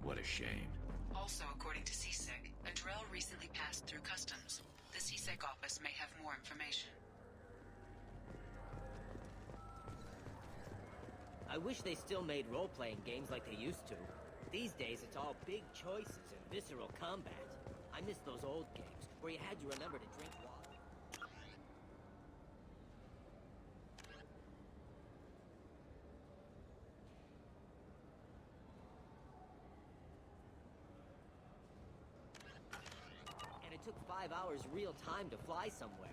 What a shame. Also, according to CSEC, a drill recently passed through customs. The CSEC office may have more information. I wish they still made role-playing games like they used to. These days, it's all big choices and visceral combat. I miss those old games, where you had to remember to drink water. And it took 5 hours real time to fly somewhere.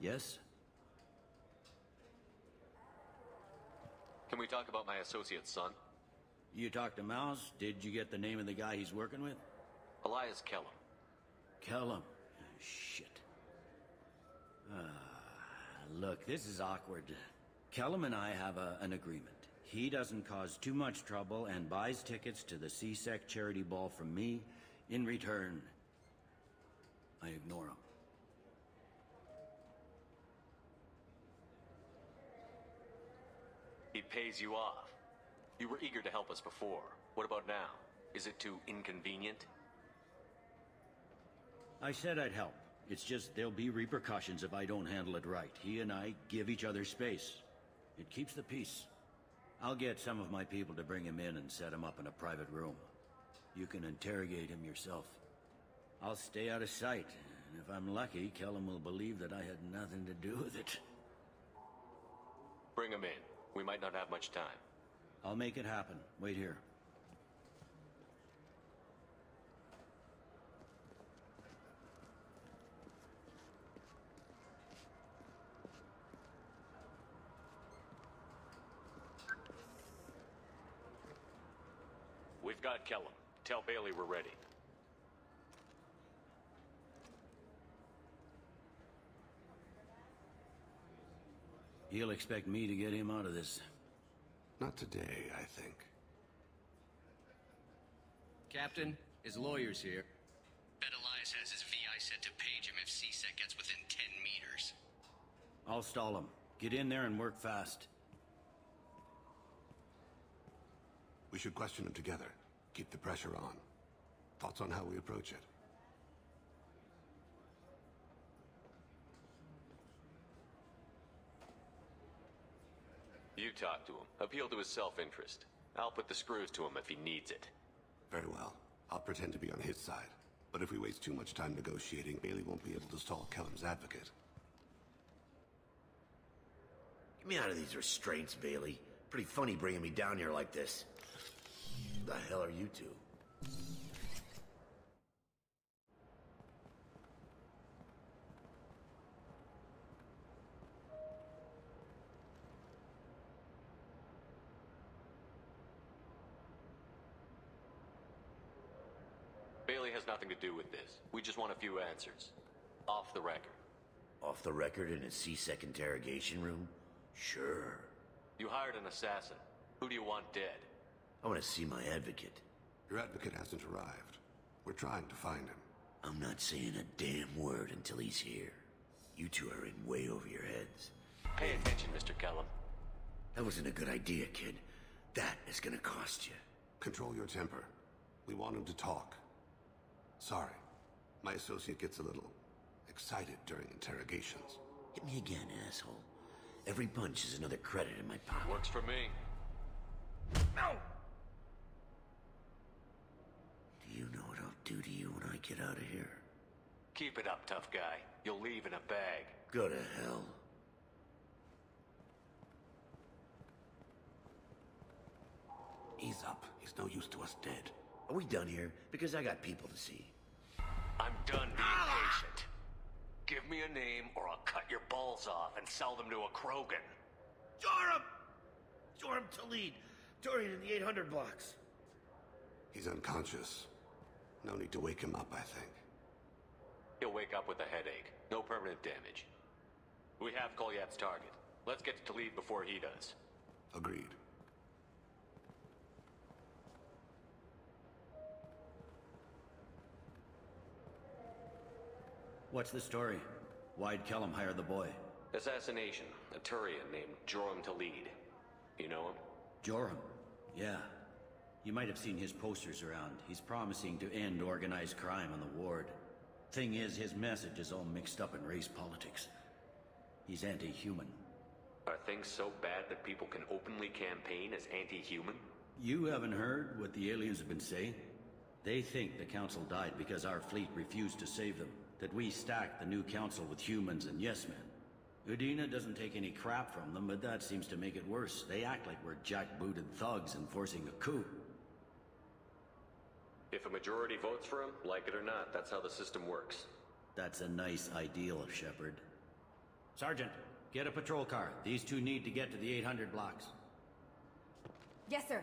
Yes? Can we talk about my associate's son? You talked to Mouse? Did you get the name of the guy he's working with? Elias Kellum. Kellum. Shit. Look, this is awkward. Kellum and I have an agreement. He doesn't cause too much trouble and buys tickets to the CSEC charity ball from me. In return, I ignore him. He pays you off. You were eager to help us before. What about now? Is it too inconvenient? I said I'd help. It's just there'll be repercussions if I don't handle it right. He and I give each other space. It keeps the peace. I'll get some of my people to bring him in and set him up in a private room. You can interrogate him yourself. I'll stay out of sight, and if I'm lucky, Kellum will believe that I had nothing to do with it. Bring him in. We might not have much time. I'll make it happen. Wait here. We've got Kellum. Tell Bailey we're ready. He'll expect me to get him out of this. Not today, I think. Captain, his lawyer's here. Bet Elias has his VI set to page him if CSEC gets within 10 meters. I'll stall him. Get in there and work fast. We should question him together. Keep the pressure on. Thoughts on how we approach it? You talk to him. Appeal to his self-interest. I'll put the screws to him if he needs it. Very well. I'll pretend to be on his side. But if we waste too much time negotiating, Bailey won't be able to stall Kellum's advocate. Get me out of these restraints, Bailey. Pretty funny bringing me down here like this. The hell are you two? Bailey has nothing to do with this. We just want a few answers. Off the record. Off the record in a CSEC interrogation room? Sure. You hired an assassin. Who do you want dead? I want to see my advocate. Your advocate hasn't arrived. We're trying to find him. I'm not saying a damn word until he's here. You two are in way over your heads. Pay attention, Mr. Kellum. That wasn't a good idea, kid. That is gonna cost you. Control your temper. We want him to talk. Sorry. My associate gets a little excited during interrogations. Hit me again, asshole. Every punch is another credit in my pocket. Works for me. No! Do you know what I'll do to you when I get out of here? Keep it up, tough guy. You'll leave in a bag. Go to hell. Ease up. He's no use to us dead. Are we done here? Because I got people to see. I'm done being patient. Give me a name or I'll cut your balls off and sell them to a Krogan. Joram! Joram Talid. Dorian in the 800 blocks. He's unconscious. No need to wake him up, I think. He'll wake up with a headache. No permanent damage. We have Kolyat's target. Let's get to Talib before he does. Agreed. What's the story? Why'd Kellum hire the boy? Assassination. A Turian named Joram Talid. You know him? Joram? Yeah. You might have seen his posters around. He's promising to end organized crime on the ward. Thing is, his message is all mixed up in race politics. He's anti-human. Are things so bad that people can openly campaign as anti-human? You haven't heard what the aliens have been saying? They think the council died because our fleet refused to save them. That we stacked the new council with humans and yes-men. Udina doesn't take any crap from them, but that seems to make it worse. They act like we're jackbooted thugs enforcing a coup. If a majority votes for him, like it or not, that's how the system works. That's a nice ideal, Shepard. Sergeant, get a patrol car. These two need to get to the 800 blocks. Yes, sir.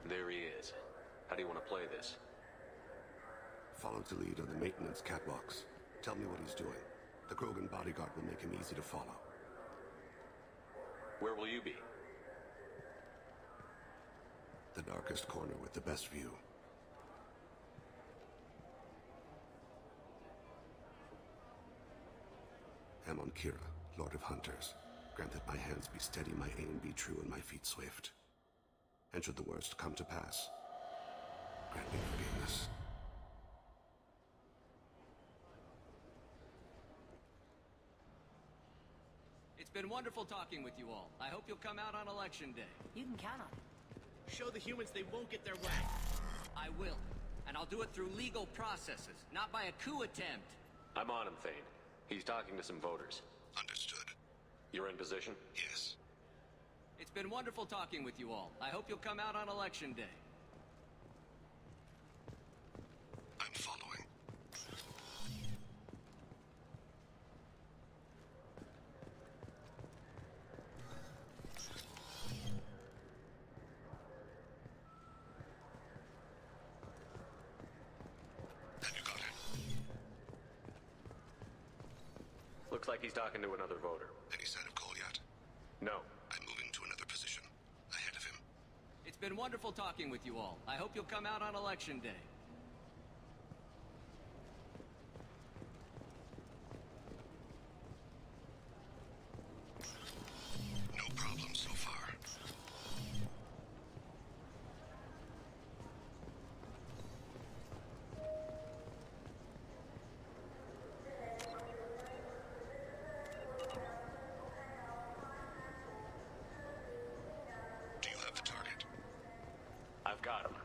There he is. How do you want to play this? Follow Talid on the maintenance catwalks. Tell me what he's doing. The Krogan bodyguard will make him easy to follow. Where will you be? The darkest corner with the best view. Amon Kira, Lord of Hunters. Grant that my hands be steady, my aim be true, and my feet swift. And should the worst come to pass, grant me forgiveness. It's been wonderful talking with you all. I hope you'll come out on election day. You can count on it. Show the humans they won't get their way. I will. And I'll do it through legal processes, not by a coup attempt. I'm on him, Thane. He's talking to some voters. Understood. You're in position? Yes. It's been wonderful talking with you all. I hope you'll come out on election day. I'm following. Have you got it? Looks like he's talking to another voter. Any sign of Kolyat? No. I'm moving to another position. Ahead of him. It's been wonderful talking with you all. I hope you'll come out on election day. No problem so far. Do you have the target? I've got him.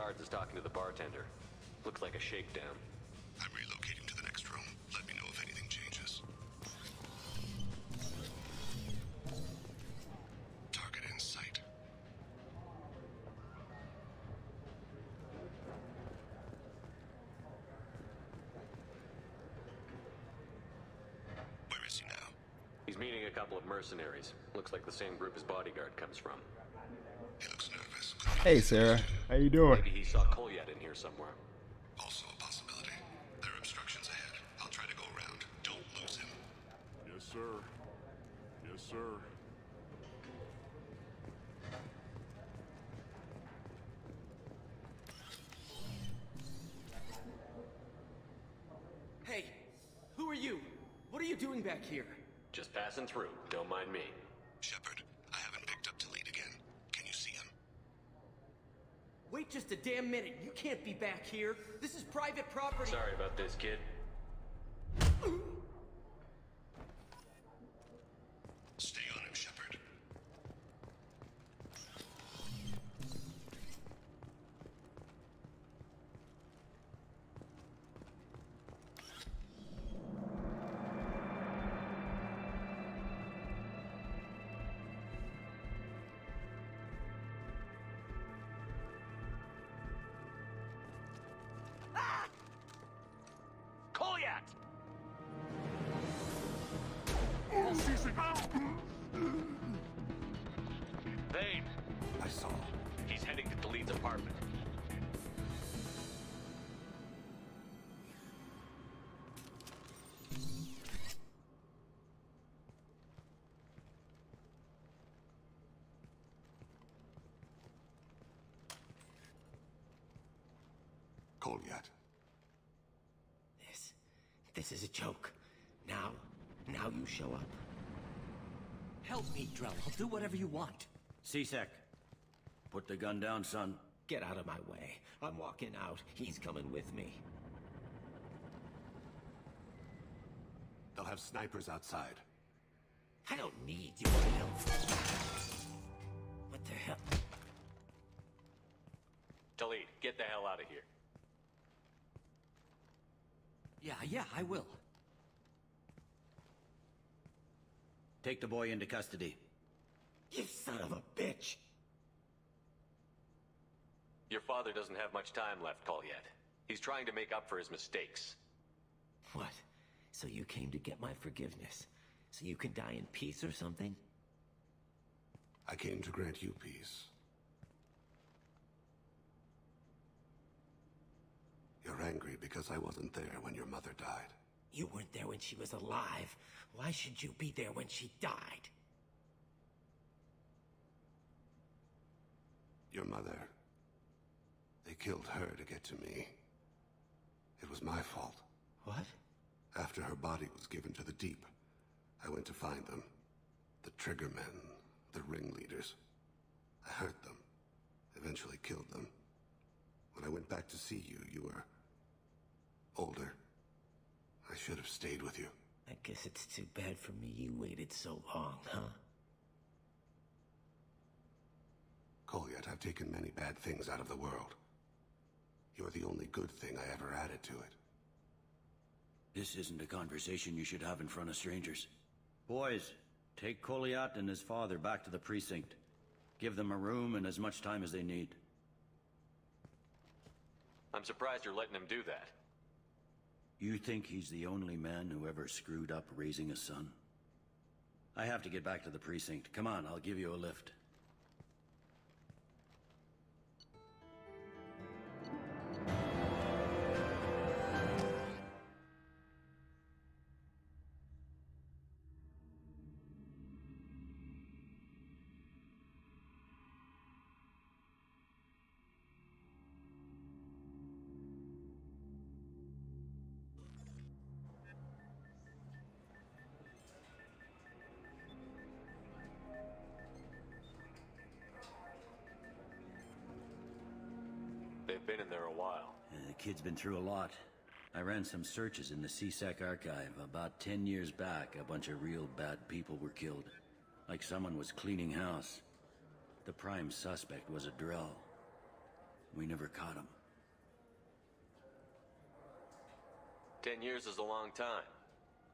guards is talking to the bartender. Looks like a shakedown. I'm relocating to the next room. Let me know if anything changes. Target in sight. Where is he now? He's meeting a couple of mercenaries. Looks like the same group his bodyguard comes from. He looks nervous. Hey, Sarah. How you doing? Maybe he saw Kolyat in here somewhere. Also a possibility. There are obstructions ahead. I'll try to go around. Don't lose him. Yes, sir. Yes, sir. Hey, who are you? What are you doing back here? Just passing through. Don't mind me. Shepard, I haven't picked up Talid again. Can you see him? Wait just a damn minute. You can't be back here. This is private property. Sorry about this, kid. Stay on him, Shepard. Kolyat! Thane! I saw. He's heading to Talid's apartment. Kolyat. This is a joke. Now you show up. Help me, Drell. I'll do whatever you want. C-Sec, put the gun down, son. Get out of my way. I'm walking out. He's coming with me. They'll have snipers outside. I don't need your help. What the hell? Talid, get the hell out of here. Yeah, I will. Take the boy into custody. You son of a bitch! Your father doesn't have much time left, Kolyat. He's trying to make up for his mistakes. What? So you came to get my forgiveness? So you can die in peace or something? I came to grant you peace. You're angry because I wasn't there when your mother died. You weren't there when she was alive. Why should you be there when she died? Your mother. They killed her to get to me. It was my fault. What? After her body was given to the Deep, I went to find them. The Triggermen, the ringleaders. I hurt them. Eventually killed them. When I went back to see you, you were older. I should have stayed with you. I guess it's too bad for me you waited so long, huh? Kolyat, I've taken many bad things out of the world. You're the only good thing I ever added to it. This isn't a conversation you should have in front of strangers. Boys, take Kolyat and his father back to the precinct. Give them a room and as much time as they need. I'm surprised you're letting him do that. You think he's the only man who ever screwed up raising a son? I have to get back to the precinct. Come on, I'll give you a lift. They've been in there a while. The kid's been through a lot. I ran some searches in the C-Sec archive. About 10 years back, a bunch of real bad people were killed. Like someone was cleaning house. The prime suspect was a Drell. We never caught him. 10 years is a long time.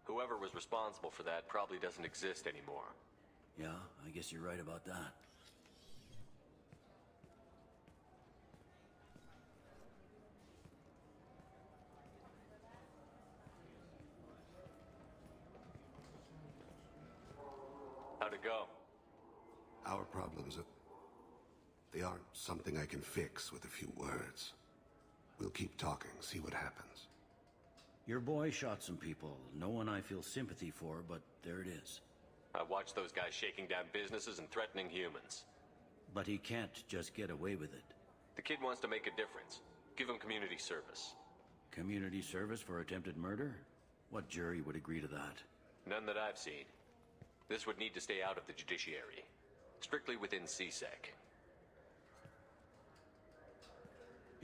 Whoever was responsible for that probably doesn't exist anymore. Yeah, I guess you're right about that. How'd it go? Our problems they aren't something I can fix with a few words. We'll keep talking, see what happens. Your boy shot some people. No one I feel sympathy for, but there it is. I watched those guys shaking down businesses and threatening humans. But he can't just get away with it. The kid wants to make a difference. Give him community service. Community service for attempted murder? What jury would agree to that? None that I've seen. This would need to stay out of the judiciary. Strictly within CSEC.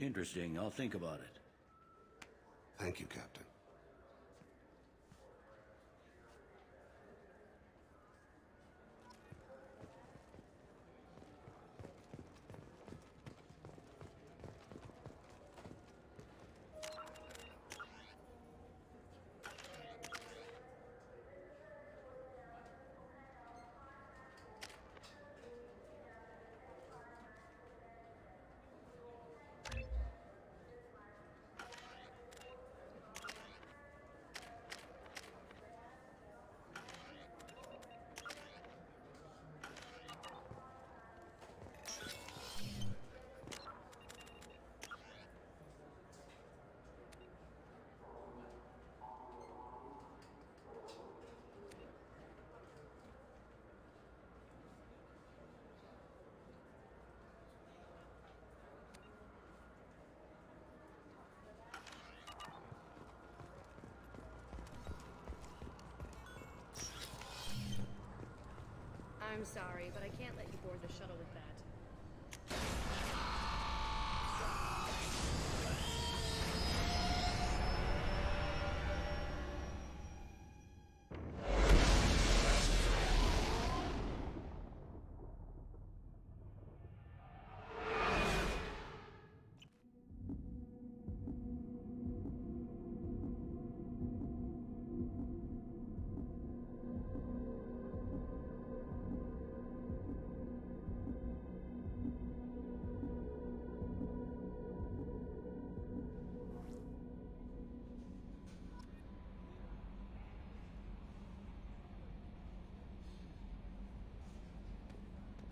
Interesting. I'll think about it. Thank you, Captain. I'm sorry, but I can't let you board the shuttle with that.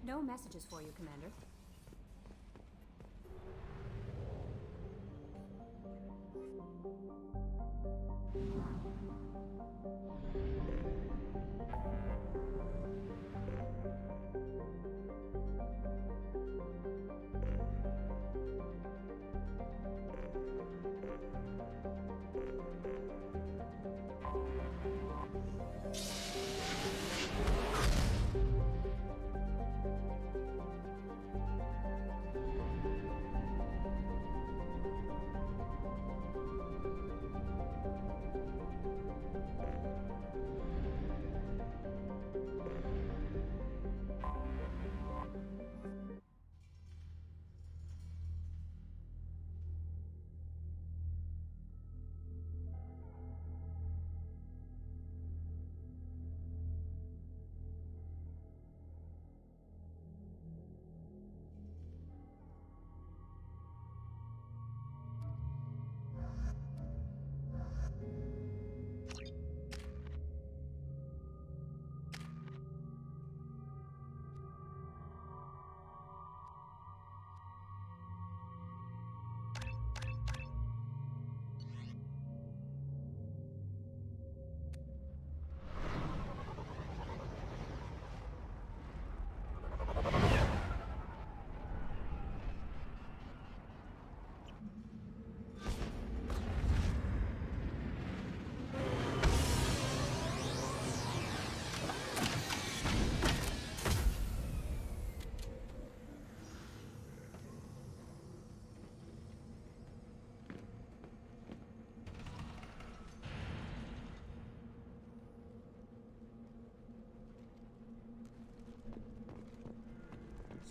No messages for you, Commander.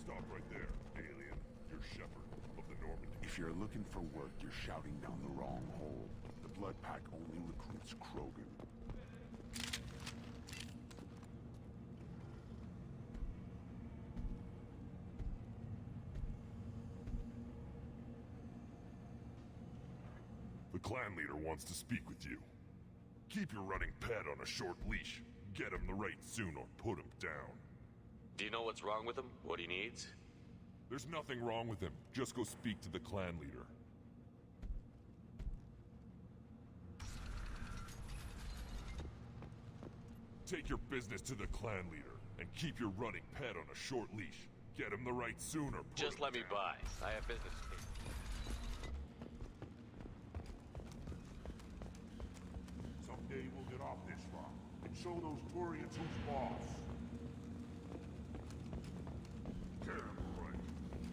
Stop right there, alien. You're Shepard of the Normandy If you're looking for work, you're shouting down the wrong hole. The Blood Pack only recruits Krogan. The clan leader wants to speak with you. Keep your running pet on a short leash. Get him the right soon or put him down. Do you know what's wrong with him? What he needs? There's nothing wrong with him. Just go speak to the clan leader. Take your business to the clan leader, and keep your running pet on a short leash. Get him the right soon or put Just him let me down. by. I have business to do. Someday we'll get off this rock and show those Turians who's boss. Get him right.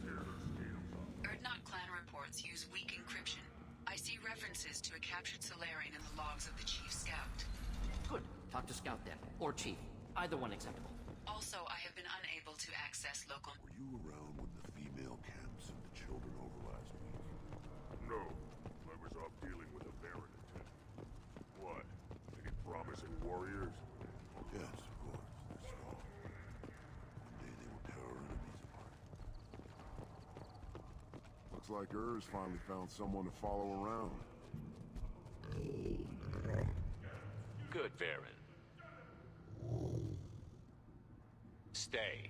Tear their scales up. Erdnot clan reports use weak encryption. I see references to a captured Solarian in the logs of the Chief Scout. Good. Talk to Scout then. Or Chief. Either one acceptable. Also, I have been unable to access local... Were you around when the female camps sent the children over last week? No. I was off dealing with a Baron attendant. What? Any promising warriors? Yes, of course. They're strong. One day they will tear our enemies apart. Looks like Urs finally found someone to follow around. Good, Baron. Stay.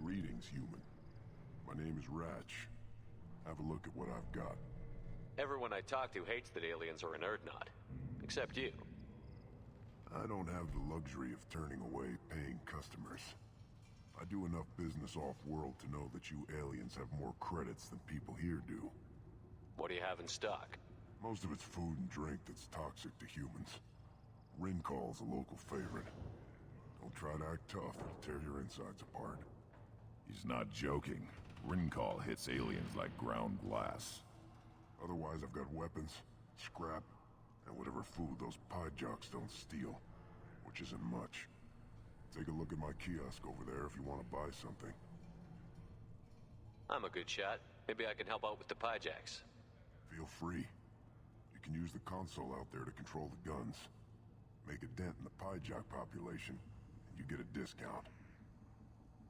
Greetings, human. My name is Ratch. Have a look at what I've got. Everyone I talk to hates that aliens are in Erdnot. Except you. I don't have the luxury of turning away paying customers. I do enough business off-world to know that you aliens have more credits than people here do. What do you have in stock? Most of it's food and drink that's toxic to humans. Ringcall's a local favorite. Don't try to act tough, it'll tear your insides apart. He's not joking. Ringcall hits aliens like ground glass. Otherwise, I've got weapons, scrap, and whatever food those pie jocks don't steal. Which isn't much. Take a look at my kiosk over there if you want to buy something. I'm a good shot. Maybe I can help out with the Pyjacks. Feel free. You can use the console out there to control the guns. Make a dent in the Pyjack population, and you get a discount.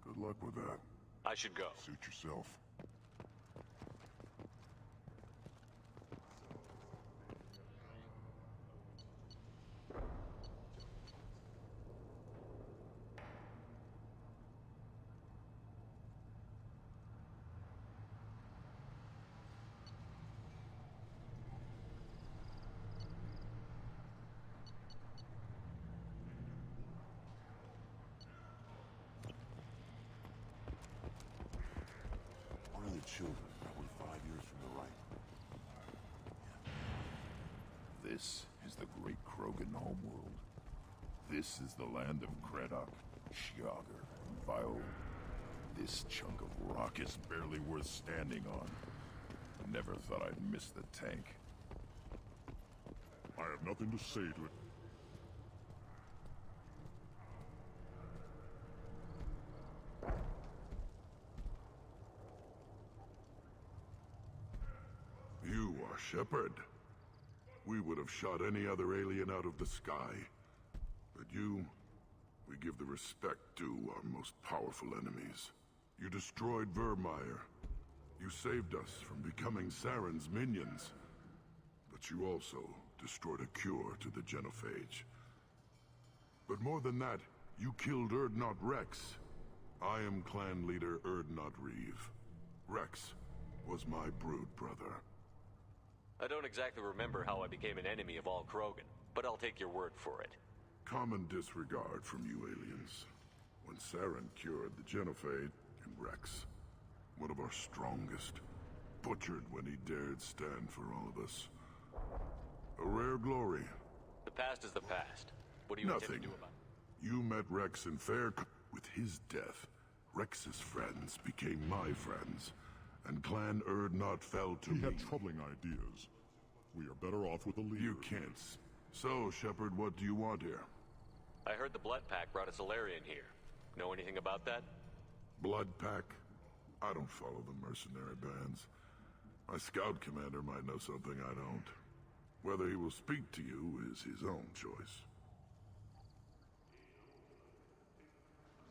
Good luck with that. I should go. Suit yourself. One of the children, probably 5 years from the right. This is the great Krogan homeworld. This is the land of Kredok, Shiagar, and Viol. This chunk of rock is barely worth standing on. Never thought I'd miss the tank. I have nothing to say to it. You are Shepard. We would have shot any other alien out of the sky. But you, we give the respect due our most powerful enemies. You destroyed Vermeer. You saved us from becoming Saren's minions. But you also destroyed a cure to the genophage. But more than that, you killed Erdnot Rex. I am clan leader Erdnot Reeve. Rex was my brood brother. I don't exactly remember how I became an enemy of all Krogan, but I'll take your word for it. Common disregard from you aliens. When Saren cured the genophage and Rex, one of our strongest, butchered when he dared stand for all of us. A rare glory. The past is the past. What do you intend to Nothing. do about it? You met Rex in fair with his death. Rex's friends became my friends, and Clan Erdnot fell to me. He had troubling ideas. We are better off with a leader. You can't. So, Shepard, what do you want here? I heard the Blood Pack brought a Solarian here. Know anything about that? Blood Pack? I don't follow the mercenary bands. My scout commander might know something I don't. Whether he will speak to you is his own choice.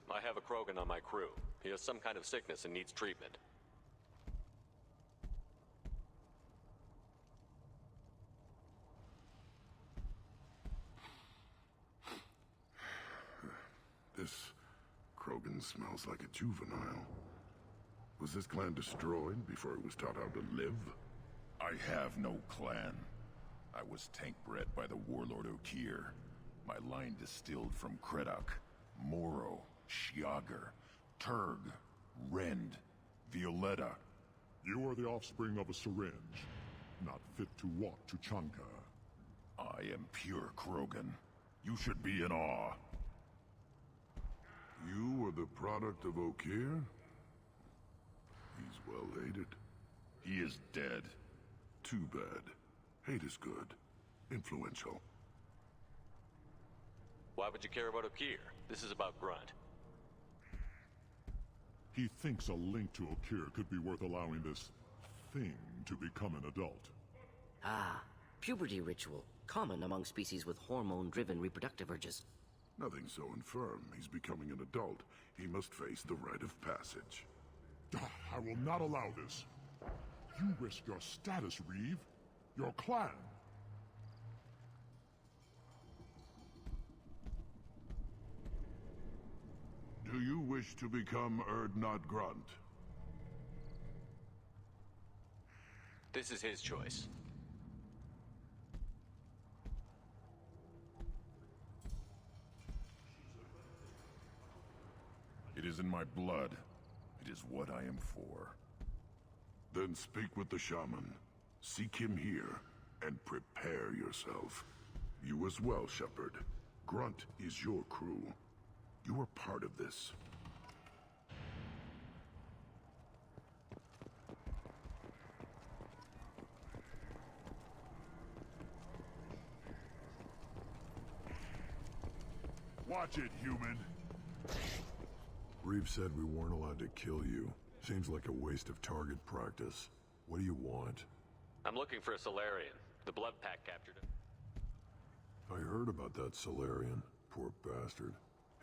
I have a Krogan on my crew. He has some kind of sickness and needs treatment. This Krogan smells like a juvenile. Was this clan destroyed before it was taught how to live? I have no clan. I was tank bred by the warlord Okeer. My line distilled from Kredok, Moro, Shiagar, Turg, Rend, Violetta. You are the offspring of a syringe, not fit to walk to Chanka. I am pure Krogan. You should be in awe. You are the product of Okeer? He's well hated. He is dead. Too bad. Hate is good. Influential. Why would you care about Okeer? This is about Grunt. He thinks a link to Okeer could be worth allowing this thing to become an adult. Ah, puberty ritual. Common among species with hormone-driven reproductive urges. Nothing so infirm. He's becoming an adult. He must face the rite of passage. I will not allow this. You risk your status, Reeve. Your clan. Do you wish to become Urdnot Grunt? This is his choice. It is in my blood. It is what I am for. Then speak with the shaman. Seek him here, and prepare yourself. You as well, Shepard. Grunt is your crew. You are part of this. Watch it, human. Reeve said we weren't allowed to kill you. Seems like a waste of target practice. What do you want? I'm looking for a Solarian. The Blood Pack captured him. I heard about that Solarian. Poor bastard.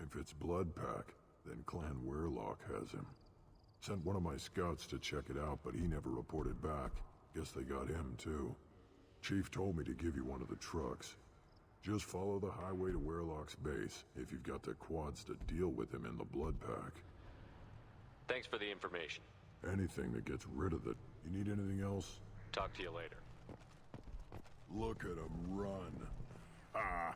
If it's Blood Pack, then Clan Weirlock has him. Sent one of my scouts to check it out, but he never reported back. Guess they got him, too. Chief told me to give you one of the trucks. Just follow the highway to Weirlock's base, if you've got the quads to deal with him in the Blood Pack. Thanks for the information. Anything that gets rid of it. You need anything else? Talk to you later. Look at him run. Ah!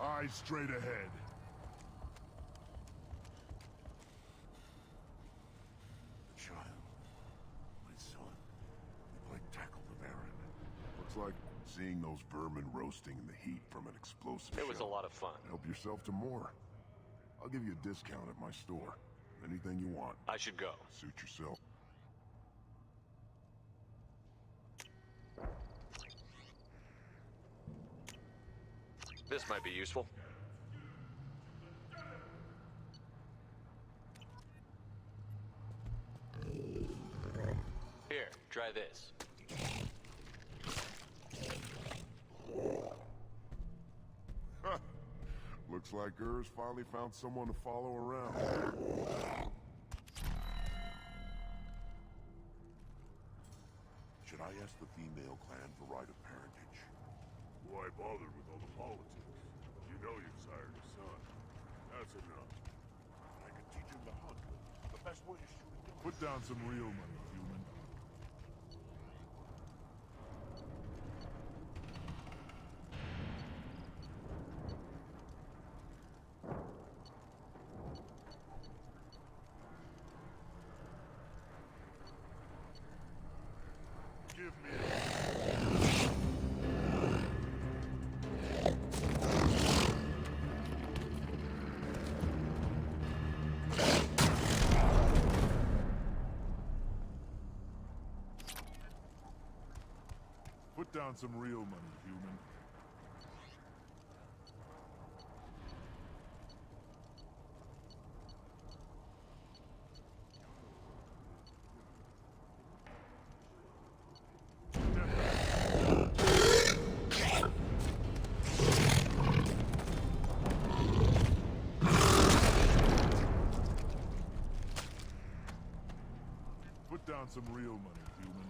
Eyes straight ahead. The child. My son. We played tackle the Baron. Looks like seeing those vermin roasting in the heat from an explosive It was a shell. lot of fun. Help yourself to more. I'll give you a discount at my store. Anything you want. I should go. Suit yourself. This might be useful. Here, try this. Looks like Urs finally found someone to follow around. Should I ask the female clan for right of parentage? Why bother with all the politics? You know you've sired a son. That's enough. I could teach him to hunt. The best way to shoot a Put down some real money, human. Give me Put down some real money, human. Put down some real money, human.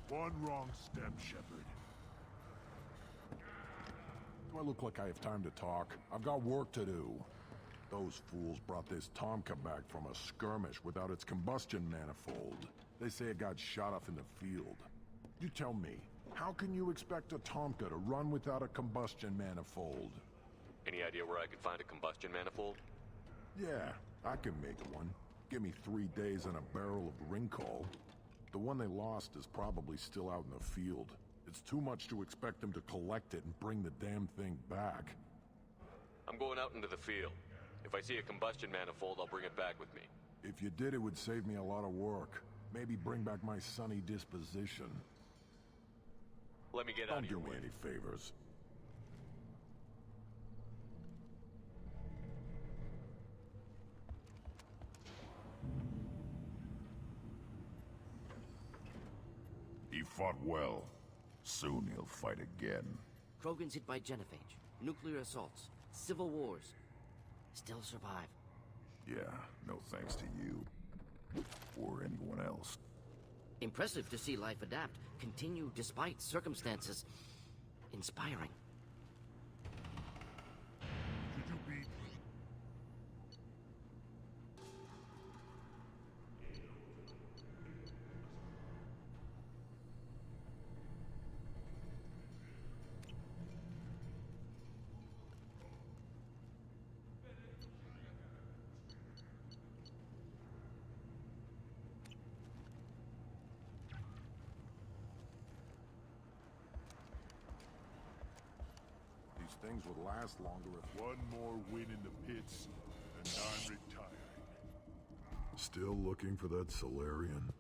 One wrong step, Shepard. Do I look like I have time to talk? I've got work to do. Those fools brought this Tomka back from a skirmish without its combustion manifold. They say it got shot off in the field. You tell me, how can you expect a Tomka to run without a combustion manifold? Any idea where I could find a combustion manifold? Yeah, I can make one. Give me 3 days and a barrel of Ringcall. The one they lost is probably still out in the field. It's too much to expect them to collect it and bring the damn thing back. I'm going out into the field. If I see a combustion manifold, I'll bring it back with me. If you did, it would save me a lot of work. Maybe bring back my sunny disposition. Let me get out Don't of your do me way. any favors. He fought well. Soon he'll fight again. Krogan's hit by genophage, nuclear assaults, civil wars. Still survive. Yeah, no thanks to you. Or anyone else. Impressive to see life adapt, continue despite circumstances. Inspiring. Did you beat? These things would last longer if... One more win in the pits, and I'm retired. Still looking for that Solarian?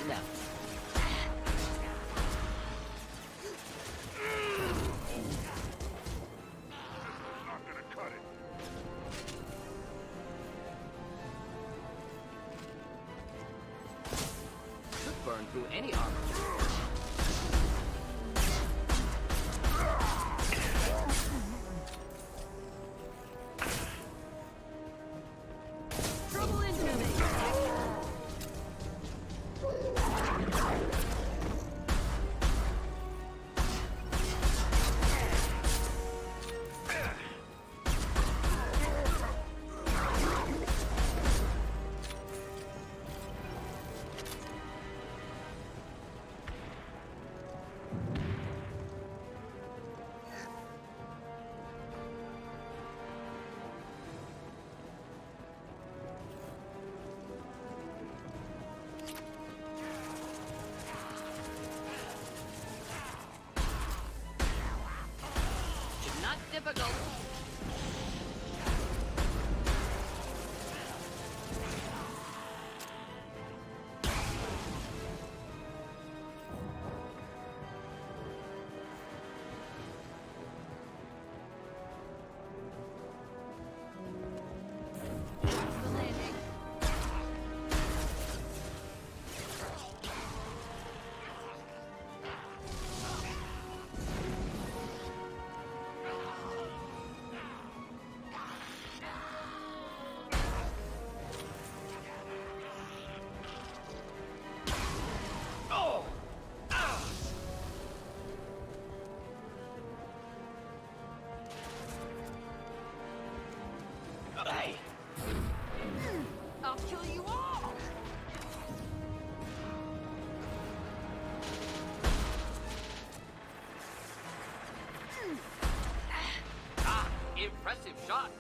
left. Not gonna cut it. Could burn through any armor. Trouble incoming! Not difficult. The landing. Hey! I'll kill you all! Ah, impressive shot.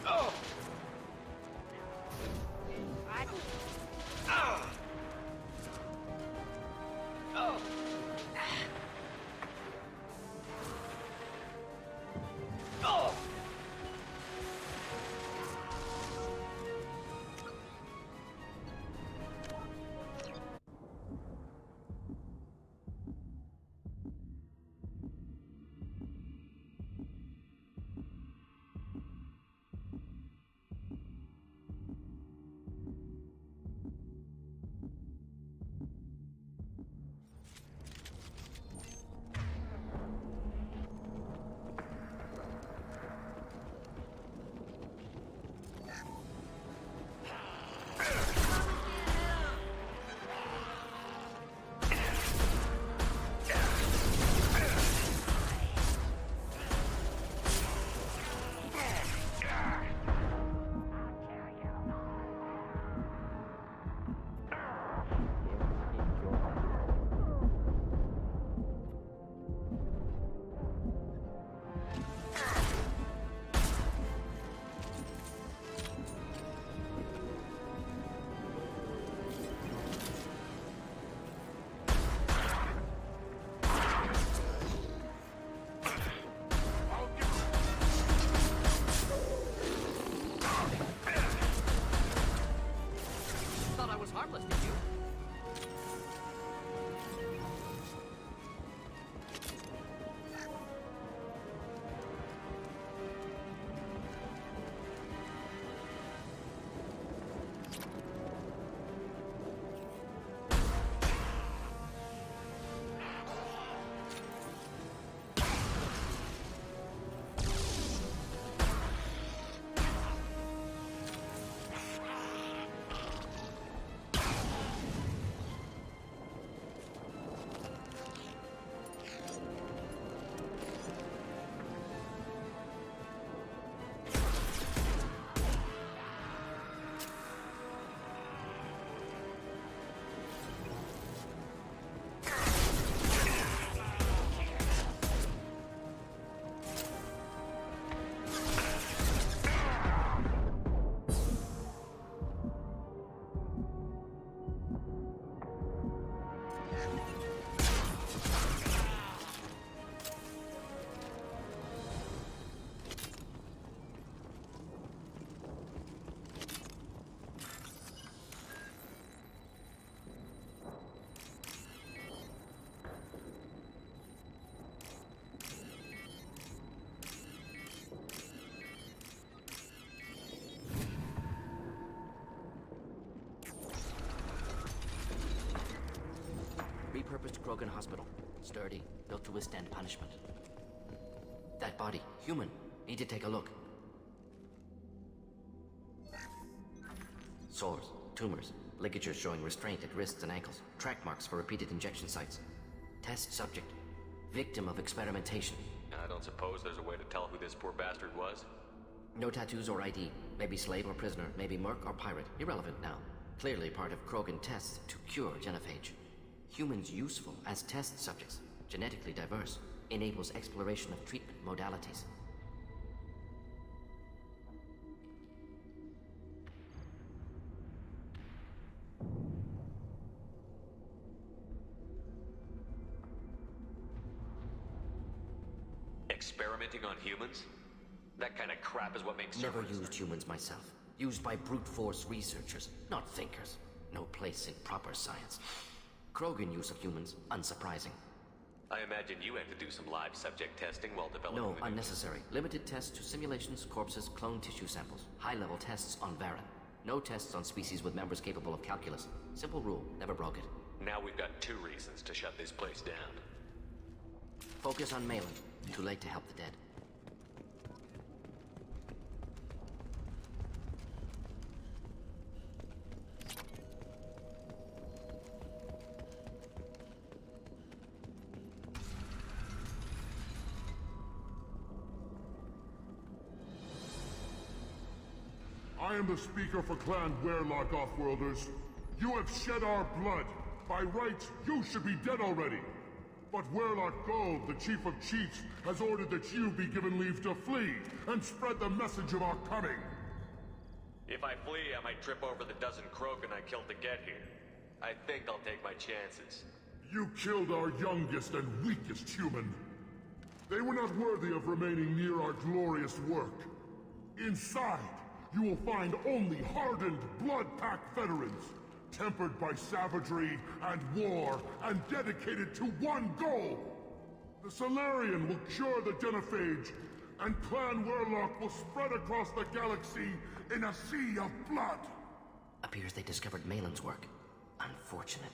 Oh! Oh! Oh! Repurposed Krogan hospital. Sturdy, built to withstand punishment. That body, human. Need to take a look. Sores, tumors, ligatures showing restraint at wrists and ankles, track marks for repeated injection sites. Test subject, victim of experimentation. I don't suppose there's a way to tell who this poor bastard was? No tattoos or ID. Maybe slave or prisoner, maybe merc or pirate. Irrelevant now. Clearly part of Krogan tests to cure genophage. Humans useful as test subjects. Genetically diverse. Enables exploration of treatment modalities. Experimenting on humans? That kind of crap is what makes Never servers. used humans myself. Used by brute force researchers, not thinkers. No place in proper science. Krogan use of humans, unsurprising. I imagine you had to do some live subject testing while developing No, the new- unnecessary. Limited tests to simulations, corpses, clone tissue samples. High-level tests on Varen. No tests on species with members capable of calculus. Simple rule, never broke it. Now we've got 2 reasons to shut this place down. Focus on Malin. Too late to help the dead. I am the speaker for Clan Werlock, Offworlders. You have shed our blood. By rights, you should be dead already. But Werlock Gold, the Chief of Chiefs, has ordered that you be given leave to flee and spread the message of our coming. If I flee, I might trip over the dozen Krogan I killed to get here. I think I'll take my chances. You killed our youngest and weakest human. They were not worthy of remaining near our glorious work. Inside, you will find only hardened, blood-packed veterans, tempered by savagery and war, and dedicated to one goal. The Solarian will cure the genophage, and Clan Werlock will spread across the galaxy in a sea of blood. Appears they discovered Malin's work. Unfortunate.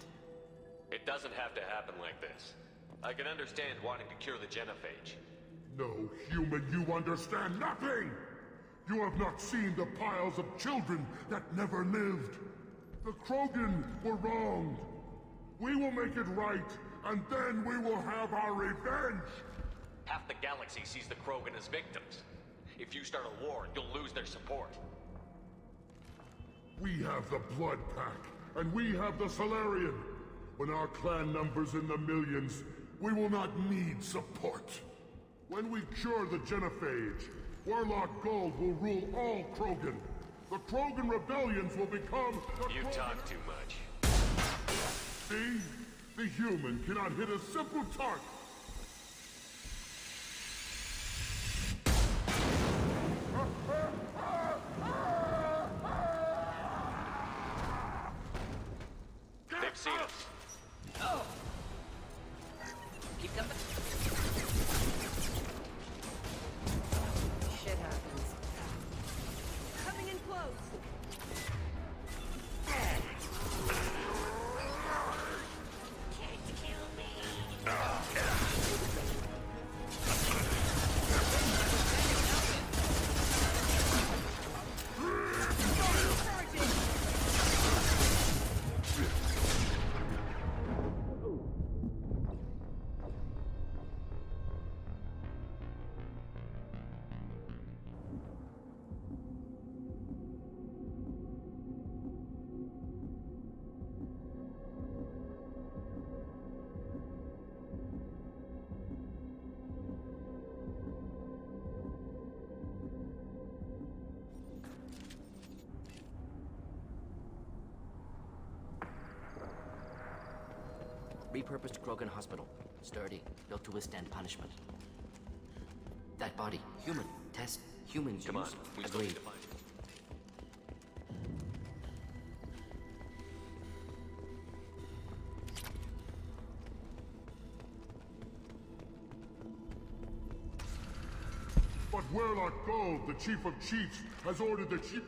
It doesn't have to happen like this. I can understand wanting to cure the genophage. No, human, you understand nothing! You have not seen the piles of children that never lived. The Krogan were wronged. We will make it right, and then we will have our revenge! Half the galaxy sees the Krogan as victims. If you start a war, you'll lose their support. We have the Blood Pack, and we have the Solarian. When our clan numbers in the millions, we will not need support. When we cure the genophage, Werlock Gold will rule all Krogan. The Krogan rebellions will become the You Krogan... talk too much. See? The human cannot hit a simple target. They've seen us. Oh! Keep coming. Shit happens. Coming in close. Can't kill me. Repurposed Krogan hospital. Sturdy, built to withstand punishment. That body, human. Test, humans Come on, use. we still Agreed. need to find him. But Werlock Gold, the Chief of Chiefs, has ordered that you...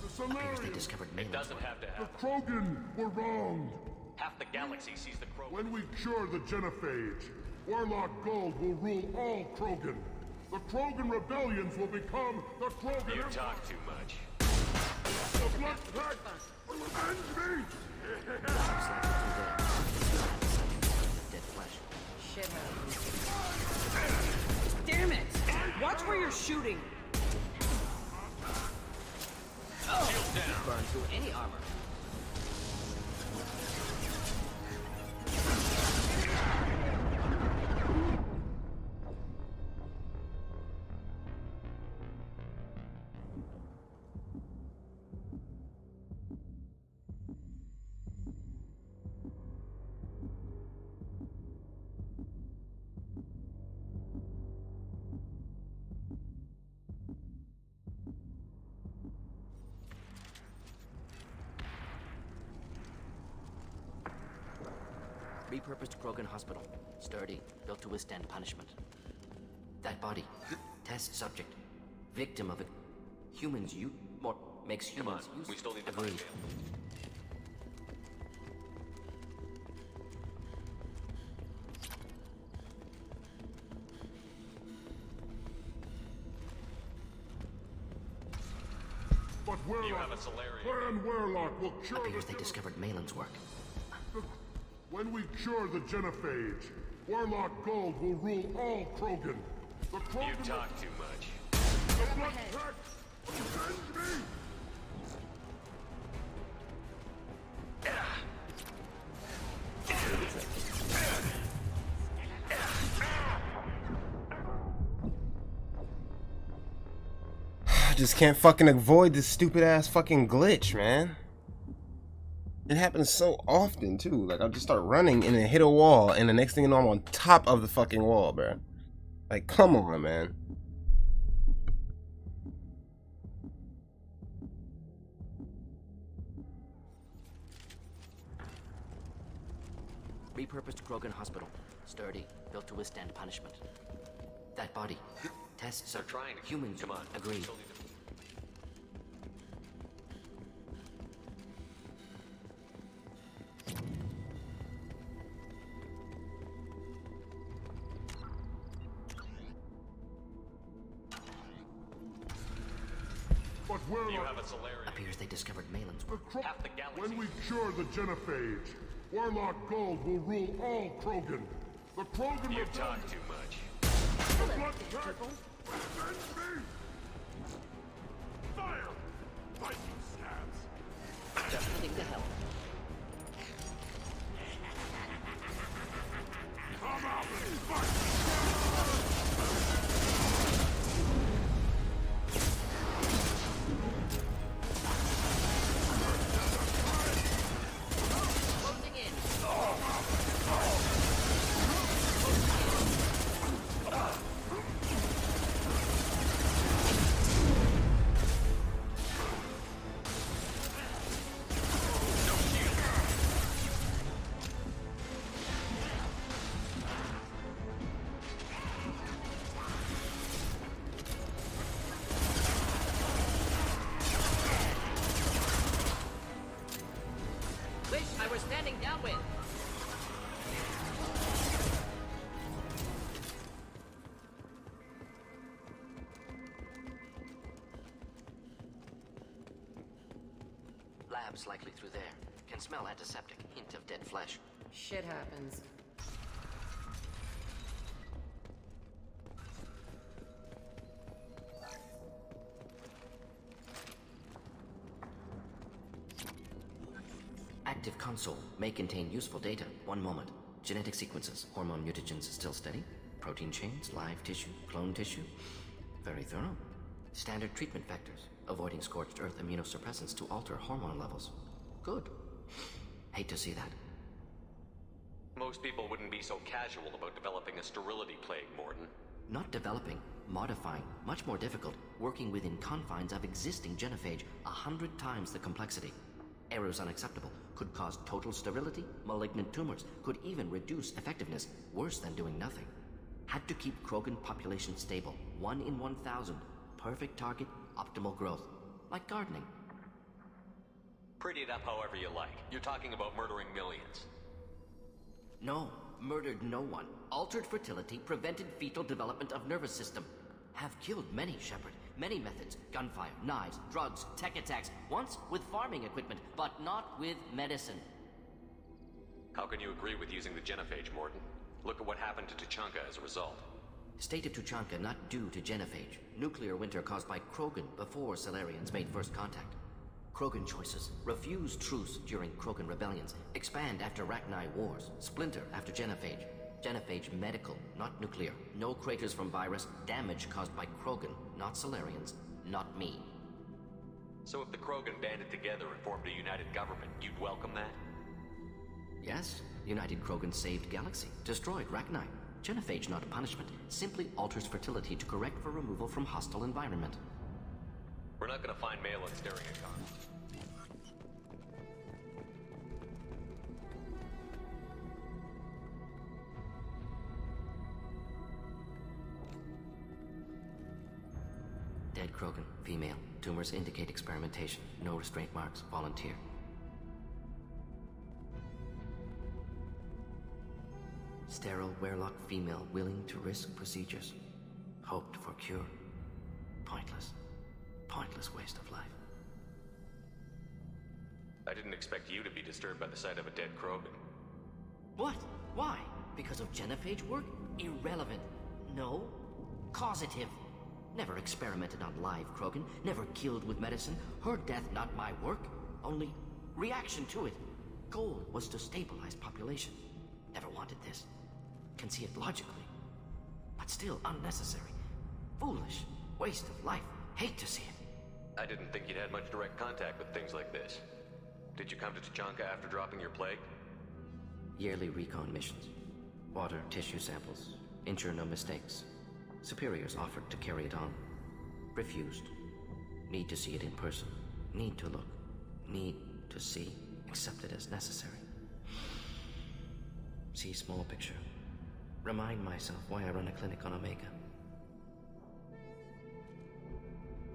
The Appears they Solarian... discovered It Malin's doesn't work. have to The happen. Krogan were wronged. Half Half the galaxy sees the Krogan. When we cure the Genophage, Warlock Gold will rule all Krogan. The Krogan rebellions will become the Krogan You Empire. talk too much. The Blood Pact will avenge me! Dead flesh. Shit happens. Damn it! Watch where you're shooting! Burn through any armor. Repurposed Krogan hospital. Sturdy, built to withstand punishment. That body, test subject, victim of it. Humans what makes Come on, humans use. we still need to find Agreed. him. But You have Warlock, a Solarian. Clan Warlock will cure Appears the they discovered Malin's work. When we cure the Genophage, Warlock Gold will rule all Krogan. The Krogan You talk too much. the Blood Pact will avenge me! I just can't fucking avoid this stupid ass fucking glitch, man. It happens so often too. Like I'll just start running and then hit a wall, and the next thing you know, I'm on top of the fucking wall, bro. Like, come on, man. Repurposed Krogan hospital. Sturdy, built to withstand punishment. That body, tests They're are trying to humans. Come on. Agreed. Still need to- But You Warlock, have a Solarian. Appears they discovered Malin's work. Half the galaxy. when we cure the Genophage, Warlock Gold will rule all Krogan. The Krogan You rebellion talk too much. the Blood Pact will avenge me! Fire! Lightning stabs! Just heading to hell. Come out and fight! Closing in. Wish I were standing downwind. Labs likely through there. Can smell antiseptic. Hint of dead flesh. Shit happens. Active console may contain useful data. One moment. Genetic sequences. Hormone mutagens still steady. Protein chains, live tissue, clone tissue. Very thorough. Standard treatment vectors. Avoiding scorched earth immunosuppressants to alter hormone levels. Good. Hate to see that. Most people wouldn't be so casual about developing a sterility plague, Morton. Not developing, modifying, much more difficult, working within confines of existing genophage, 100 times the complexity. Errors unacceptable, could cause total sterility, malignant tumors, could even reduce effectiveness, worse than doing nothing. Had to keep Krogan population stable, 1 in 1,000, perfect target, optimal growth. Like gardening. Pretty it up however you like. You're talking about murdering millions. No, murdered no one. Altered fertility, prevented fetal development of nervous system. Have killed many, Shepard. Many methods. Gunfire, knives, drugs, tech attacks. Once with farming equipment, but not with medicine. How can you agree with using the genophage, Mordin? Look at what happened to Tuchanka as a result. State of Tuchanka not due to genophage. Nuclear winter caused by Krogan before Salarians made first contact. Krogan choices. Refuse truce during Krogan rebellions. Expand after Rachni wars. Splinter after genophage. Genophage medical, not nuclear. No craters from virus. Damage caused by Krogan, not Salarians, not me. So if the Krogan banded together and formed a united government, you'd welcome that? Yes, United Krogan saved Galaxy, destroyed Rachni. Genophage not punishment, simply alters fertility to correct for removal from hostile environment. We're not gonna find Malin staring at Khan. Dead Krogan, female. Tumors indicate experimentation. No restraint marks. Volunteer. Sterile Werelock female willing to risk procedures. Hoped for cure. Pointless. Pointless waste of life. I didn't expect you to be disturbed by the sight of a dead Krogan. What? Why? Because of genophage work? Irrelevant. No. Causative. Never experimented on live Krogan. Never killed with medicine. Her death not my work. Only reaction to it. Goal was to stabilize population. Never wanted this. Can see it logically. But still unnecessary. Foolish. Waste of life. Hate to see it. I didn't think you'd had much direct contact with things like this. Did you come to Tuchanka after dropping your plague? Yearly recon missions. Water, tissue samples. Ensure no mistakes. Superiors offered to carry it on. Refused. Need to see it in person. Need to look. Need to see. Accept it as necessary. See small picture. Remind myself why I run a clinic on Omega.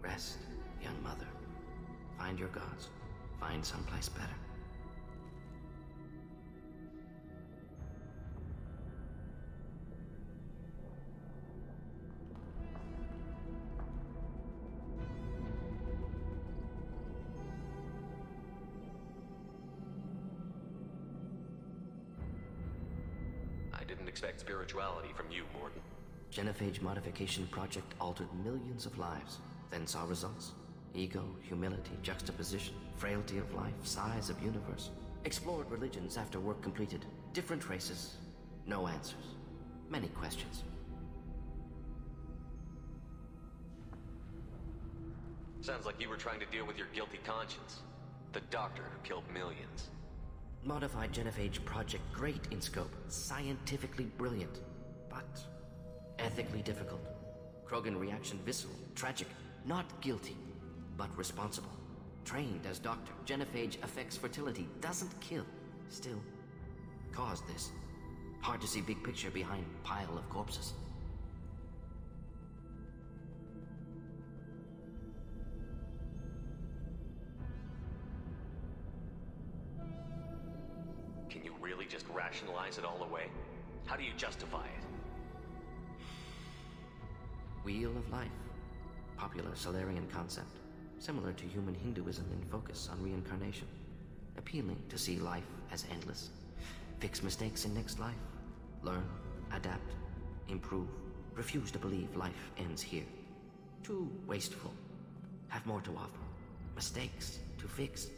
Rest, young mother. Find your gods. Find someplace better. I didn't expect spirituality from you, Mordin. Genophage modification project altered millions of lives, then saw results. Ego, humility, juxtaposition, frailty of life, size of universe. Explored religions after work completed. Different races. No answers. Many questions. Sounds like you were trying to deal with your guilty conscience. The doctor who killed millions. Modified genophage project great in scope. Scientifically brilliant. But ethically difficult. Krogan reaction visceral, tragic. Not guilty, but responsible. Trained as doctor, genophage affects fertility, doesn't kill. Still, caused this. Hard to see big picture behind pile of corpses. Can you really just rationalize it all away? How do you justify it? Wheel of life. Popular Salarian concept. Similar to human Hinduism in focus on reincarnation. Appealing to see life as endless. Fix mistakes in next life. Learn, adapt, improve. Refuse to believe life ends here. Too wasteful. Have more to offer. Mistakes to fix.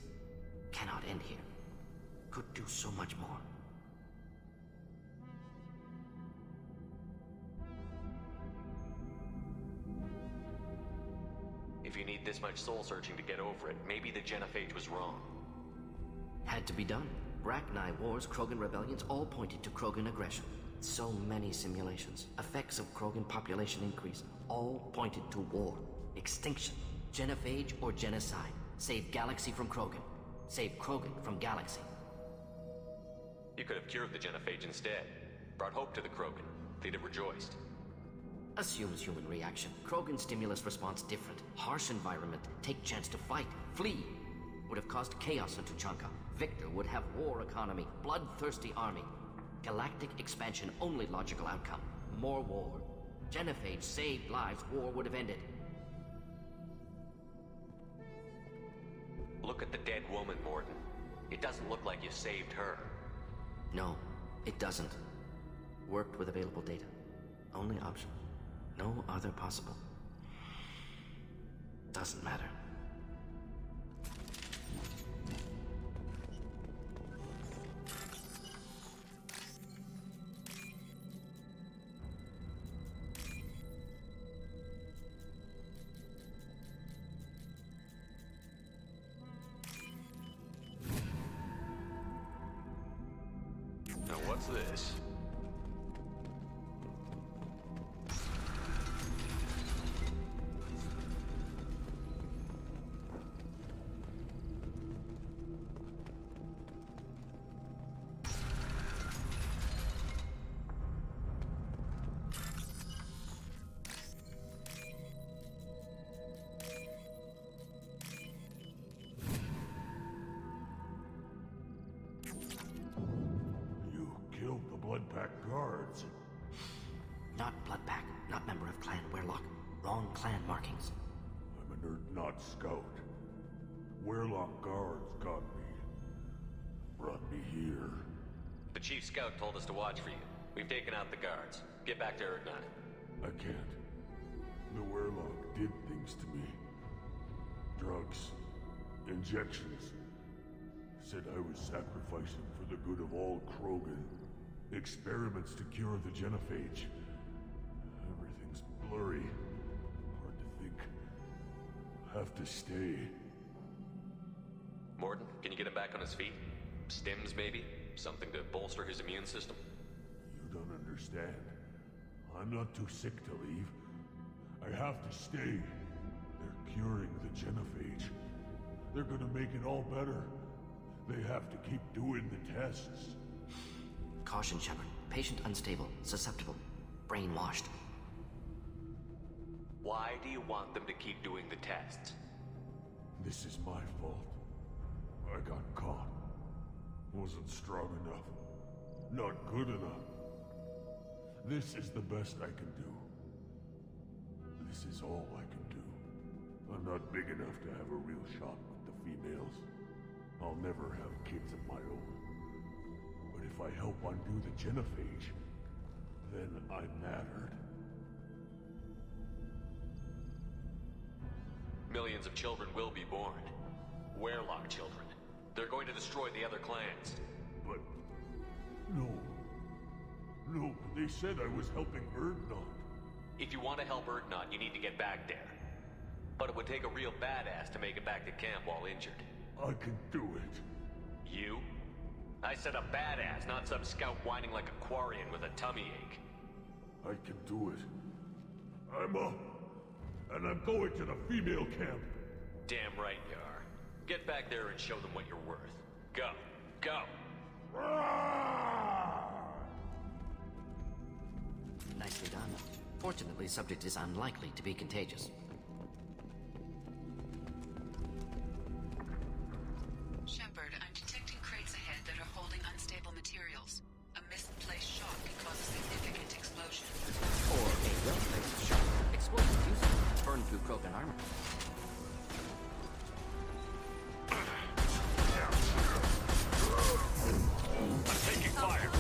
Cannot end here. Could do so much more. If you need this much soul-searching to get over it, maybe the genophage was wrong. Had to be done. Rachni wars, Krogan rebellions, all pointed to Krogan aggression. So many simulations. Effects of Krogan population increase. All pointed to war. Extinction. Genophage or genocide. Save Galaxy from Krogan. Save Krogan from Galaxy. You could have cured the genophage instead. Brought hope to the Krogan. They'd have rejoiced. Assumes human reaction. Krogan stimulus response different. Harsh environment. Take chance to fight. Flee. Would have caused chaos in Tuchanka. Victor would have war economy. Bloodthirsty army. Galactic expansion, only logical outcome. More war. Genophage saved lives, war would have ended. Look at the dead woman, Mordin. It doesn't look like you saved her. No, it doesn't. Worked with available data. Only option. No other possible. Doesn't matter. Now what's this? You killed the Bloodpack guards. Not Bloodpack, not member of Clan Weirlock. Wrong clan markings. I'm a nerd, not scout. Weirlock guards got me. Brought me here. The Chief Scout told us to watch for you. We've taken out the guards. Get back to Urdnot. I can't. The Weirlock did things to me. Drugs. Injections. Said I was sacrificing for the good of all Krogan. Experiments to cure the genophage. Everything's blurry. Hard to think. Have to stay. Mordin, can you get him back on his feet? Stims, maybe? Something to bolster his immune system? You don't understand. I'm not too sick to leave. I have to stay. They're curing the genophage. They're gonna make it all better. They have to keep doing the tests. Caution, Shepard. Patient unstable, susceptible, brainwashed. Why do you want them to keep doing the tests? This is my fault. I got caught. Wasn't strong enough. Not good enough. This is the best I can do. This is all I can do. I'm not big enough to have a real shot with the females. I'll never have kids of my own. But if I help undo the genophage, then I'm mattered. Millions of children will be born. Weirlock children. They're going to destroy the other clans. But... No. No, they said I was helping Urdnot. If you want to help Urdnot, you need to get back there. But it would take a real badass to make it back to camp while injured. I can do it. You? I said a badass, not some scout whining like a Quarian with a tummy ache. I can do it. I'm up. And I'm going to the female camp. Damn right you are. Get back there and show them what you're worth. Go. Go. Nicely done. Fortunately, subject is unlikely to be contagious. Shepard, I'm detecting crates ahead that are holding unstable materials. A misplaced shock can cause a significant explosion. Or a well-placed shock. Explosive use. Burn through Krogan armor. I'm taking fire.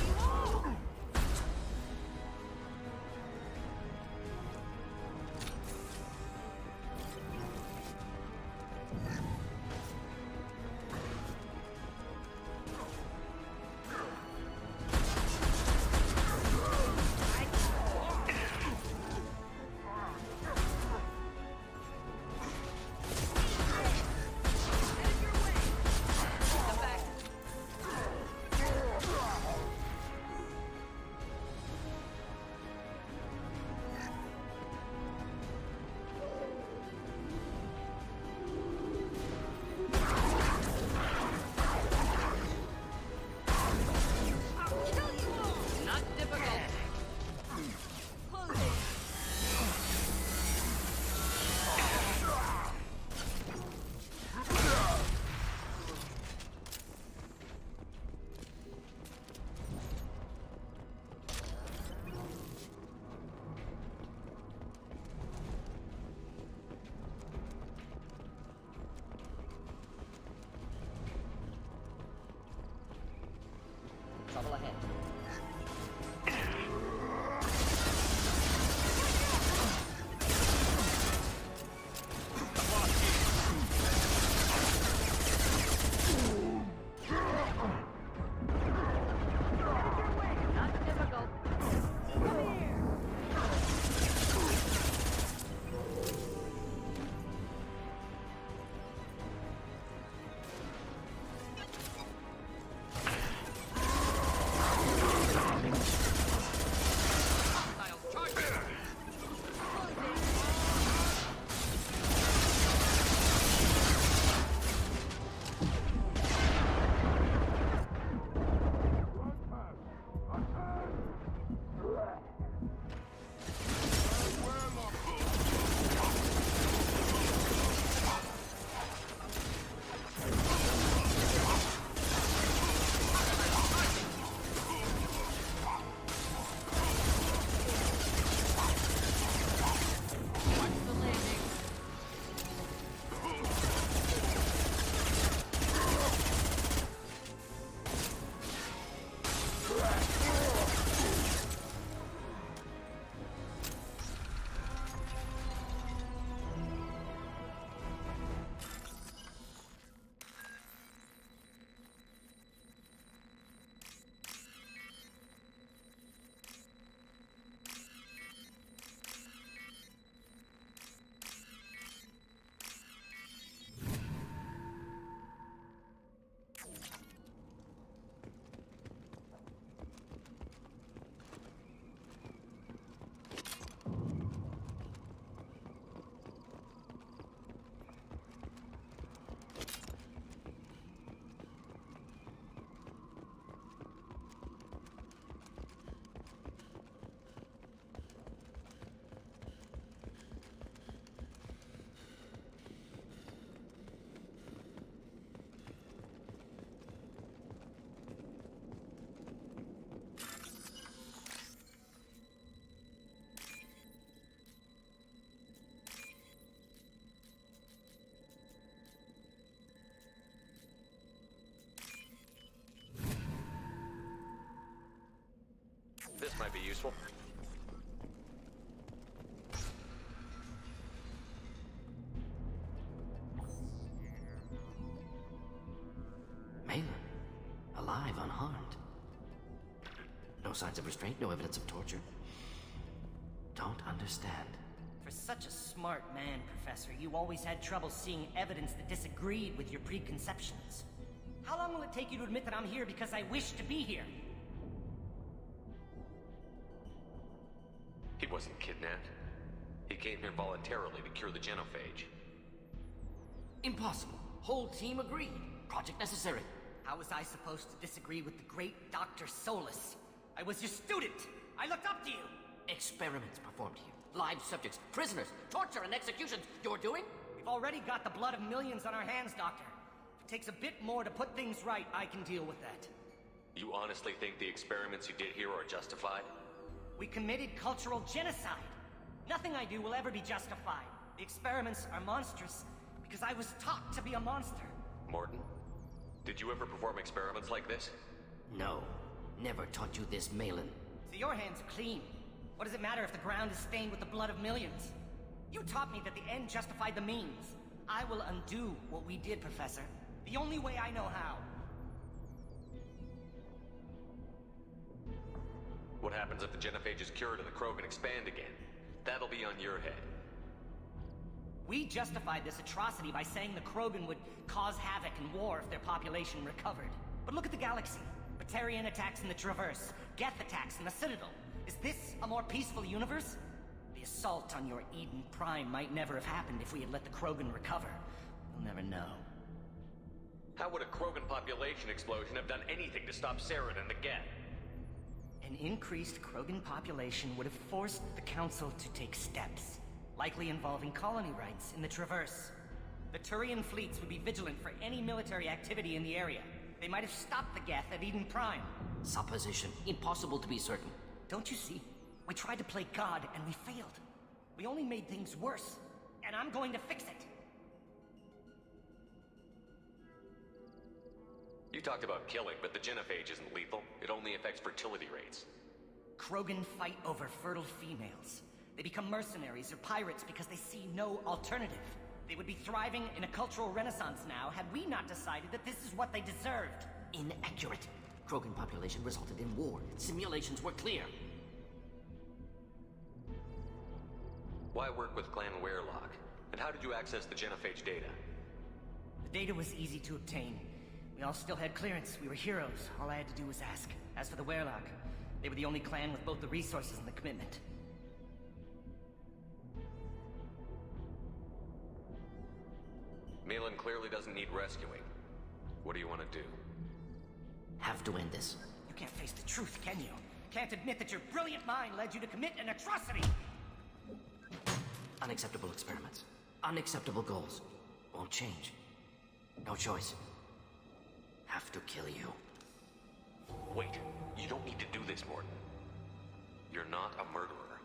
might be useful. Malin, alive, unharmed. No signs of restraint, no evidence of torture. Don't understand. For such a smart man, Professor, you always had trouble seeing evidence that disagreed with your preconceptions. How long will it take you to admit that I'm here because I wish to be here? He wasn't kidnapped. He came here voluntarily to cure the genophage. Impossible. Whole team agreed. Project necessary. How was I supposed to disagree with the great Dr. Solus? I was your student! I looked up to you! Experiments performed here. Live subjects, prisoners, torture and executions. You're doing? We've already got the blood of millions on our hands, Doctor. If it takes a bit more to put things right, I can deal with that. You honestly think the experiments you did here are justified? We committed cultural genocide. Nothing I do will ever be justified. The experiments are monstrous because I was taught to be a monster. Morton, did you ever perform experiments like this? No. Never taught you this, Malin. So your hands are clean. What does it matter if the ground is stained with the blood of millions? You taught me that the end justified the means. I will undo what we did, Professor. The only way I know how. What happens if the genophage is cured and the Krogan expand again? That'll be on your head. We justified this atrocity by saying the Krogan would cause havoc and war if their population recovered. But look at the galaxy. Batarian attacks in the Traverse, Geth attacks in the Citadel. Is this a more peaceful universe? The assault on your Eden Prime might never have happened if we had let the Krogan recover. We'll never know. How would a Krogan population explosion have done anything to stop Saren and the Geth? An increased Krogan population would have forced the Council to take steps, likely involving colony rights in the Traverse. The Turian fleets would be vigilant for any military activity in the area. They might have stopped the Geth at Eden Prime. Supposition. Impossible to be certain. Don't you see? We tried to play God and we failed. We only made things worse. And I'm going to fix it. You talked about killing, but the genophage isn't lethal. It only affects fertility rates. Krogan fight over fertile females. They become mercenaries or pirates because they see no alternative. They would be thriving in a cultural renaissance now had we not decided that this is what they deserved. Inaccurate. Krogan population resulted in war. Simulations were clear. Why work with Clan Werelock? And how did you access the genophage data? The data was easy to obtain. We all still had clearance. We were heroes. All I had to do was ask. As for the Werelock, they were the only clan with both the resources and the commitment. Malin clearly doesn't need rescuing. What do you want to do? Have to end this. You can't face the truth, can you? Can't admit that your brilliant mind led you to commit an atrocity! Unacceptable experiments. Unacceptable goals. Won't change. No choice. Have to kill you. Wait, you don't need to do this, Morton. You're not a murderer.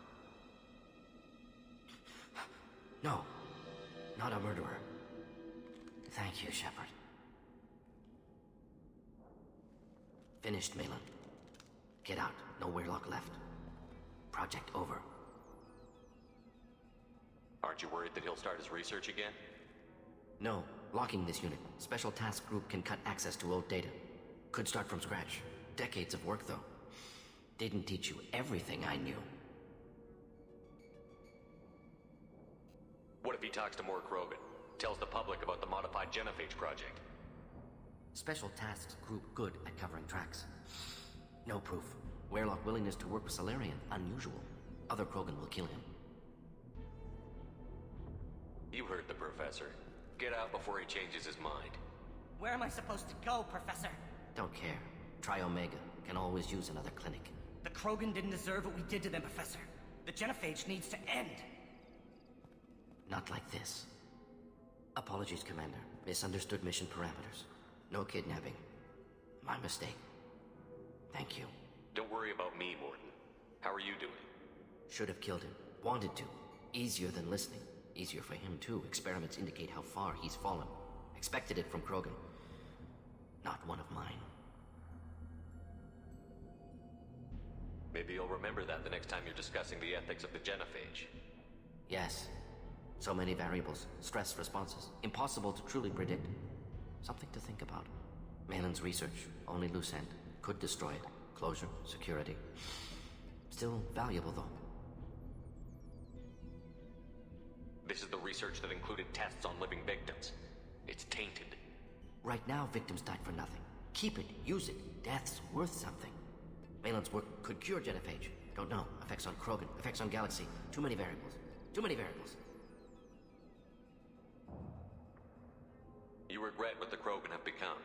No. Not a murderer. Thank you, Shepard. Finished, Malin. Get out. No Werelock left. Project over. Aren't you worried that he'll start his research again? No. Locking this unit. Special task group can cut access to old data. Could start from scratch. Decades of work, though. Didn't teach you everything I knew. What if he talks to more Krogan? Tells the public about the modified genophage project? Special tasks group good at covering tracks. No proof. Werelock willingness to work with Salarian, unusual. Other Krogan will kill him. You heard the Professor. Get out before he changes his mind. Where am I supposed to go, Professor? Don't care. Try Omega. Can always use another clinic. The Krogan didn't deserve what we did to them, Professor. The genophage needs to end. Not like this. Apologies, Commander. Misunderstood mission parameters. No kidnapping. My mistake. Thank you. Don't worry about me, Morton. How are you doing? Should have killed him. Wanted to. Easier than listening. Easier for him, too. Experiments indicate how far he's fallen. Expected it from Krogan. Not one of mine. Maybe you'll remember that the next time you're discussing the ethics of the genophage. Yes. So many variables, stress responses, impossible to truly predict. Something to think about. Malin's research, only loose end, could destroy it. Closure, security. Still valuable, though. This is the research that included tests on living victims. It's tainted. Right now, victims died for nothing. Keep it, use it. Death's worth something. Malin's work could cure genophage. Don't know. Effects on Krogan, effects on Galaxy. Too many variables. Too many variables. You regret what the Krogan have become.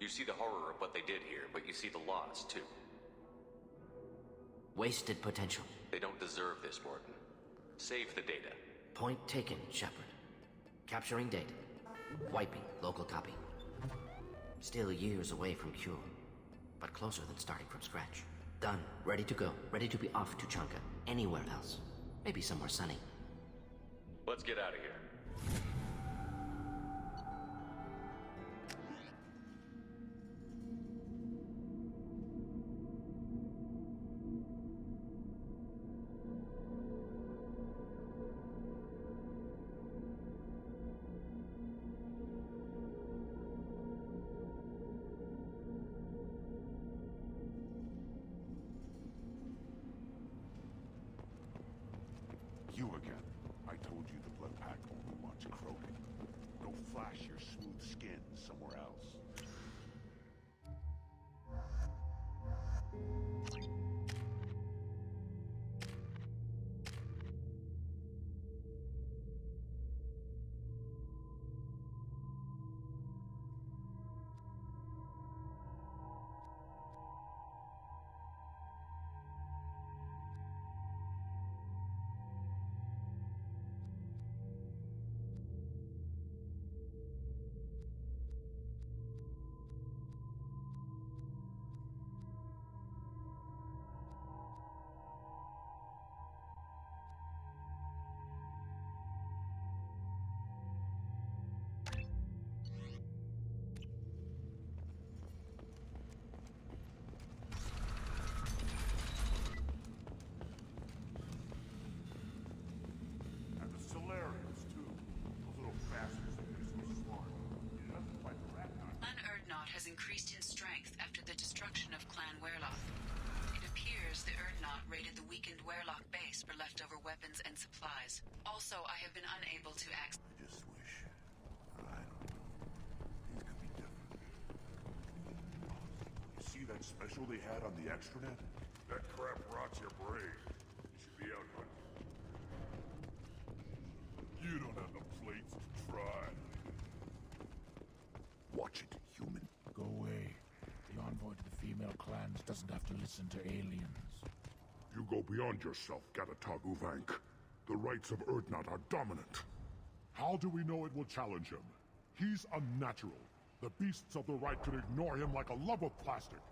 You see the horror of what they did here, but you see the loss, too. Wasted potential. They don't deserve this, Morton. Save the data. Point taken, Shepard. Capturing data. Wiping local copy. Still years away from cure, but closer than starting from scratch. Done. Ready to go. Ready to be off to Chanka. Anywhere else. Maybe somewhere sunny. Let's get out of here. You again. I told you the Blood Pack only wants Krogan. Go flash your smooth skin somewhere else. Has increased in strength after the destruction of Clan Werlock. It appears the Urdnot raided the weakened Werlock base for leftover weapons and supplies. Also, I have been unable to access... I just wish... I don't know. Things could be different. You see that special they had on the extranet? That crap rots your brain. You should be out hunting. You don't have the plates to try. Watch it, human. Go away. The envoy to the female clans doesn't have to listen to aliens. You go beyond yourself, Gatatog Uvank. The rights of Urdnot are dominant. How do we know it will challenge him? He's unnatural. The beasts of the right could ignore him like a lump of plastic.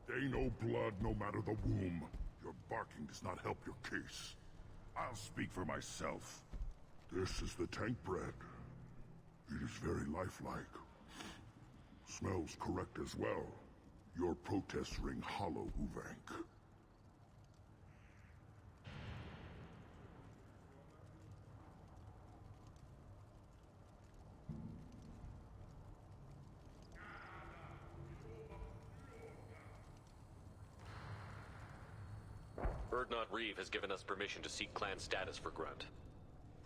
They know blood no matter the womb. Your barking does not help your case. I'll speak for myself. This is the tank bread. It is very lifelike. Smells correct as well. Your protests ring hollow, Uvank. Urdnot Reeve has given us permission to seek clan status for Grunt.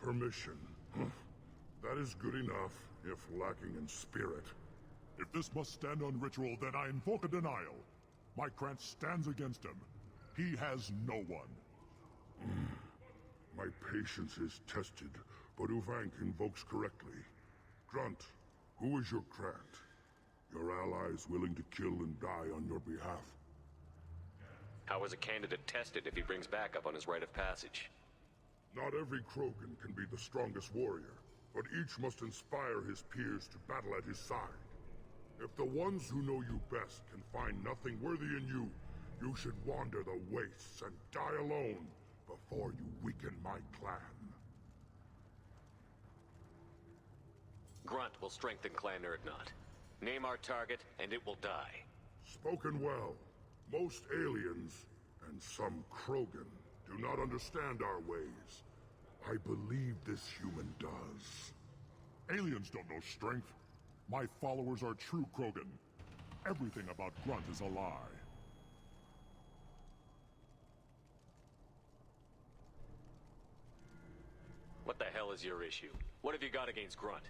Permission? Huh? That is good enough, if lacking in spirit. If this must stand on ritual, then I invoke a denial. My Krantz stands against him. He has no one. My patience is tested, but Uvank invokes correctly. Grunt, who is your Krant? Your allies willing to kill and die on your behalf? How is a candidate tested if he brings backup on his rite of passage? Not every Krogan can be the strongest warrior, but each must inspire his peers to battle at his side. If the ones who know you best can find nothing worthy in you, you should wander the wastes and die alone before you weaken my clan. Grunt will strengthen Clan Urdnot. Name our target, and it will die. Spoken well. Most aliens, And some Krogan do not understand our ways. I believe this human does. Aliens don't know strength. My followers are true Krogan. Everything about Grunt is a lie. What the hell is your issue? What have you got against Grunt?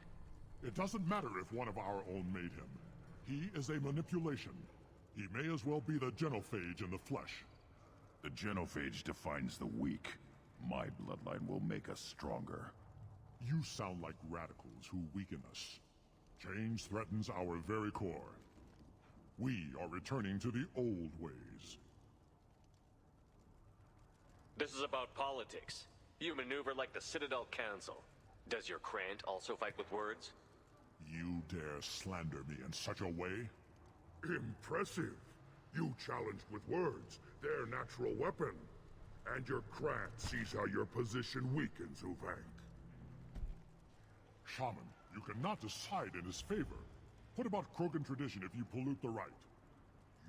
It doesn't matter if one of our own made him. He is a manipulation. He may as well be the genophage in the flesh. The genophage defines the weak. My bloodline will make us stronger. You sound like radicals who weaken us. Change threatens our very core. We are returning to the old ways. This is about politics. You maneuver like the Citadel Council. Does your Krant also fight with words? You dare slander me in such a way? Impressive. You challenged with words, their natural weapon. And your Krant sees how your position weakens Uvank. Shaman, you cannot decide in his favor. What about Krogan tradition if you pollute the rite?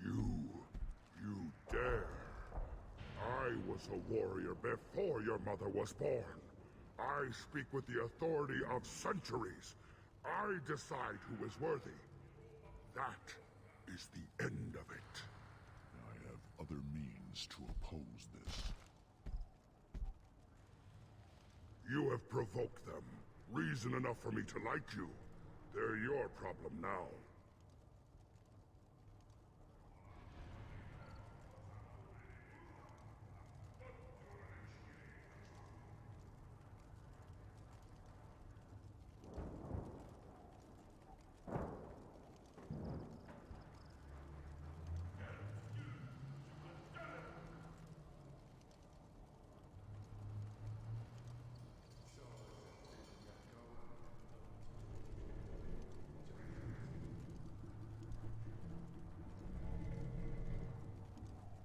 You dare. I was a warrior before your mother was born. I speak with the authority of centuries. I decide who is worthy. That is the end of it. I have other means to oppose this. You have provoked them. Reason enough for me to like you. They're your problem now.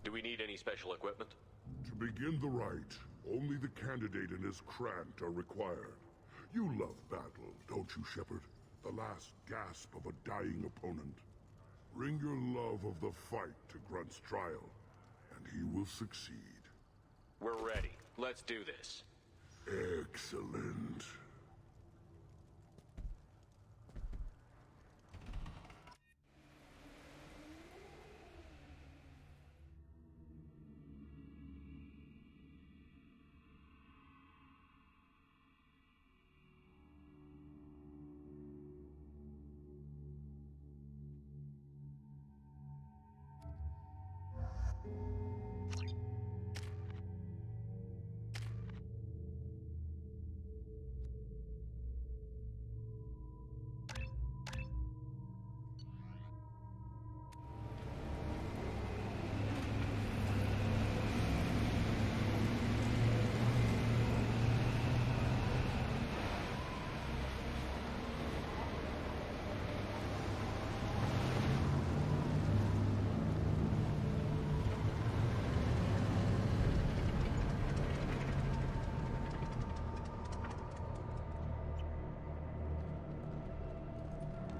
Do we need any special equipment? To begin the rite, only the candidate and his Krant are required. You love battle, don't you, Shepard? The last gasp of a dying opponent. Bring your love of the fight to Grunt's trial, and he will succeed. We're ready. Let's do this. Excellent.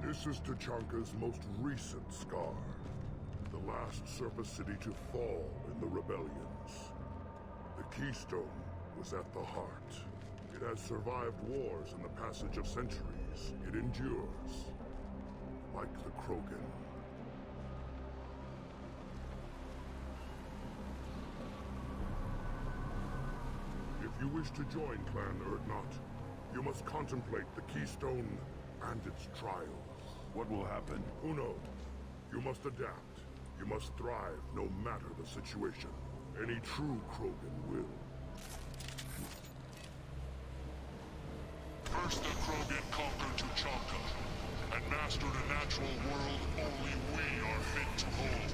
This is Tachanka's most recent scar. The last surface city to fall in the rebellions. The Keystone was at the heart. It has survived wars and the passage of centuries. It endures. Like the Krogan. If you wish to join Clan Urdnot, you must contemplate the Keystone and its trials. What will happen? Who knows? You must adapt. You must thrive no matter the situation. Any true Krogan will. First the Krogan conquered Tuchanka, and mastered a natural world only we are fit to hold.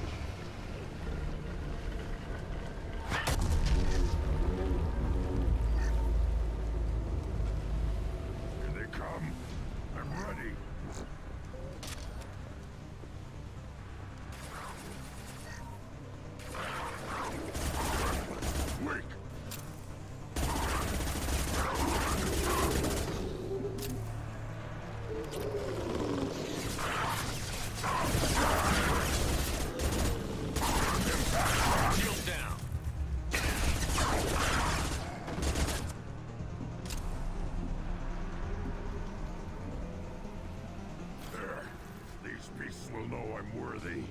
Here they come. I'm ready. Wait! beasts will know I'm worthy.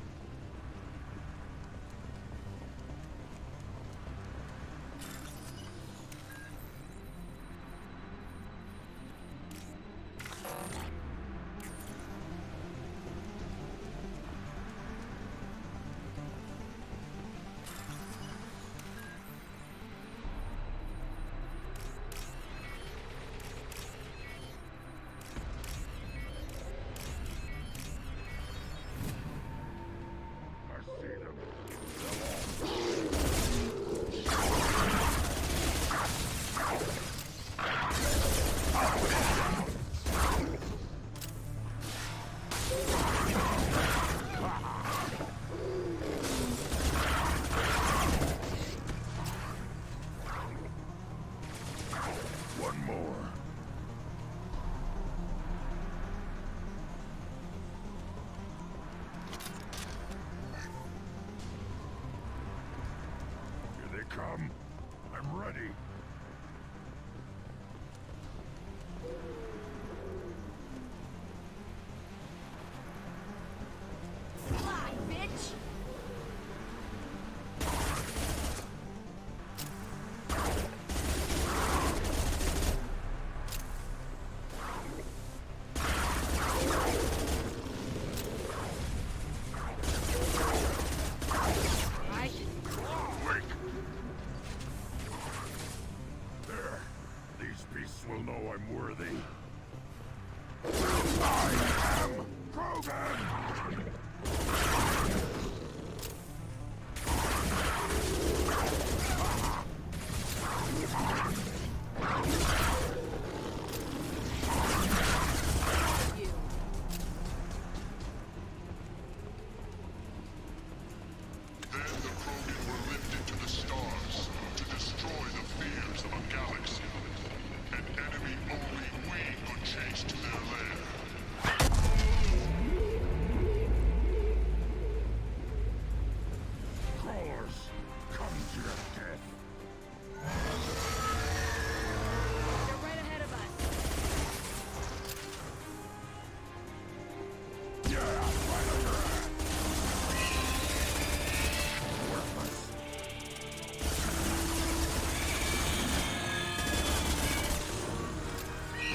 Come. I'm ready. Fly, bitch! These beasts will know I'm worthy. I am Krogan! Then the Krogan were lifted to the stars to destroy the fears of a galaxy. An enemy only we could chase to their lair. Crawlers, come to your death. They're right ahead of us. Yeah, right on your ass. Worthless.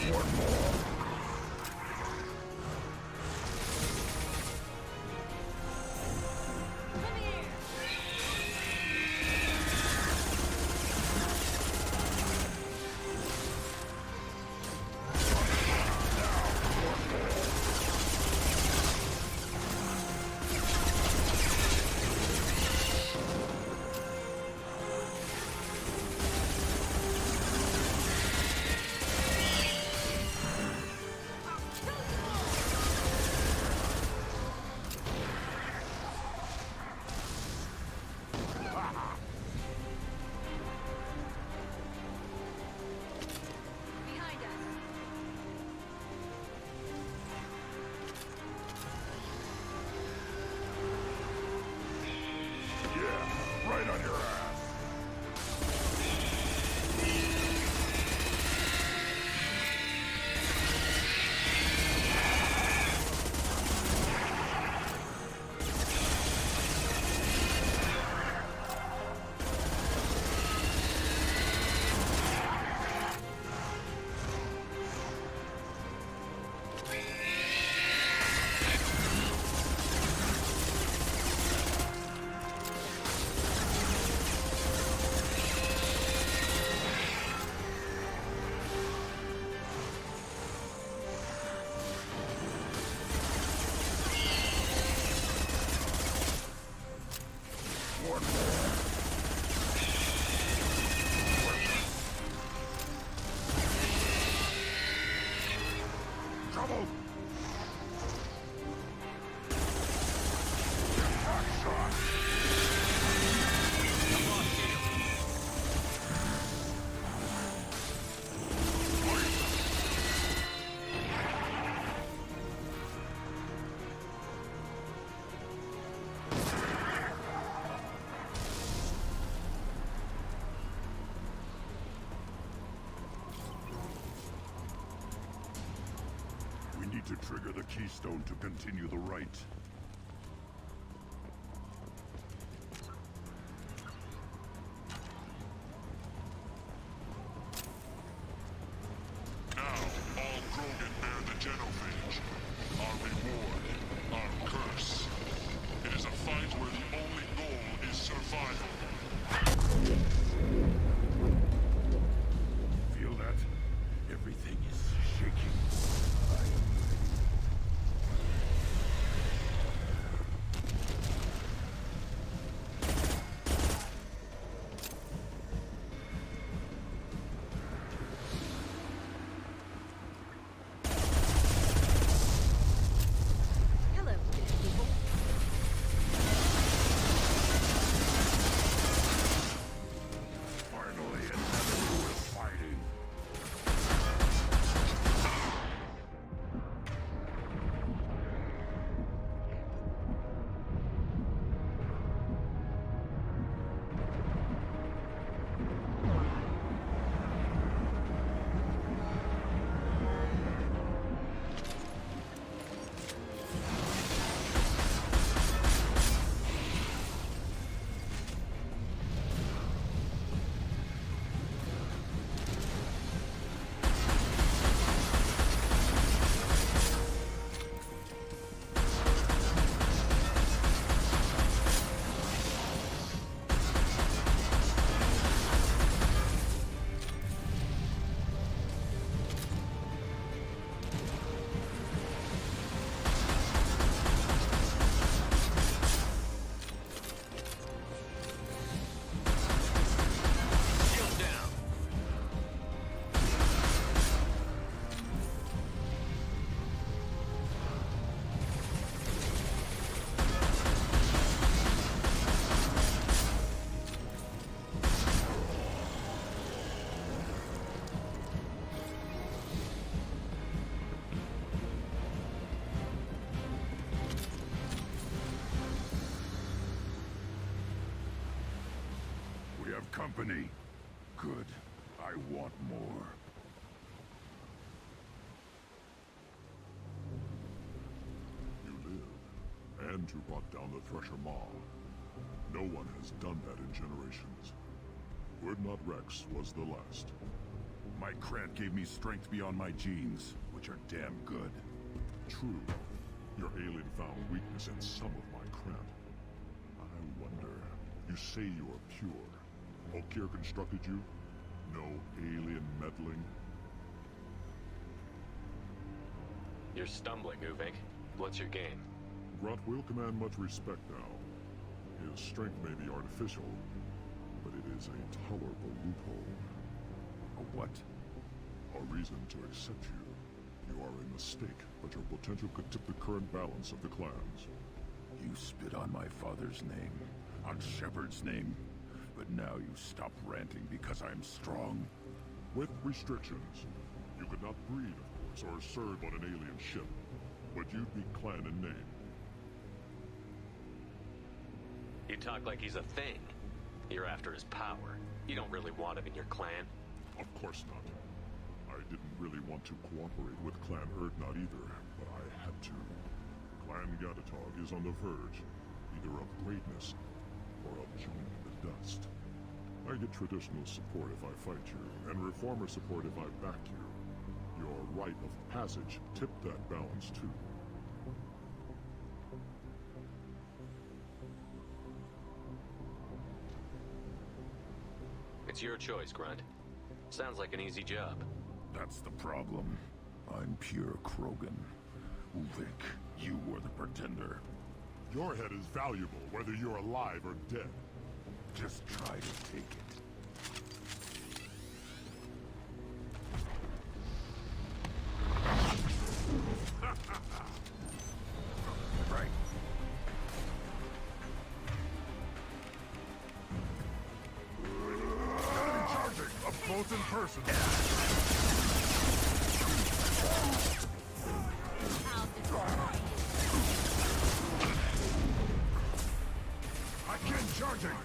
One more. Come here! Behind us. Yeah, right on your ass. One more. Trouble. We need to trigger the keystone to continue the rite. Now, all Krogan bear the genophage. Our reward, our curse. It is a fight where the only goal is survival. Feel that? Everything is shaking. Hello, people. Finally, another who is fighting. We have company. Good. I want more. You live, and you brought down the Thresher Maw. No one has done that in generations. Urdnot Rex was the last. My Krant gave me strength beyond my genes, which are damn good. True. Your alien found weakness in some of my Krant. I wonder, you say you are pure. Okier constructed you? No alien meddling? You're stumbling, Uvik. What's your game? Grunt will command much respect now. His strength may be artificial, but it is a tolerable loophole. A what? A reason to accept you. You are a mistake, but your potential could tip the current balance of the clans. You spit on my father's name, on Shepard's name, but now you stop ranting because I'm strong. With restrictions. You could not breed, of course, or serve on an alien ship, but you'd be clan in name. You talk like he's a thing. You're after his power. You don't really want him in your clan. Of course not. I didn't really want to cooperate with Clan Urdnot either, but I had to. Clan Gatatog is on the verge, either of greatness or of joining the dust. I get traditional support if I fight you, and reformer support if I back you. Your rite of passage tipped that balance too. It's your choice, Grunt. Sounds like an easy job. That's the problem. I'm pure Krogan. Uvik, you were the pretender. Your head is valuable, whether you're alive or dead. Just try to take it. Right. Enemy charging! Up close in person! Again charging!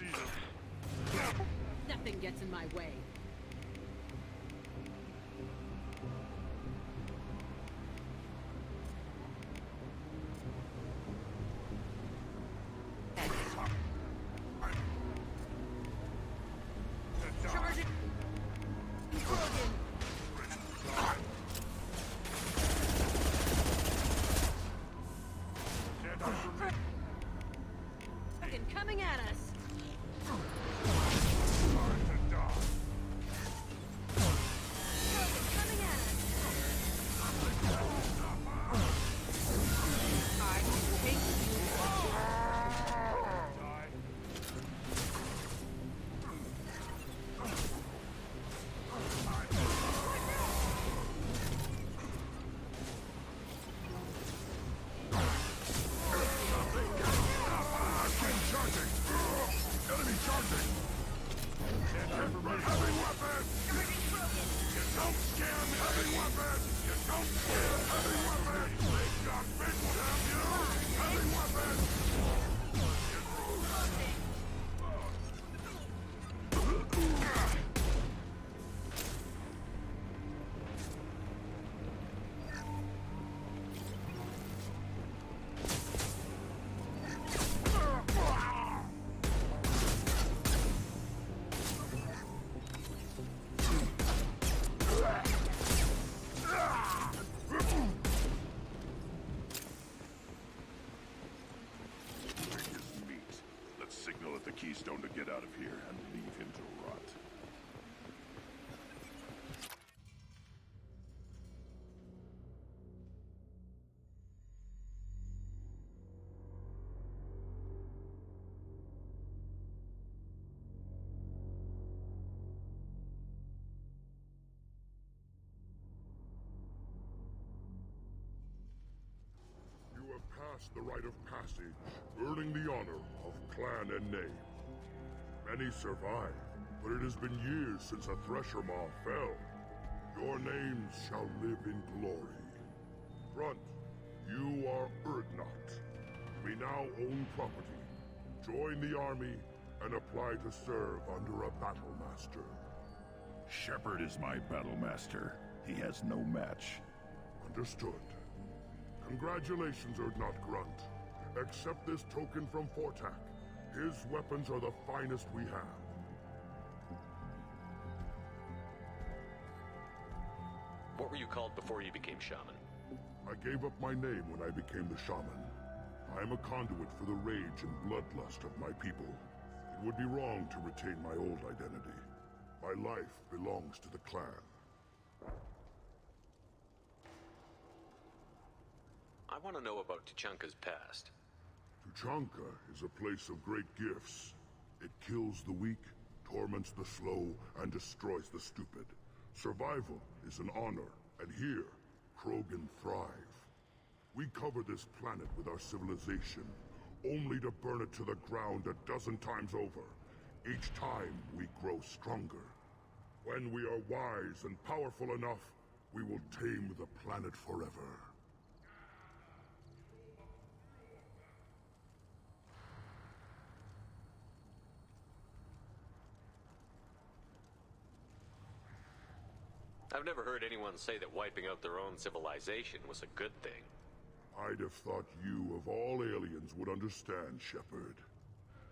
see them. Nothing gets in my way. Charging! Krogan! Krogan coming at us! Keystone to get out of here and leave him to rot. You have passed the rite of passage, earning the honor of clan and name. Many survive, but it has been years since a Thresher Maw fell. Your names shall live in glory. Grunt, you are Urdnot. We now own property. Join the army and apply to serve under a battle master. Shepard is my battle master. He has no match. Understood. Congratulations, Urdnot Grunt. Accept this token from Fortak. His weapons are the finest we have. What were you called before you became shaman? I gave up my name when I became the shaman. I am a conduit for the rage and bloodlust of my people. It would be wrong to retain my old identity. My life belongs to the clan. I want to know about Tuchanka's past. Tuchanka is a place of great gifts. It kills the weak, torments the slow, and destroys the stupid. Survival is an honor, and here, Krogan thrive. We cover this planet with our civilization, only to burn it to the ground 12 times over. Each time, we grow stronger. When we are wise and powerful enough, we will tame the planet forever. I've never heard anyone say that wiping out their own civilization was a good thing. I'd have thought you, of all aliens, would understand, Shepard.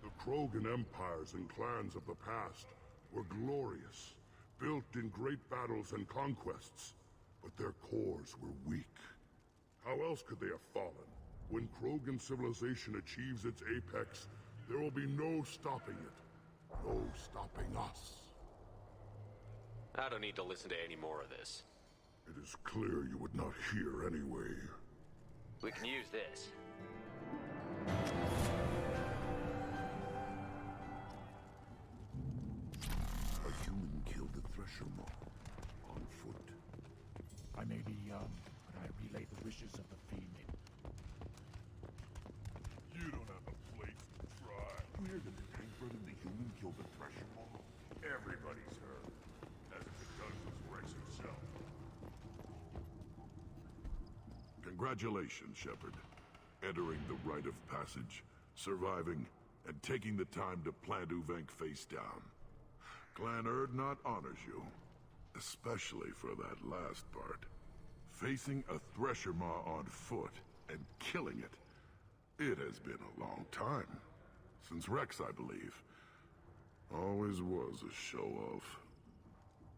The Krogan empires and clans of the past were glorious, built in great battles and conquests, but their cores were weak. How else could they have fallen? When Krogan civilization achieves its apex, there will be no stopping it. No stopping us. I don't need to listen to any more of this. It is clear you would not hear anyway. We can use this. A human killed the Thresher Maw on foot. I may be young, but I relay the wishes of the female. You don't have a place to try. You hear that the tank brother the human killed the Thresher Maw? Everybody's heard. As if it does Rex himself. Congratulations, Shepard. Entering the rite of passage, surviving, and taking the time to plant Uvenk face down. Clan Urdnot honors you, especially for that last part. Facing a Thresher Maw on foot and killing it. It has been a long time. Since Rex, I believe. Always was a show-off.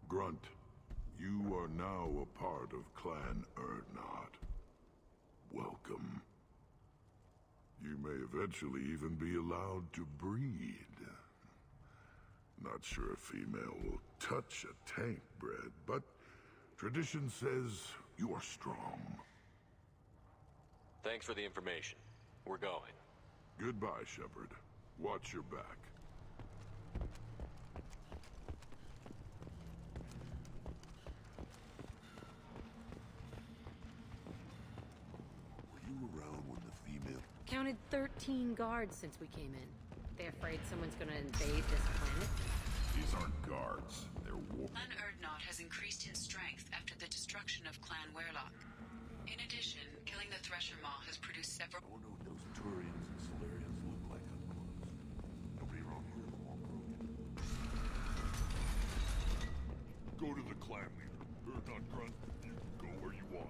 Grunt, you are now a part of Clan Urdnot. Welcome. You may eventually even be allowed to breed. Not sure a female will touch a tank bred, but tradition says you are strong. Thanks for the information. We're going. Goodbye, Shepard. Watch your back. Were you around when the female... Counted 13 guards since we came in. They afraid someone's gonna invade this planet? These aren't guards. They're war... Clan Urdnot has increased in strength after the destruction of Clan Werlock. In addition, killing the Thresher Maw has produced several... I wonder what those Turians and Solarians look like up close. Nobody around here will want Krogan. Go to the clan leader. Urdnot Grunt, you can go where you want.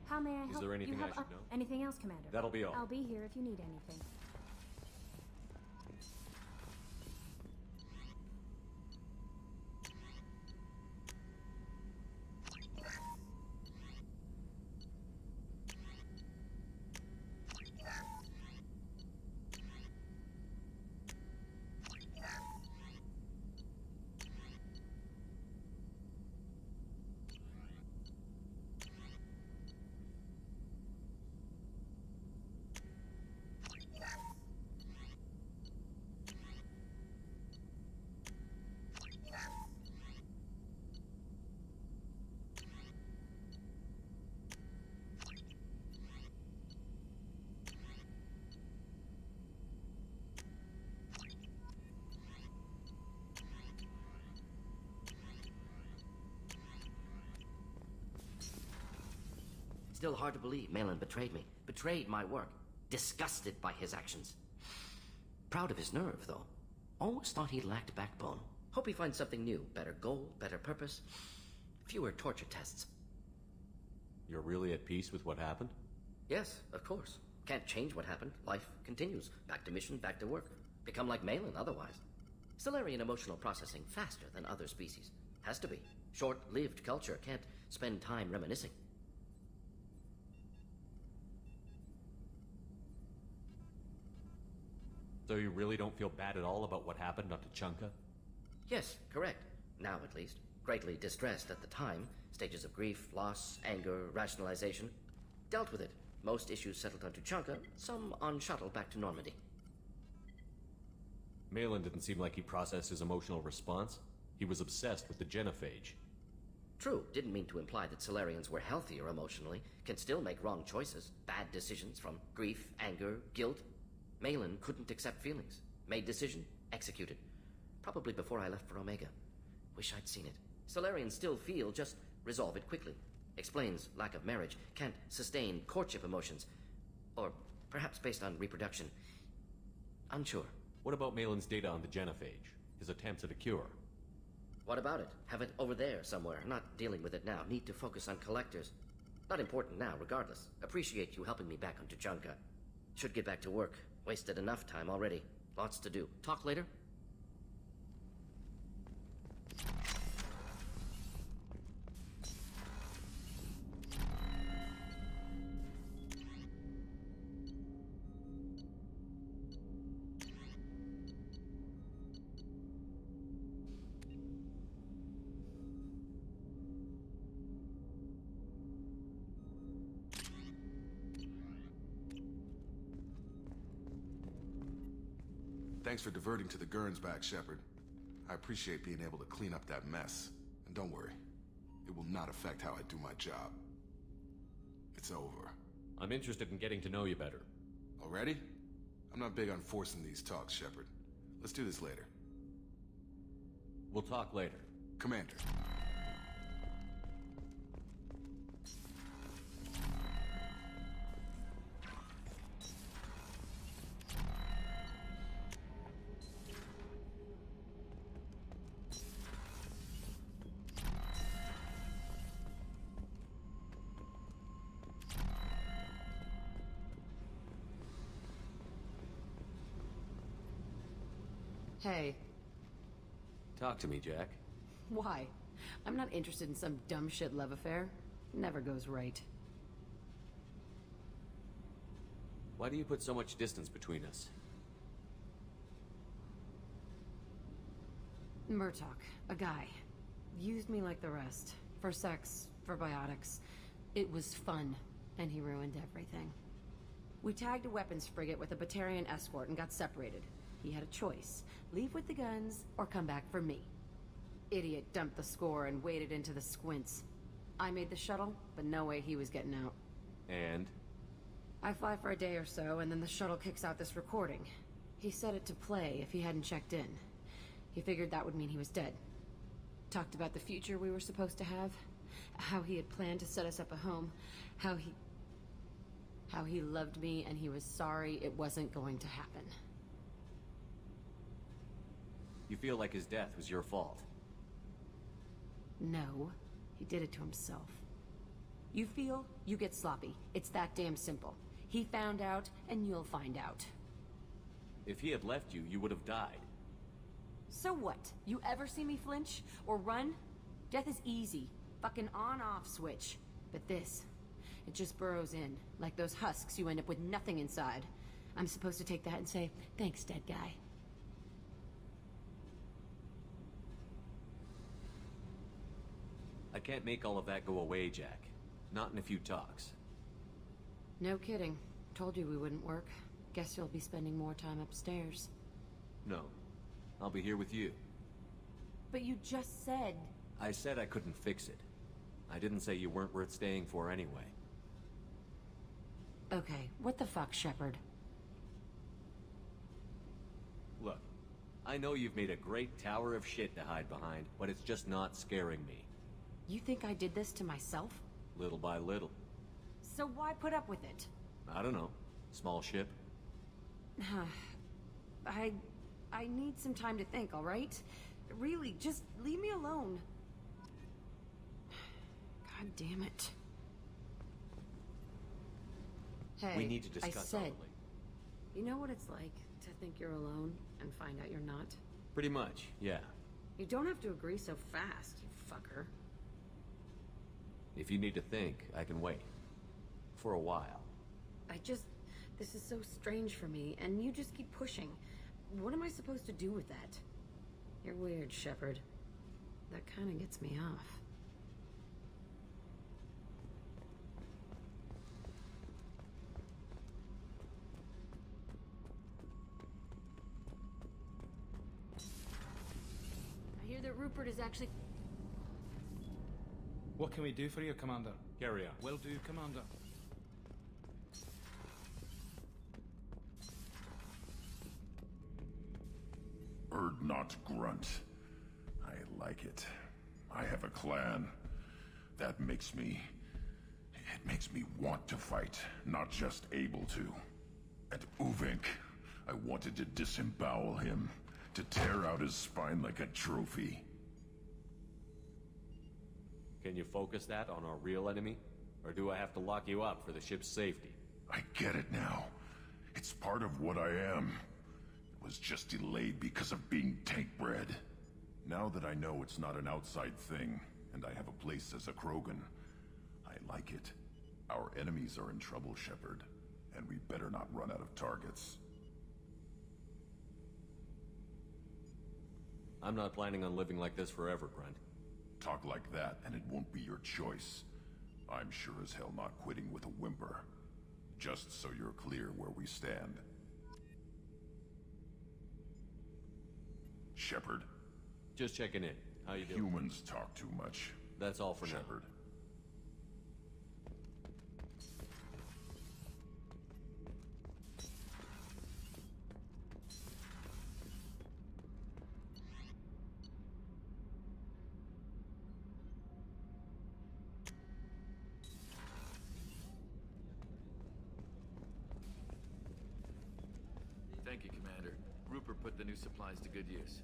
How may I help? Is there anything you have I should know? Anything else, Commander? That'll be all. I'll be here if you need anything. Still hard to believe Malin betrayed me. Betrayed my work. Disgusted by his actions. Proud of his nerve, though. Always thought he lacked backbone. Hope he finds something new. Better goal, better purpose. Fewer torture tests. You're really at peace with what happened? Yes, of course. Can't change what happened. Life continues. Back to mission, back to work. Become like Malin otherwise. Solarian emotional processing faster than other species. Has to be. Short-lived culture can't spend time reminiscing. So you really don't feel bad at all about what happened on Tuchanka? Yes, correct. Now at least. Greatly distressed at the time. Stages of grief, loss, anger, rationalization. Dealt with it. Most issues settled on Tuchanka, some on shuttle back to Normandy. Malin didn't seem like he processed his emotional response. He was obsessed with the genophage. True, didn't mean to imply that Solarians were healthier emotionally, can still make wrong choices, bad decisions from grief, anger, guilt. Malin couldn't accept feelings. Made decision, executed. Probably before I left for Omega. Wish I'd seen it. Solarians still feel, just resolve it quickly. Explains lack of marriage, can't sustain courtship emotions. Or perhaps based on reproduction. Unsure. What about Malin's data on the genophage? His attempts at a cure? What about it? Have it over there somewhere. Not dealing with it now. Need to focus on collectors. Not important now, regardless. Appreciate you helping me back on Tuchanka. Should get back to work. Wasted enough time already. Lots to do. Talk later? Thanks for diverting to the Gurns back, Shepard. I appreciate being able to clean up that mess. And don't worry, it will not affect how I do my job. It's over. I'm interested in getting to know you better. Already? I'm not big on forcing these talks, Shepard. Let's do this later. We'll talk later. Commander. Hey, Talk to me, Jack. why? I'm not interested in some dumb shit love affair. Never goes right. Why do you put so much distance between us? Murtaugh, a guy, used me like the rest. For sex, for biotics. It was fun, and he ruined everything. We tagged a weapons frigate with a Batarian escort and got separated. He had a choice. Leave with the guns, or come back for me. Idiot dumped the score and waded into the squints. I made the shuttle, but no way he was getting out. And? I fly for a day or so, and then the shuttle kicks out this recording. He set it to play if he hadn't checked in. He figured that would mean he was dead. Talked about the future we were supposed to have. How he had planned to set us up a home. How he loved me and he was sorry it wasn't going to happen. You feel like his death was your fault? No, he did it to himself. You feel, you get sloppy. It's that damn simple. He found out, and you'll find out. If he had left you, you would have died. So what? You ever see me flinch? Or run? Death is easy. Fucking on-off switch. But this, it just burrows in. Like those husks, you end up with nothing inside. I'm supposed to take that and say, thanks, dead guy. I can't make all of that go away, Jack. Not in a few talks. No kidding. Told you we wouldn't work. Guess you'll be spending more time upstairs. No. I'll be here with you. But you just said... I said I couldn't fix it. I didn't say you weren't worth staying for anyway. Okay, what the fuck, Shepard? Look, I know you've made a great tower of shit to hide behind, but it's just not scaring me. You think I did this to myself? Little by little. So why put up with it? I don't know. Small ship? I need some time to think, alright? Really, just leave me alone. God damn it. Hey, we need to discuss I said, hourly. You know what it's like to think you're alone and find out you're not? Pretty much, yeah. You don't have to agree so fast, you fucker. If you need to think, I can wait. For a while. This is so strange for me, and you just keep pushing. What am I supposed to do with that? You're weird, Shepard. That kind of gets me off. I hear that Rupert is actually... What can we do for you, Commander? Carry on. Will do, Commander. Urdnot Grunt. I like it. I have a clan. That makes me... It makes me want to fight, not just able to. At Uvink, I wanted to disembowel him, to tear out his spine like a trophy. Can you focus that on our real enemy? Or do I have to lock you up for the ship's safety? I get it now. It's part of what I am. It was just delayed because of being tank-bred. Now that I know it's not an outside thing, and I have a place as a Krogan, I like it. Our enemies are in trouble, Shepard, and we better not run out of targets. I'm not planning on living like this forever, Grunt. Talk like that, and it won't be your choice. I'm sure as hell not quitting with a whimper. Just so you're clear where we stand. Shepard. Just checking in. How you doing? Humans talk too much. That's all for Shepard. Thank you, Commander. Rupert put the new supplies to good use.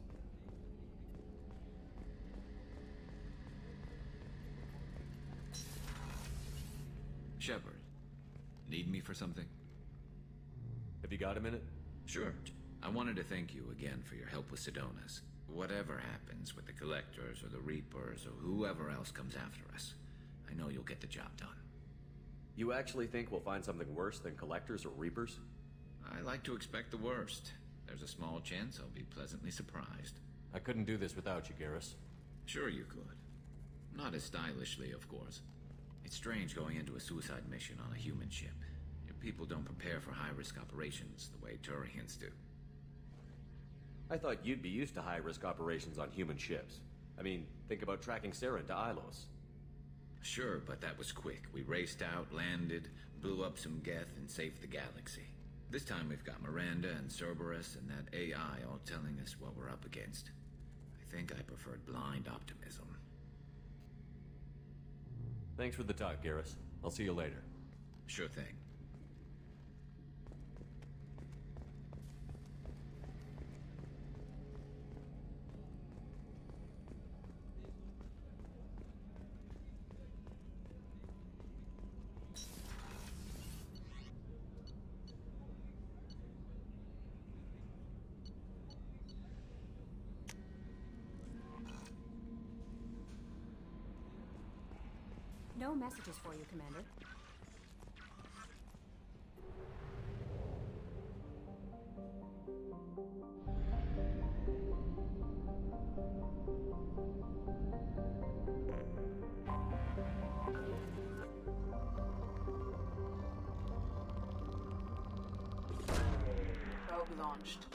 Shepard, need me for something? Have you got a minute? Sure. I wanted to thank you again for your help with Sidonis. Whatever happens with the Collectors or the Reapers or whoever else comes after us, I know you'll get the job done. You actually think we'll find something worse than Collectors or Reapers? I like to expect the worst. There's a small chance I'll be pleasantly surprised. I couldn't do this without you, Garrus. Sure you could. Not as stylishly, of course. It's strange going into a suicide mission on a human ship. Your people don't prepare for high-risk operations the way Turians do. I thought you'd be used to high-risk operations on human ships. I mean, think about tracking Saren to Ilos. Sure, but that was quick. We raced out, landed, blew up some Geth, and saved the galaxy. This time we've got Miranda and Cerberus and that AI all telling us what we're up against. I think I preferred blind optimism. Thanks for the talk, Garrus. I'll see you later. Sure thing. No messages for you, Commander. Probe launched.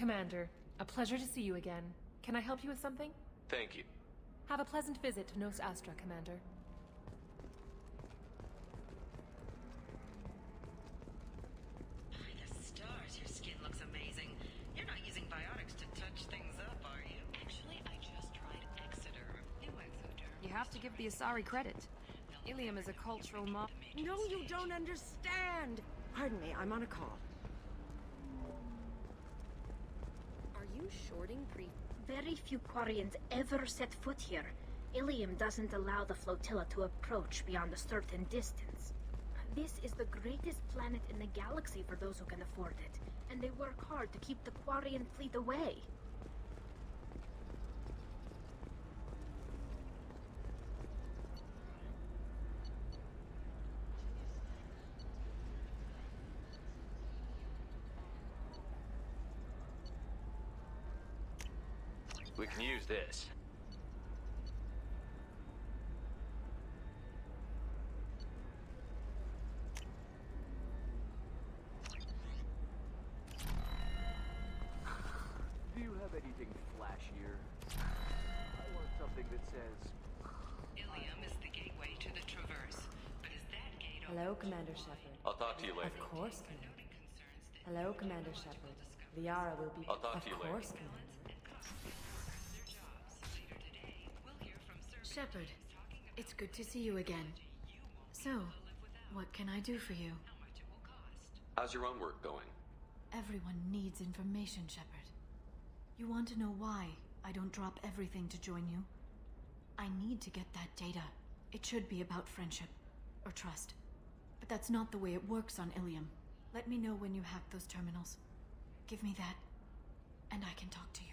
Commander, a pleasure to see you again. Can I help you with something? Thank you. Have a pleasant visit to Nos Astra, Commander. The stars, your skin looks amazing. You're not using biotics to touch things up, are you? Actually, I just tried Exoderm. New Exoderm. You have to give the Asari credit. Ilium is a cultural mob. No, you don't understand! Pardon me, I'm on a call. Are you shorting pre... Very few Quarians ever set foot here. Ilium doesn't allow the flotilla to approach beyond a certain distance. This is the greatest planet in the galaxy for those who can afford it, and they work hard to keep the Quarian fleet away. We can use this. Do you have anything flashier? I want something that says... Ilium is the gateway to the Traverse, but is that gate Hello, Commander Shepard. I'll talk to you later. Of course, Commander. Hello, Commander Shepard. Liara will be... I'll talk to you later. Of course, Commander. Shepard, it's good to see you again. So, what can I do for you? How's your own work going? Everyone needs information, Shepard. You want to know why I don't drop everything to join you? I need to get that data. It should be about friendship, or trust. But that's not the way it works on Ilium. Let me know when you hack those terminals. Give me that, and I can talk to you.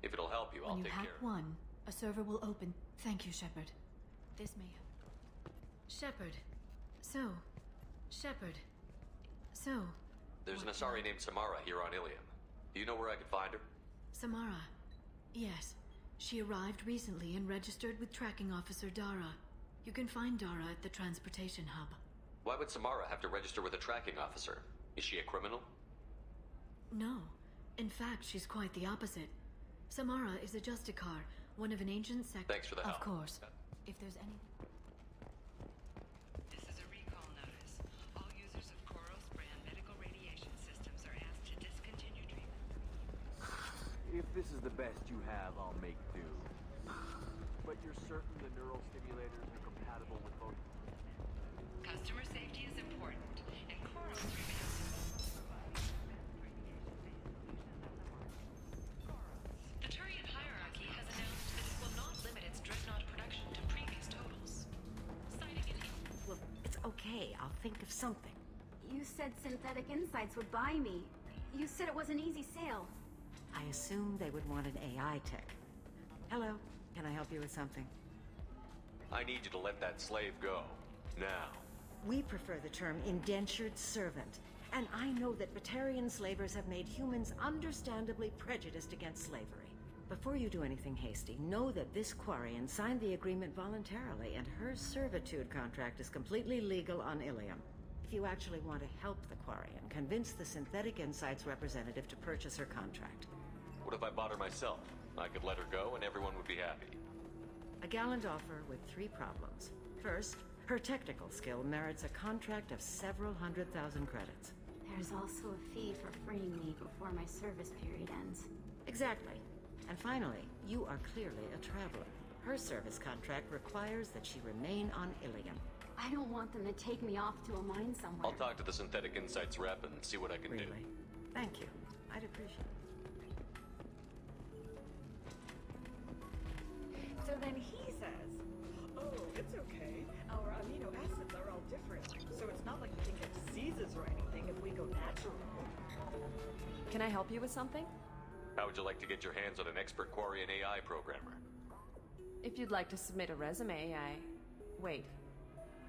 If it'll help you, I'll When you take hack care. one, a server will open. Thank you, Shepard. This may Shepard. So, There's an Asari named Samara here on Ilium. Do you know where I could find her? Samara. Yes. She arrived recently and registered with Tracking Officer Dara. You can find Dara at the transportation hub. Why would Samara have to register with a tracking officer? Is she a criminal? No. In fact, she's quite the opposite. Samara is a Justicar, one of an ancient sect. Thanks for the help. Of course. If there's any... This is a recall notice. All users of Koros brand medical radiation systems are asked to discontinue treatment. If this is the best you have, I'll make do. But you're certain the neural stimulators are compatible with both? Customer safety is important, and Koros remains... The Turian hierarchy has announced that it will not limit its dreadnought production to previous totals. Citing an... Look, it's okay. I'll think of something. You said Synthetic Insights would buy me. You said it was an easy sale. I assumed they would want an AI tech. Hello, can I help you with something? I need you to let that slave go. Now. We prefer the term indentured servant. And I know that Batarian slavers have made humans understandably prejudiced against slavery. Before you do anything hasty, know that this Quarian signed the agreement voluntarily, and her servitude contract is completely legal on Ilium. If you actually want to help the Quarian, convince the Synthetic Insights representative to purchase her contract. What if I bought her myself? I could let her go and everyone would be happy. A gallant offer with 3 problems. First, her technical skill merits a contract of several 100,000 credits. There's also a fee for freeing me before my service period ends. Exactly. And finally, you are clearly a traveler. Her service contract requires that she remain on Ilium. I don't want them to take me off to a mine somewhere. I'll talk to the Synthetic Insights rep and see what I can do. Thank you. I'd appreciate it. So then he says, oh, it's okay. Our amino acids are all different. So it's not like we can get diseases or anything if we go natural. Can I help you with something? How would you like to get your hands on an expert Quarian AI programmer? If you'd like to submit a resume, Wait.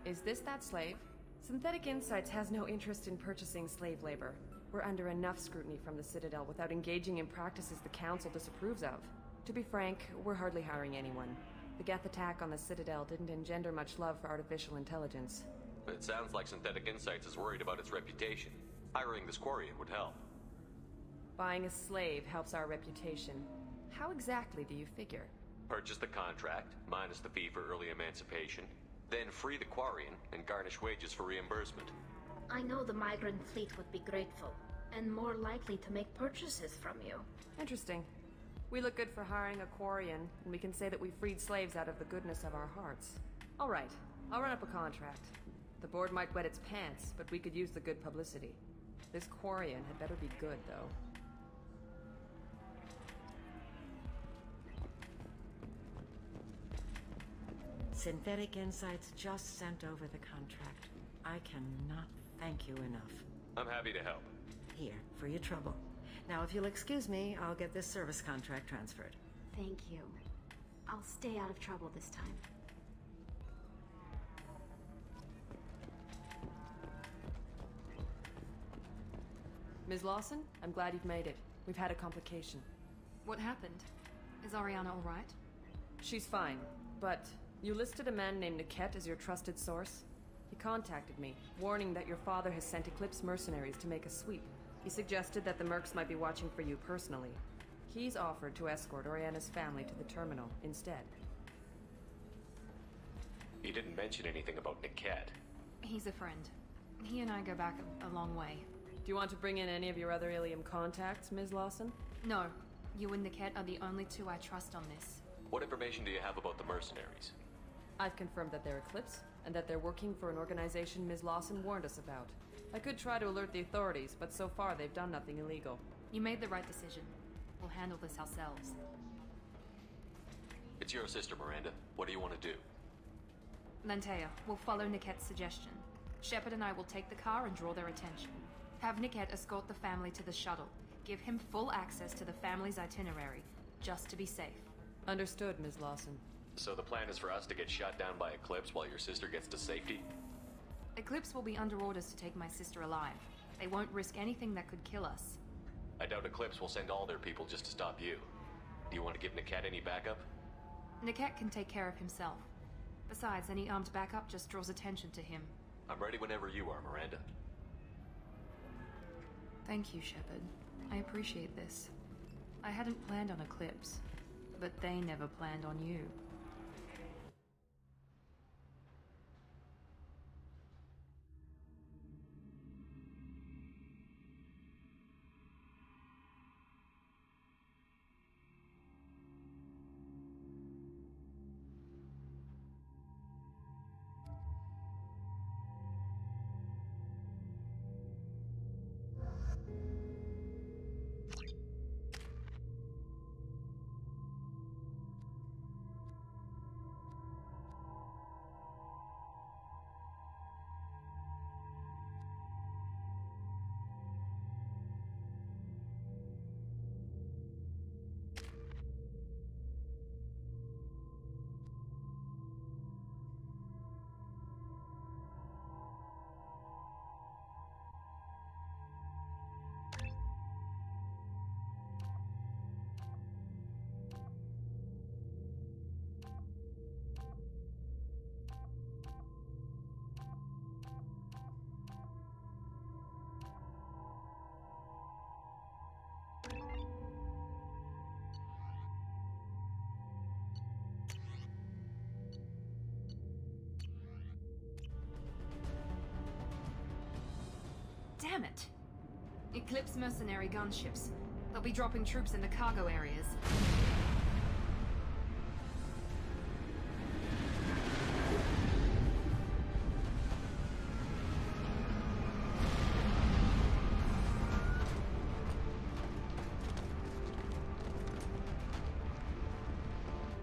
Is this that slave? Synthetic Insights has no interest in purchasing slave labor. We're under enough scrutiny from the Citadel without engaging in practices the Council disapproves of. To be frank, we're hardly hiring anyone. The Geth attack on the Citadel didn't engender much love for artificial intelligence. It sounds like Synthetic Insights is worried about its reputation. Hiring this Quarian would help. Buying a slave helps our reputation. How exactly do you figure? Purchase the contract, minus the fee for early emancipation, then free the Quarian and garnish wages for reimbursement. I know the migrant fleet would be grateful, and more likely to make purchases from you. Interesting. We look good for hiring a Quarian, and we can say that we freed slaves out of the goodness of our hearts. All right, I'll run up a contract. The board might wet its pants, but we could use the good publicity. This Quarian had better be good, though. Synthetic Insights just sent over the contract. I cannot thank you enough. I'm happy to help. Here, for your trouble. Now, if you'll excuse me, I'll get this service contract transferred. Thank you. I'll stay out of trouble this time. Ms. Lawson, I'm glad you've made it. We've had a complication. What happened? Is Ariana all right? She's fine, but you listed a man named Niket as your trusted source. He contacted me, warning that your father has sent Eclipse mercenaries to make a sweep. He suggested that the mercs might be watching for you personally. He's offered to escort Oriana's family to the terminal instead. He didn't mention anything about Niket. He's a friend. He and I go back a long way. Do you want to bring in any of your other Ilium contacts, Ms. Lawson? No. You and Niket are the only two I trust on this. What information do you have about the mercenaries? I've confirmed that they're Eclipse, and that they're working for an organization Ms. Lawson warned us about. I could try to alert the authorities, but so far they've done nothing illegal. You made the right decision. We'll handle this ourselves. It's your sister, Miranda. What do you want to do? Lantea, we'll follow Niket's suggestion. Shepard and I will take the car and draw their attention. Have Niket escort the family to the shuttle. Give him full access to the family's itinerary, just to be safe. Understood, Ms. Lawson. So the plan is for us to get shot down by Eclipse while your sister gets to safety? Eclipse will be under orders to take my sister alive. They won't risk anything that could kill us. I doubt Eclipse will send all their people just to stop you. Do you want to give Niket any backup? Niket can take care of himself. Besides, any armed backup just draws attention to him. I'm ready whenever you are, Miranda. Thank you, Shepard. I appreciate this. I hadn't planned on Eclipse, but they never planned on you. Damn it! Eclipse mercenary gunships. They'll be dropping troops in the cargo areas.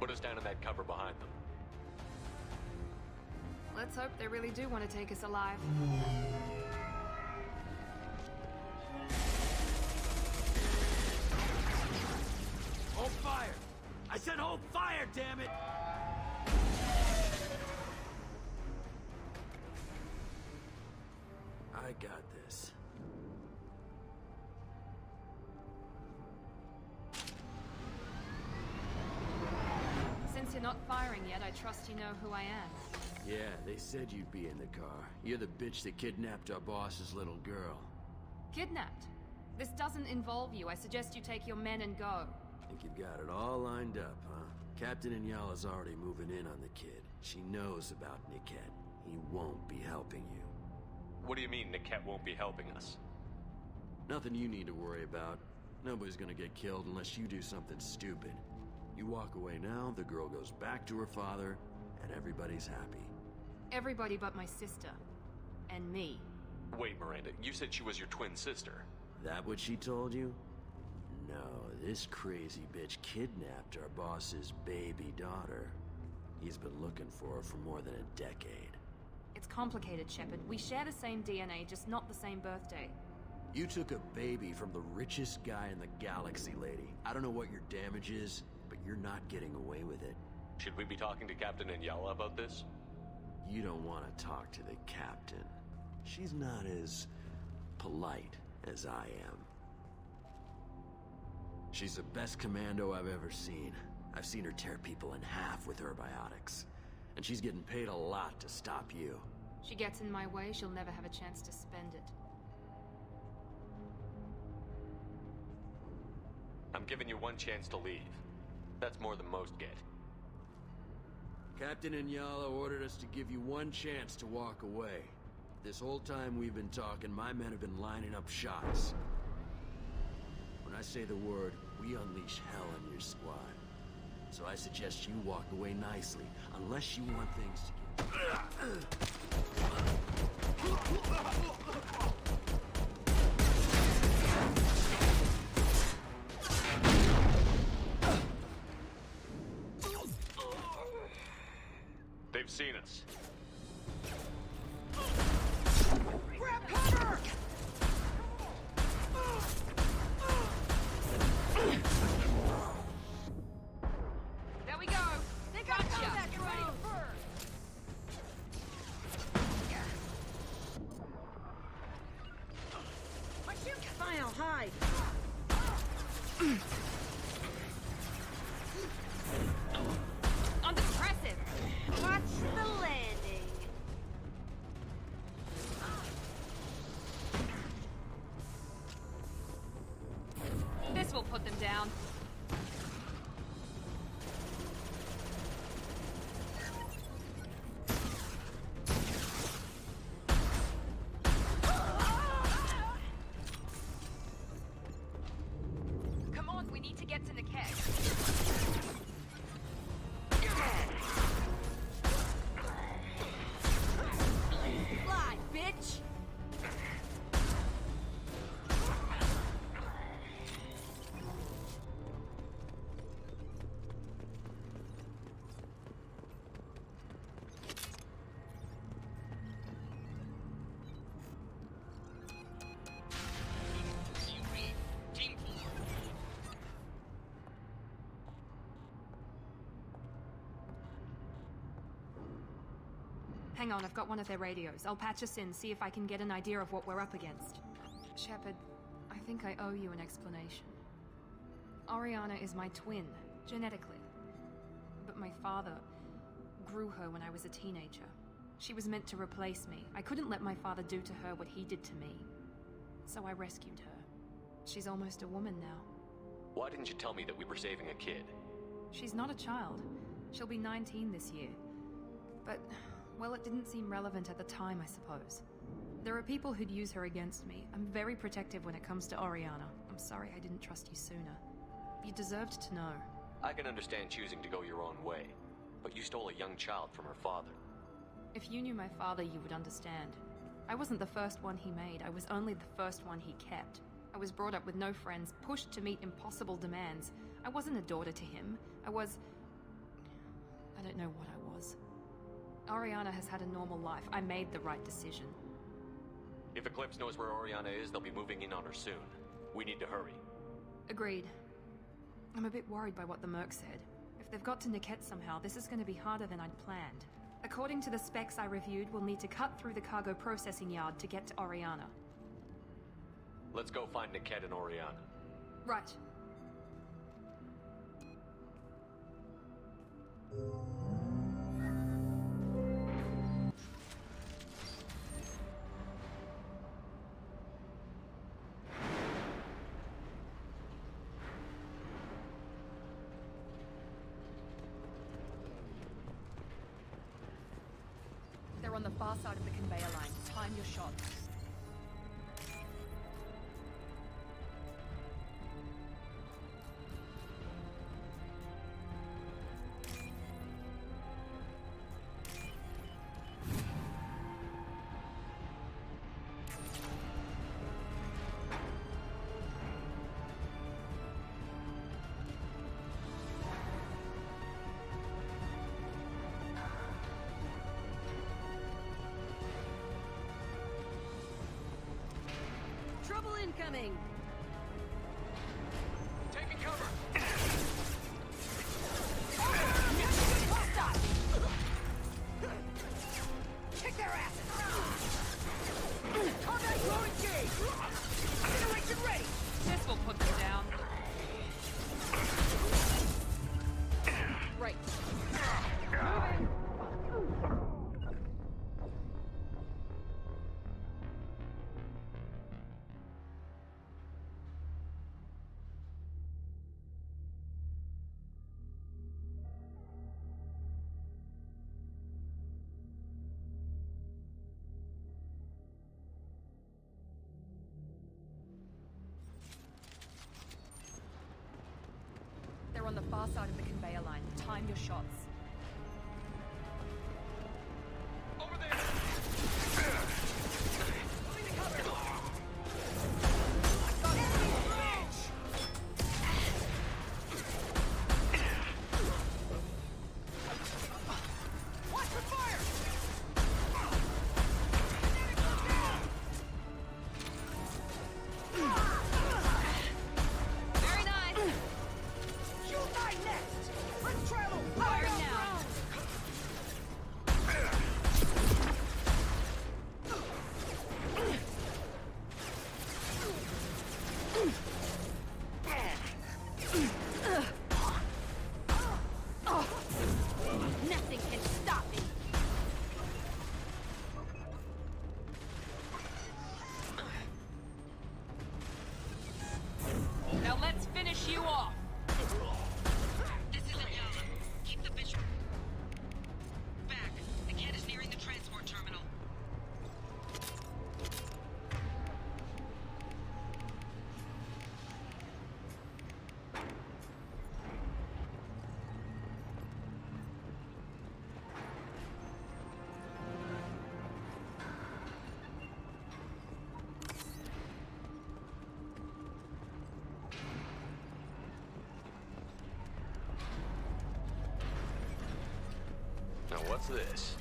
Put us down in that cover behind them. Let's hope they really do want to take us alive. Hold fire! I said hold fire, damn it! I got this. Since you're not firing yet, I trust you know who I am. Yeah, they said you'd be in the car. You're the bitch that kidnapped our boss's little girl. Kidnapped? This doesn't involve you. I suggest you take your men and go. Think you've got it all lined up, huh? Captain Inyala's already moving in on the kid. She knows about Niket. He won't be helping you. What do you mean Niket won't be helping us? Nothing you need to worry about. Nobody's gonna get killed unless you do something stupid. You walk away now, the girl goes back to her father, and everybody's happy. Everybody but my sister. And me. Wait, Miranda, you said she was your twin sister. That what she told you? No, this crazy bitch kidnapped our boss's baby daughter. He's been looking for her for more than a decade. It's complicated, Shepard. We share the same DNA, just not the same birthday. You took a baby from the richest guy in the galaxy, lady. I don't know what your damage is, but you're not getting away with it. Should we be talking to Captain Inyala about this? You don't want to talk to the captain. She's not as polite as I am. She's the best commando I've ever seen. I've seen her tear people in half with her biotics. And she's getting paid a lot to stop you. She gets in my way, she'll never have a chance to spend it. I'm giving you one chance to leave. That's more than most get. Captain Inyala ordered us to give you one chance to walk away. This whole time we've been talking, my men have been lining up shots. When I say the word, we unleash hell on your squad. So I suggest you walk away nicely, unless you want things to get... They've seen us. Grab cover! There we go! They got contact! Get ready to burn! File, hide! Unimpressive! Watch the landing. This will put them down. Come on, we need to get to Niket. Fly, bitch! Hang on, I've got one of their radios. I'll patch us in, see if I can get an idea of what we're up against. Shepard, I think I owe you an explanation. Oriana is my twin, genetically. But my father grew her when I was a teenager. She was meant to replace me. I couldn't let my father do to her what he did to me. So I rescued her. She's almost a woman now. Why didn't you tell me that we were saving a kid? She's not a child. She'll be 19 this year. But, well, it didn't seem relevant at the time, I suppose. There are people who'd use her against me. I'm very protective when it comes to Oriana. I'm sorry I didn't trust you sooner. You deserved to know. I can understand choosing to go your own way, but you stole a young child from her father. If you knew my father, you would understand. I wasn't the first one he made. I was only the first one he kept. I was brought up with no friends, pushed to meet impossible demands. I wasn't a daughter to him. I don't know what I was. Oriana has had a normal life. I made the right decision. If Eclipse knows where Oriana is, they'll be moving in on her soon. We need to hurry. Agreed. I'm a bit worried by what the Merc said. If they've got to Niket somehow, this is going to be harder than I'd planned. According to the specs I reviewed, we'll need to cut through the cargo processing yard to get to Oriana. Let's go find Niket and Oriana. Right. on the far side of the conveyor line. Time your shots. Trouble incoming! Taking cover! Kick their asses! Combat floor engaged! Generation ready! This will put them down. Right. Moving! They're on the far side of the conveyor line. Time your shots. Over there! Moving to cover! Watch the fire! Very nice! Shoot my next! Let's travel! Fire now! Nothing can stop me! Now let's finish you off! This is Ayala. Keep the visual back. The kid is nearing the transport terminal. Now what's this?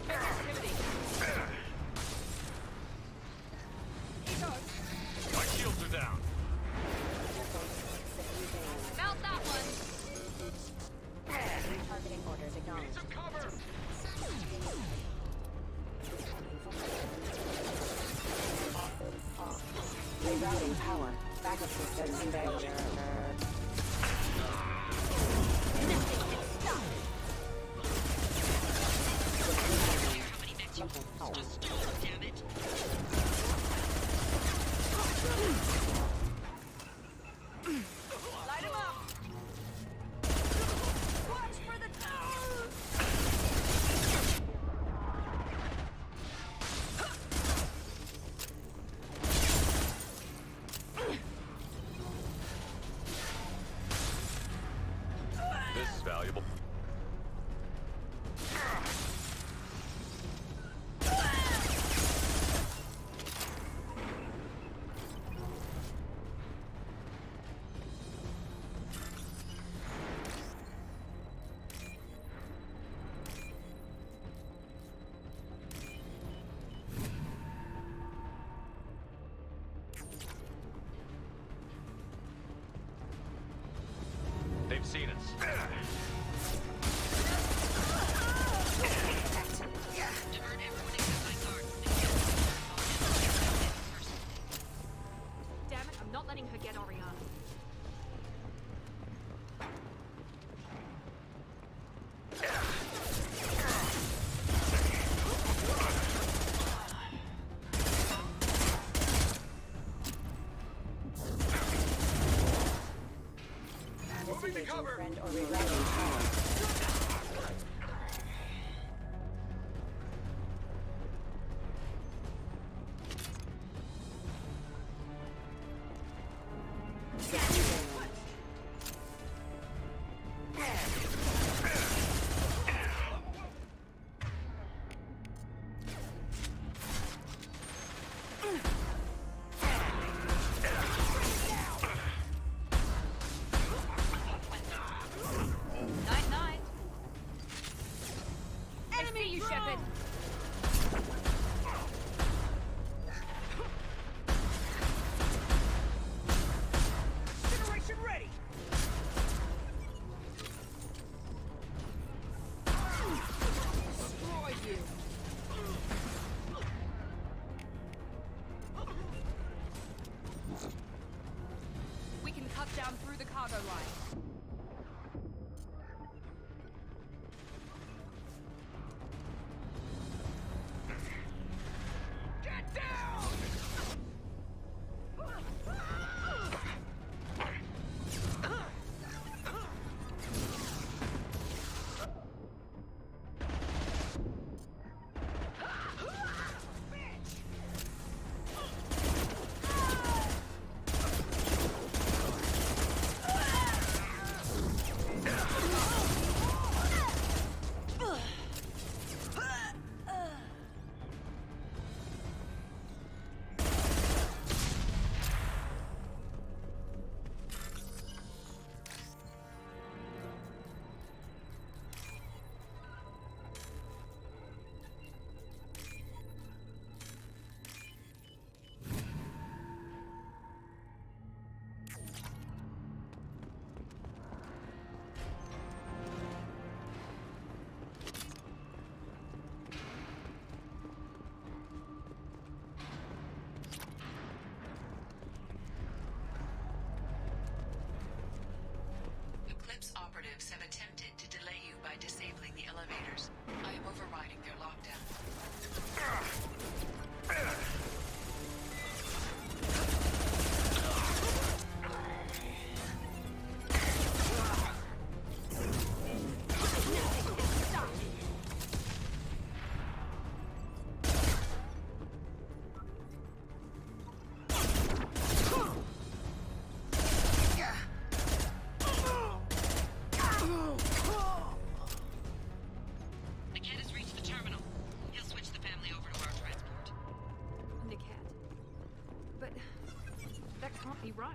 Activity. My shields are down. Mount that one! Targeting orders acknowledged. Some cover! Rerouting power. Backup systems available. Just stall them, damn it. Light him up! Watch for the tower! This is valuable. They've seen us. Divert everyone except my guard. Damn it, I'm not letting her get Oriana. Moving to cover! Defend or rerouting power. Night-night. Enemy, you Shepard. Generation ready! Destroy you. We can cut down through the cargo line. Get down! Eclipse operatives have attempted to delay you by disabling the elevators. I am overriding their lockdown. Niket has reached the terminal. He'll switch the family over to our transport. Niket. But that can't be right.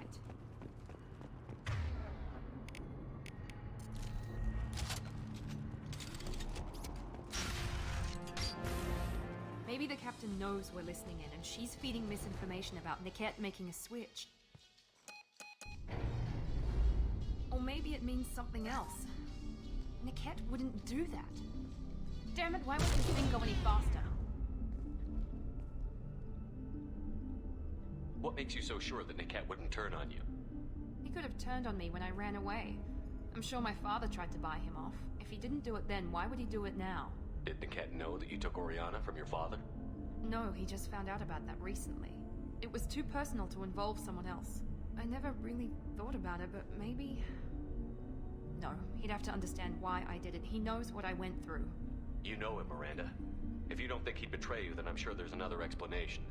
Maybe the captain knows we're listening in and she's feeding misinformation about Niket making a switch. Or maybe it means something else. Niket wouldn't do that. Damn it, why won't this thing go any faster? What makes you so sure that Niket wouldn't turn on you? He could have turned on me when I ran away. I'm sure my father tried to buy him off. If he didn't do it then, why would he do it now? Did Niket know that you took Oriana from your father? No, he just found out about that recently. It was too personal to involve someone else. I never really thought about it, but maybe... No, he'd have to understand why I did it. He knows what I went through. You know him, Miranda. If you don't think he'd betray you, then I'm sure there's another explanation.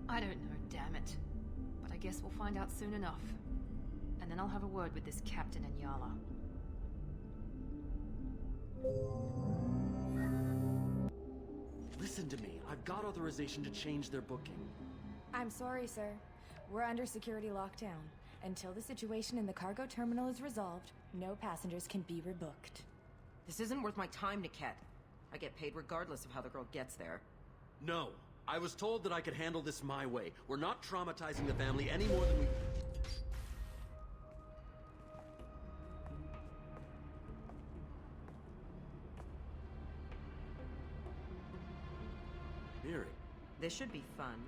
I don't know, damn it. But I guess we'll find out soon enough. And then I'll have a word with this captain and Yala. Listen to me. I've got authorization to change their booking. I'm sorry, sir. We're under security lockdown. Until the situation in the cargo terminal is resolved, no passengers can be rebooked. This isn't worth my time, Niket. I get paid regardless of how the girl gets there. No. I was told that I could handle this my way. We're not traumatizing the family any more than we... Miri. This should be fun.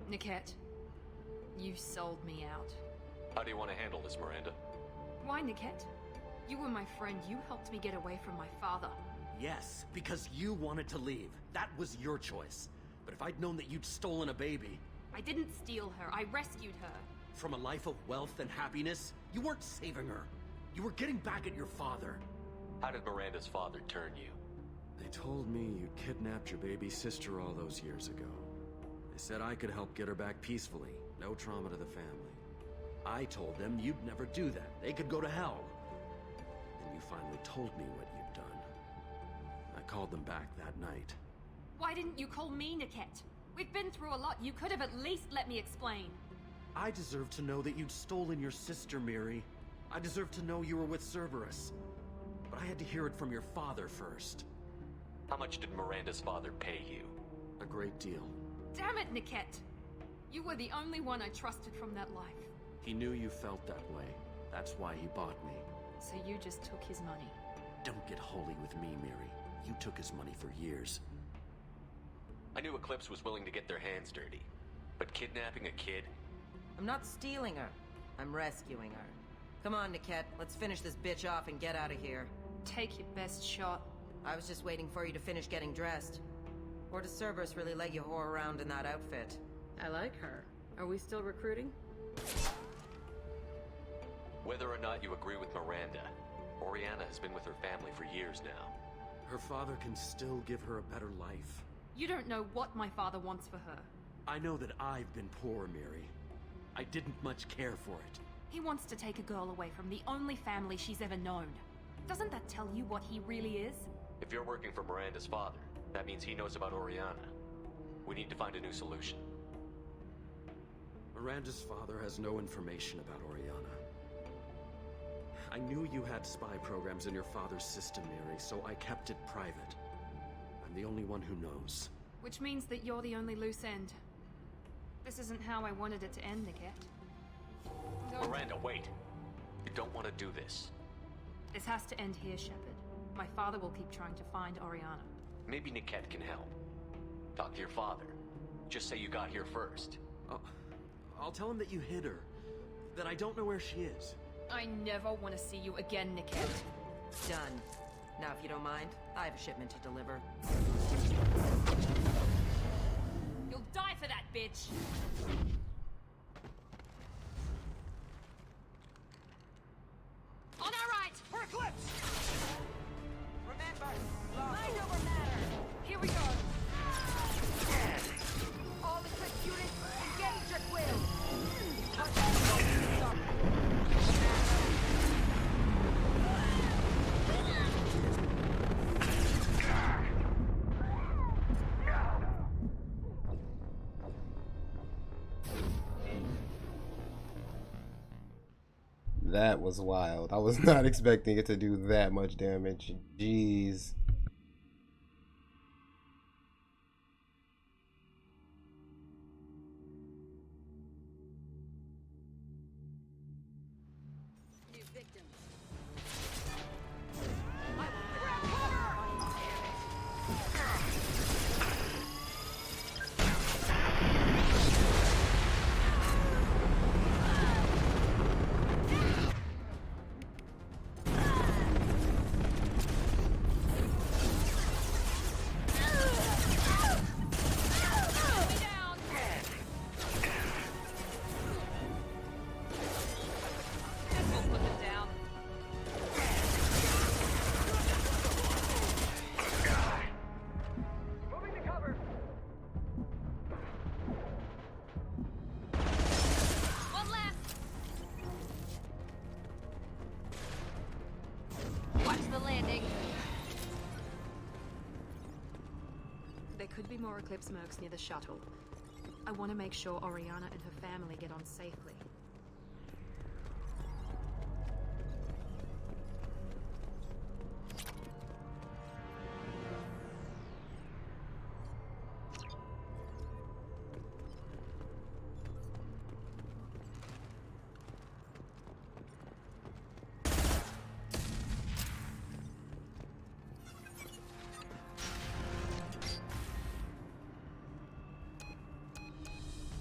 Niket, you sold me out. How do you want to handle this, Miranda? Why, Niket? You were my friend. You helped me get away from my father. yes, because you wanted to leave. That was your choice. But if I'd known that you'd stolen a baby... I didn't steal her, I rescued her. From a life of wealth and happiness, you weren't saving her. You were getting back at your father. How did Miranda's father turn you? They told me you kidnapped your baby sister all those years ago. They said I could help get her back peacefully. No trauma to the family. I told them you'd never do that. They could go to hell. Then you finally told me what you'd done. I called them back that night. Why didn't you call me, Niket? We've been through a lot. You could have at least let me explain. I deserve to know that you'd stolen your sister, Miri. I deserve to know you were with Cerberus. But I had to hear it from your father first. How much did Miranda's father pay you? A great deal. Damn it, Niket! You were the only one I trusted from that life. He knew you felt that way. That's why he bought me. So you just took his money? Don't get holy with me, Miri. You took his money for years. I knew Eclipse was willing to get their hands dirty. But kidnapping a kid? I'm not stealing her. I'm rescuing her. Come on, Niket. Let's finish this bitch off and get out of here. Take your best shot. I was just waiting for you to finish getting dressed. Or does Cerberus really let you whore around in that outfit? I like her. Are we still recruiting? Whether or not you agree with Miranda, Oriana has been with her family for years now. Her father can still give her a better life. You don't know what my father wants for her. I know that I've been poor, Miri. I didn't much care for it. He wants to take a girl away from the only family she's ever known. Doesn't that tell you what he really is? If you're working for Miranda's father, that means he knows about Oriana. We need to find a new solution. Miranda's father has no information about Oriana. I knew you had spy programs in your father's system, Miri, so I kept it private. I'm the only one who knows. Which means that you're the only loose end. This isn't how I wanted it to end, Niket. Miranda, wait! You don't want to do this. This has to end here, Shepard. My father will keep trying to find Oriana. Maybe Niket can help. Talk to your father. Just say you got here first. I'll tell him that you hid her. That I don't know where she is. I never want to see you again, Niket. Done. Now, if you don't mind, I have a shipment to deliver. You'll die for that, bitch! On our right! For Eclipse! Remember, Mind over matter! Here we go! all Eclipse units, engage at will! That was wild. I was not expecting it to do that much damage. Jeez. New victims. Could be more Eclipse mercs near the shuttle. I want to make sure Oriana and her family get on safely.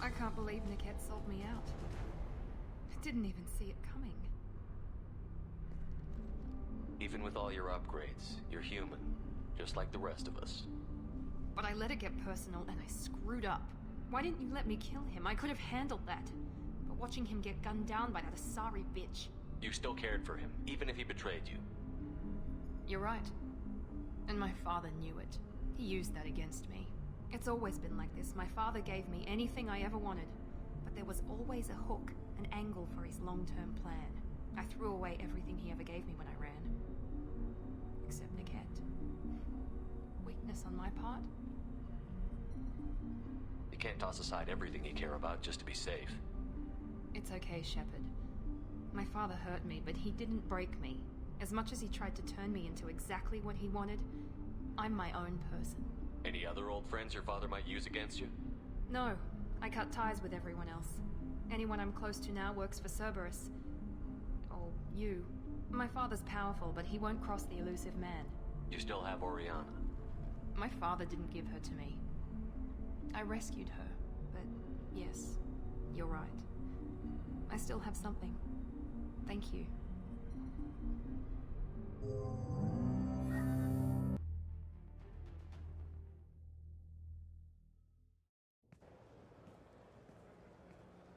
I can't believe Niket sold me out. I didn't even see it coming. Even with all your upgrades, you're human. just like the rest of us. But I let it get personal and I screwed up. Why didn't you let me kill him? I could have handled that. But watching him get gunned down by that Asari bitch... You still cared for him, even if he betrayed you. You're right. And my father knew it. He used that against me. It's always been like this. My father gave me anything I ever wanted. But there was always a hook, an angle for his long-term plan. I threw away everything he ever gave me when I ran. Except Niket. Weakness on my part? You can't toss aside everything you care about just to be safe. It's okay, Shepard. My father hurt me, but he didn't break me. As much as he tried to turn me into exactly what he wanted, I'm my own person. Any other old friends your father might use against you? No, I cut ties with everyone else. Anyone I'm close to now works for Cerberus. Or you. My father's powerful, but he won't cross the elusive man. You still have Oriana. My father didn't give her to me. I rescued her, but yes, you're right. I still have something. Thank you.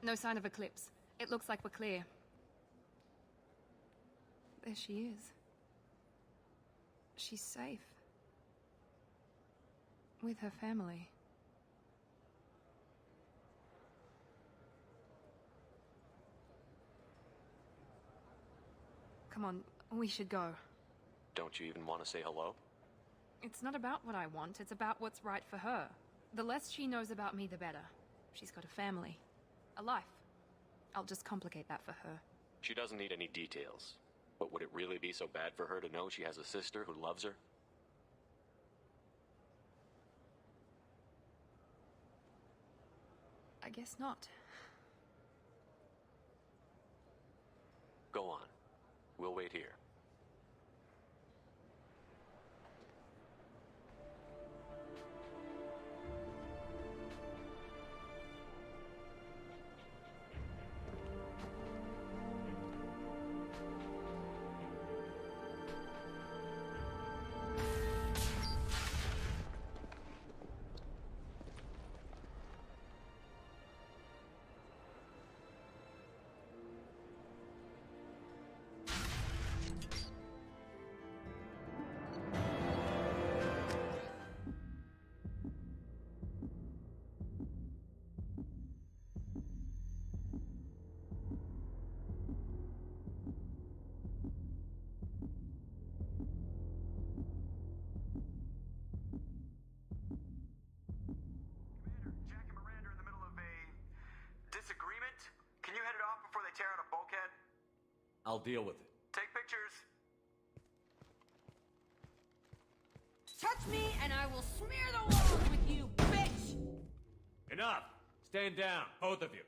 No sign of Eclipse. It looks like we're clear. There she is. She's safe. With her family. Come on, we should go. Don't you even want to say hello? It's not about what I want, it's about what's right for her. The less she knows about me, the better. She's got a family. A life. I'll just complicate that for her. She doesn't need any details. But would it really be so bad for her to know she has a sister who loves her? I guess not. Go on. We'll wait here. I'll deal with it. Take pictures. Touch me and I will smear the walls with you, bitch! Enough! Stand down, both of you.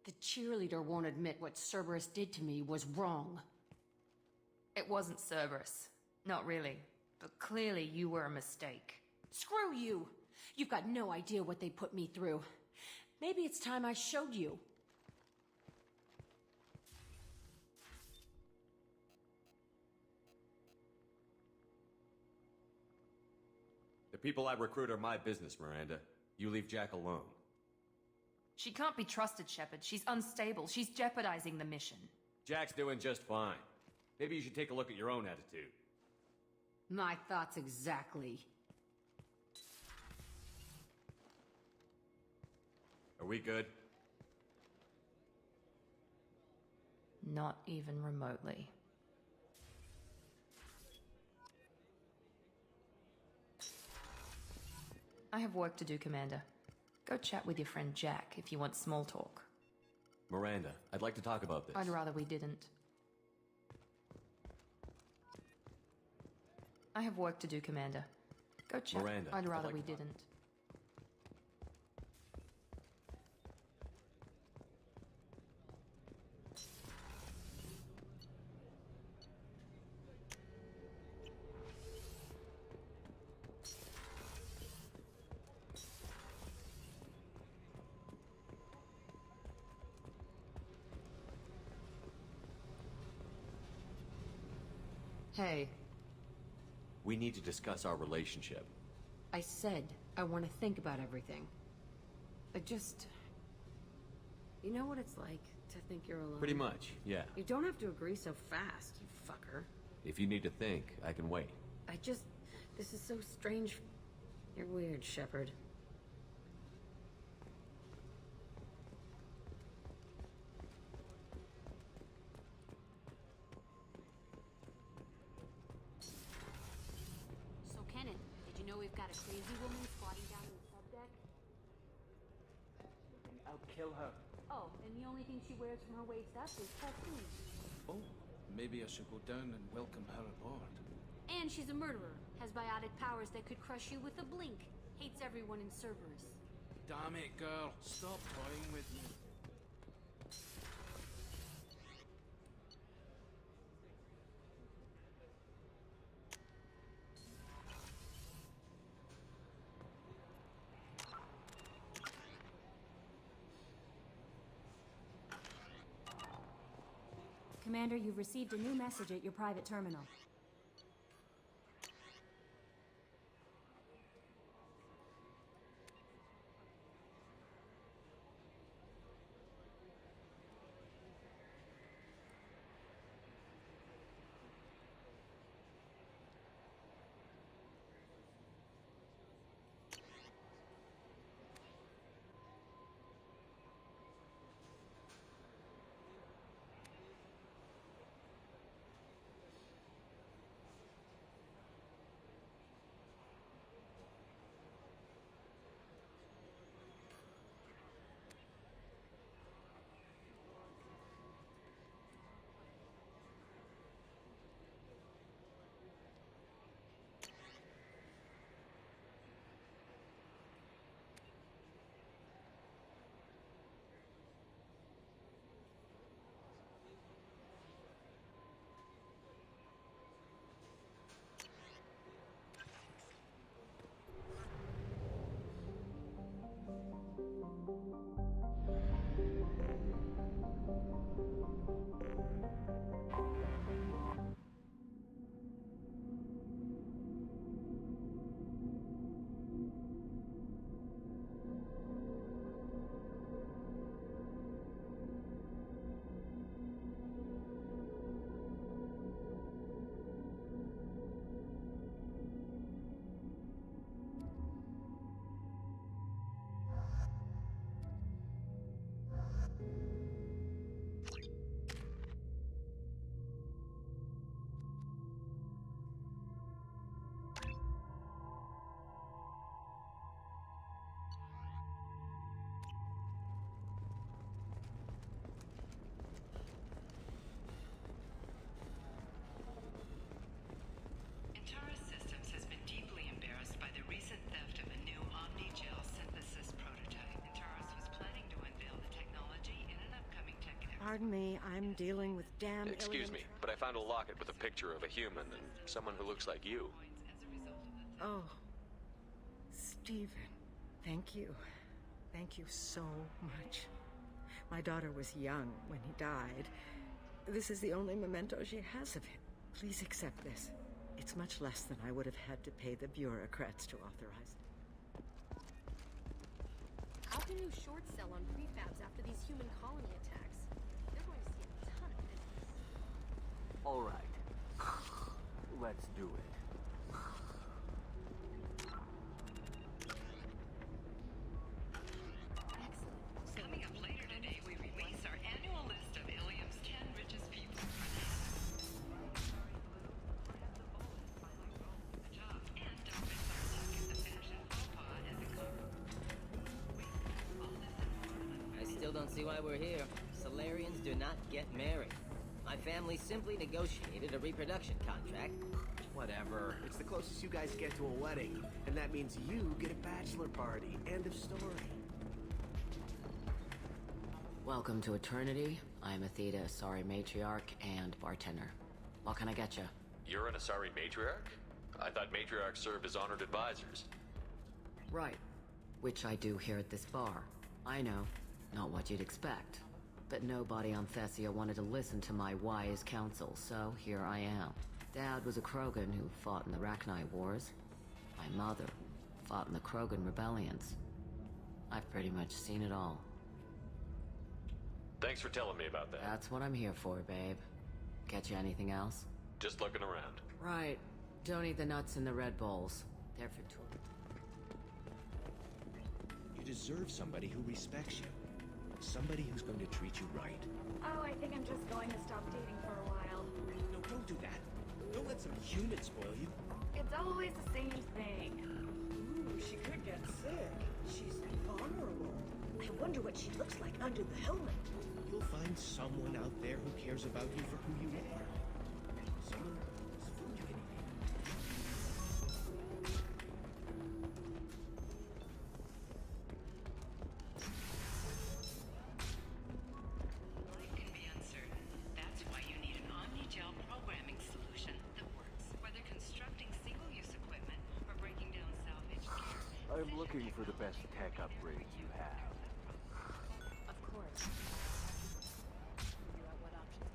The cheerleader won't admit what Cerberus did to me was wrong. It wasn't Cerberus. Not really. But clearly you were a mistake. Screw you! You've got no idea what they put me through. Maybe it's time I showed you. The people I recruit are my business, Miranda. You leave Jack alone. She can't be trusted, Shepard. She's unstable. She's jeopardizing the mission. Jack's doing just fine. Maybe you should take a look at your own attitude. My thoughts exactly. Are we good? Not even remotely. I have work to do, Commander. Go chat with your friend Jack if you want small talk. Miranda, I'd like to talk about this. I'd rather we didn't. I have work to do, Commander. Go chat. Miranda, I'd rather like we to talk. didn't. Hey. We need to discuss our relationship. I said I want to think about everything. I just... You know what it's like to think you're alone? Pretty much, yeah. You don't have to agree so fast, you fucker. If you need to think, I can wait. This is so strange. You're weird, Shepard. So, Kenan, did you know we've got a crazy woman squatting down in the subdeck? I'll kill her. Oh, and the only thing she wears from her waist up is tattoos. Oh, maybe I should go down and welcome her aboard. And she's a murderer. Has biotic powers that could crush you with a blink. Hates everyone in Cerberus. Damn it, girl. Stop toying with me. Commander, you've received a new message at your private terminal. Antares Systems has been deeply embarrassed by the recent theft of a new Omni-Gel synthesis prototype. Antares was planning to unveil the technology in an upcoming tech expo. Pardon me, I'm dealing with damn Excuse Ilium me, but I found a locket with a picture of a human and someone who looks like you. Oh, Stephen, thank you. Thank you so much. My daughter was young when he died. This is the only memento she has of him. Please accept this. It's much less than I would have had to pay the bureaucrats to authorize it. How can you short sell on prefabs after these human colony attacks? They're going to see a ton of business. All right. Let's do it. Coming up later today, we release our annual list of Ilium's 10 richest people. I still don't see why we're here. Solarians do not get married. My family simply negotiated a reproduction contract. Whatever. It's the closest you guys get to a wedding. And that means you get a bachelor party. End of story. Welcome to Eternity. I'm Athena, Asari matriarch and bartender. What can I get you? You're an Asari matriarch? I thought matriarchs serve as honored advisors. Right. Which I do here at this bar. I know. Not what you'd expect. But nobody on Thessia wanted to listen to my wise counsel, so here I am. Dad was a Krogan who fought in the Rachni Wars. My mother fought in the Krogan rebellions. I've pretty much seen it all. Thanks for telling me about that. That's what I'm here for, babe. Catch you anything else? Just looking around. Right. Don't eat the nuts in the Red Bowls. They're for tourists. You deserve somebody who respects you. Somebody who's going to treat you right. Oh, I think I'm just going to stop dating for a while. No, don't do that. Don't let some human spoil you. It's always the same thing. Ooh, she could get sick. She's vulnerable. I wonder what she looks like under the helmet. You'll find someone out there who cares about you for who you are. Someone whose food you can eat. Life can be uncertain. That's why you need an Omnigel programming solution that works. Whether constructing single-use equipment or breaking down salvage gear. I'm looking for the best tech upgrades you have. Of course. Figure out what options.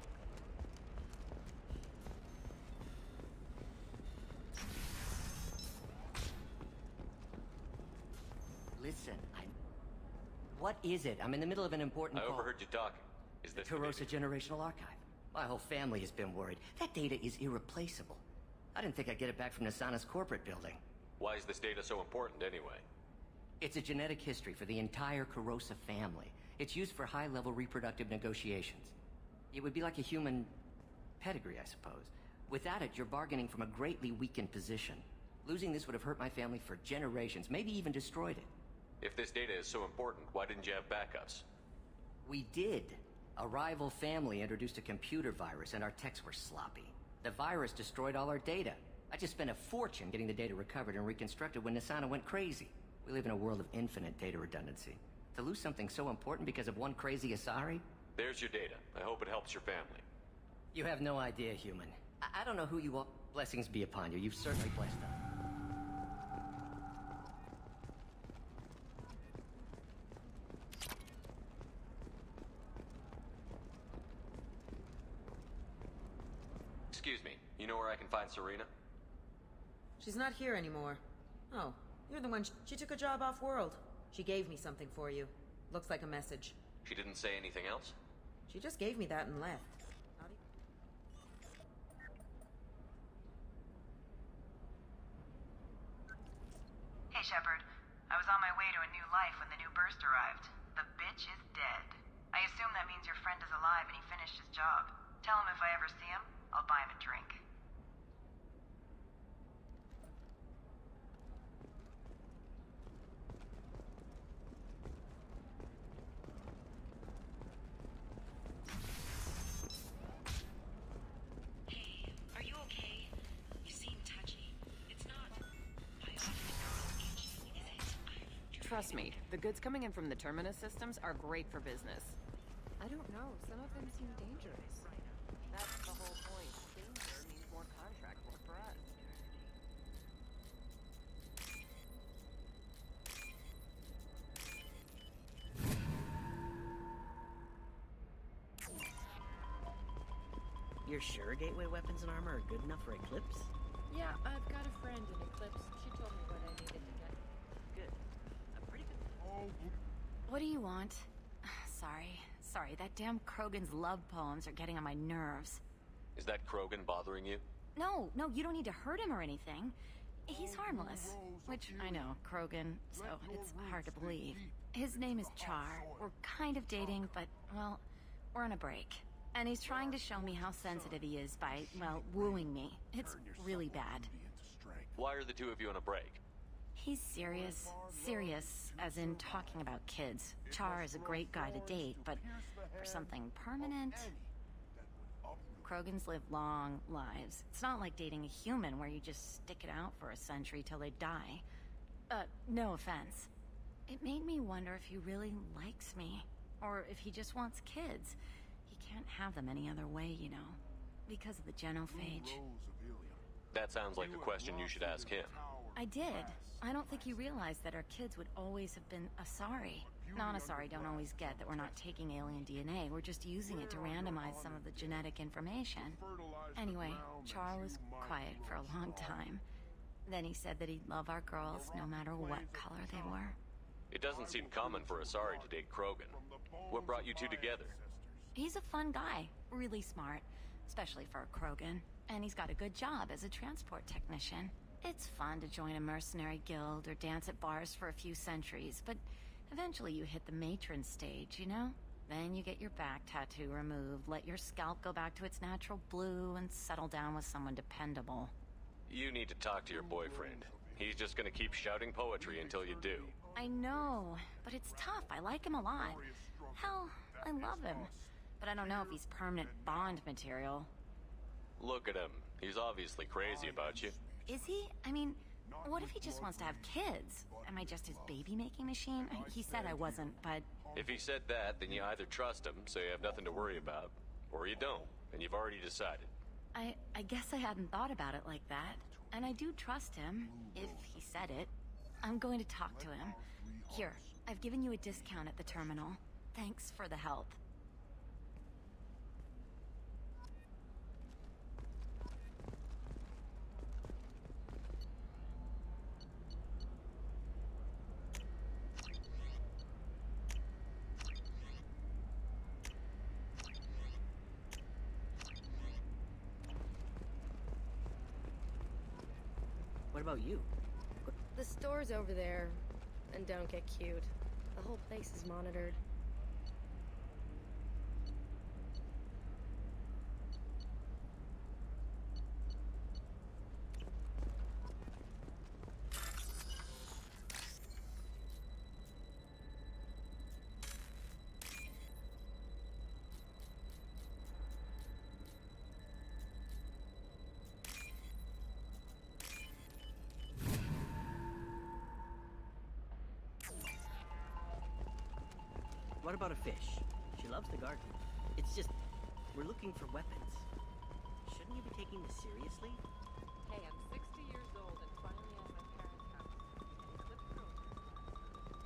Listen, What is it? I'm in the middle of an important I call. overheard you talking. Is this the Corrosa Generational Archive. My whole family has been worried. That data is irreplaceable. I didn't think I'd get it back from Nasana's corporate building. Why is this data so important anyway? It's a genetic history for the entire Corrosa family. It's used for high-level reproductive negotiations. It would be like a human pedigree, I suppose. Without it, you're bargaining from a greatly weakened position. Losing this would have hurt my family for generations, maybe even destroyed it. If this data is so important, why didn't you have backups? We did. A rival family introduced a computer virus and our techs were sloppy. The virus destroyed all our data. I just spent a fortune getting the data recovered and reconstructed when Nasana went crazy. We live in a world of infinite data redundancy. To lose something so important because of one crazy Asari? There's your data. I hope it helps your family. You have no idea, human. I don't know who you are. Blessings be upon you. You've certainly blessed us. Excuse me, you know where I can find Serena? She's not here anymore. Oh, you're the one. She took a job off-world. She gave me something for you. Looks like a message. She didn't say anything else? She just gave me that and left. Hey, Shepard. I was on my way to a new life when the new burst arrived. The bitch is dead. I assume that means your friend is alive and he finished his job. Tell him if I ever see him, I'll buy him a drink. Hey, are you okay? You seem touchy. It's not biotic neural aging, is it? Trust me, the goods coming in from the Terminus systems are great for business. I don't know, some of them seem dangerous. That's the whole point. Danger means more contract work for us. You're sure gateway weapons and armor are good enough for Eclipse? Yeah, I've got a friend in Eclipse. She told me what I needed to get. Good. A pretty good... What do you want? Sorry, that damn Krogan's love poems are getting on my nerves. Is that Krogan bothering you? No, you don't need to hurt him or anything. He's harmless. Which, I know, Krogan, so it's hard to believe. His name is Char. We're kind of dating, but, well, we're on a break. And he's trying to show me how sensitive he is by, well, wooing me. It's really bad. Why are the two of you on a break? He's serious. Serious, as in talking about kids. Char is a great guy to date, but for something permanent... Krogans live long lives. It's not like dating a human where you just stick it out for a century till they die. No offense. It made me wonder if he really likes me. Or if he just wants kids. He can't have them any other way, you know. Because of the genophage. That sounds like a question you should ask him. I did. I don't think you realized that our kids would always have been Asari. Non-Asari don't always get that we're not taking alien DNA, we're just using it to randomize some of the genetic information. Anyway, Char was quiet for a long time. Then he said that he'd love our girls no matter what color they were. It doesn't seem common for Asari to date Krogan. What brought you two together? He's a fun guy, really smart, especially for a Krogan. And he's got a good job as a transport technician. It's fun to join a mercenary guild or dance at bars for a few centuries, but eventually you hit the matron stage, you know? Then you get your back tattoo removed, let your scalp go back to its natural blue, and settle down with someone dependable. You need to talk to your boyfriend. He's just gonna keep shouting poetry until you do. I know, but it's tough. I like him a lot. Hell, I love him. But I don't know if he's permanent Bond material. Look at him. He's obviously crazy about you. Is he? I mean, what if he just wants to have kids? Am I just his baby-making machine? He said I wasn't, but... If he said that, then you either trust him, so you have nothing to worry about, or you don't, and you've already decided. I guess I hadn't thought about it like that. And I do trust him, if he said it. I'm going to talk to him. Here, I've given you a discount at the terminal. Thanks for the help. What about you? The store's over there. And don't get cute. The whole place is monitored. What about a fish? She loves the garden. It's just, we're looking for weapons. Shouldn't you be taking this seriously? Hey, I'm 60 years old and finally at my parents' house. Can you clip through?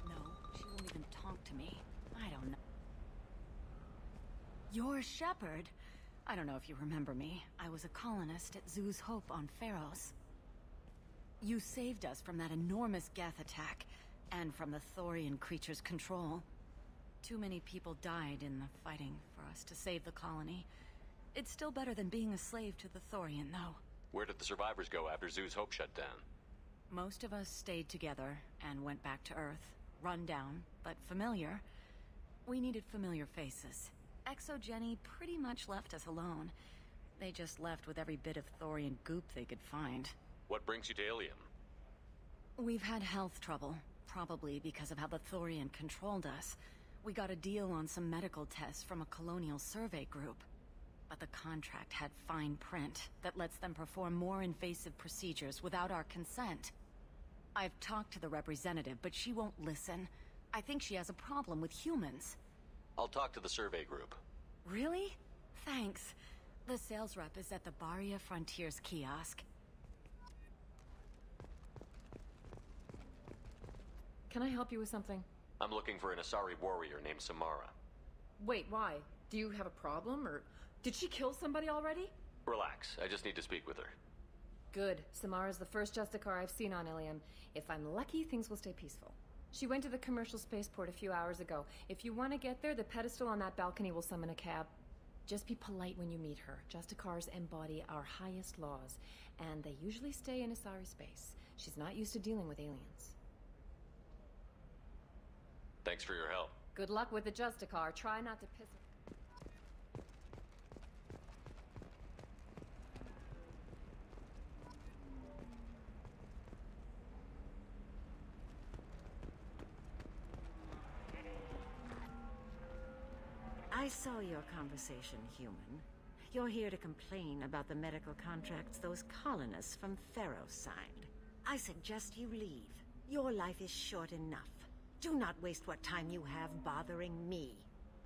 No, she won't even talk to me. I don't know. You're Shepard. I don't know if you remember me. I was a colonist at Zoo's Hope on Pharos. You saved us from that enormous Geth attack, and from the Thorian creature's control. Too many people died in the fighting for us to save the colony. It's still better than being a slave to the Thorian, though. Where did the survivors go after Zoo's Hope shut down? Most of us stayed together and went back to Earth. Run down, but familiar. We needed familiar faces. Exogeny pretty much left us alone. They just left with every bit of Thorian goop they could find. What brings you to Ilium? We've had health trouble, probably because of how the Thorian controlled us. We got a deal on some medical tests from a colonial survey group. But the contract had fine print that lets them perform more invasive procedures without our consent. I've talked to the representative, but she won't listen. I think she has a problem with humans. I'll talk to the survey group. Really? Thanks. The sales rep is at the Baria Frontiers kiosk. Can I help you with something? I'm looking for an Asari warrior named Samara. Wait, why? Do you have a problem, or did she kill somebody already? Relax, I just need to speak with her. Good. Samara's the first Justicar I've seen on Ilium. If I'm lucky, things will stay peaceful. She went to the commercial spaceport a few hours ago. If you want to get there, the pedestal on that balcony will summon a cab. Just be polite when you meet her. Justicars embody our highest laws, and they usually stay in Asari space. She's not used to dealing with aliens. Thanks for your help. Good luck with the Justicar. Try not to piss her. I saw your conversation, human. You're here to complain about the medical contracts those colonists from Pharos signed. I suggest you leave. Your life is short enough. Do not waste what time you have bothering me.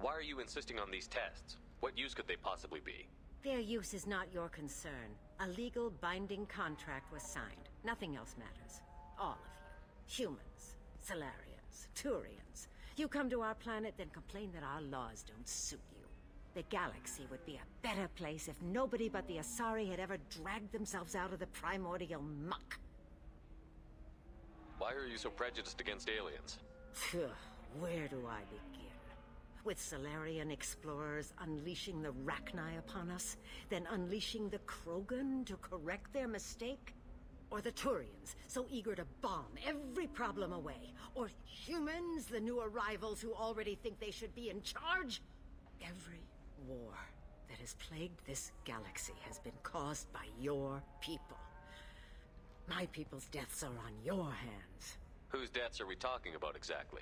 Why are you insisting on these tests? What use could they possibly be? Their use is not your concern. A legal binding contract was signed. Nothing else matters. All of you. Humans, Solarians, Turians. You come to our planet, then complain that our laws don't suit you. The galaxy would be a better place if nobody but the Asari had ever dragged themselves out of the primordial muck. Why are you so prejudiced against aliens? Phew, where do I begin? With Solarian explorers unleashing the Rachni upon us, then unleashing the Krogan to correct their mistake? Or the Turians, so eager to bomb every problem away? Or humans, the new arrivals who already think they should be in charge? Every war that has plagued this galaxy has been caused by your people. My people's deaths are on your hands. Whose deaths are we talking about exactly?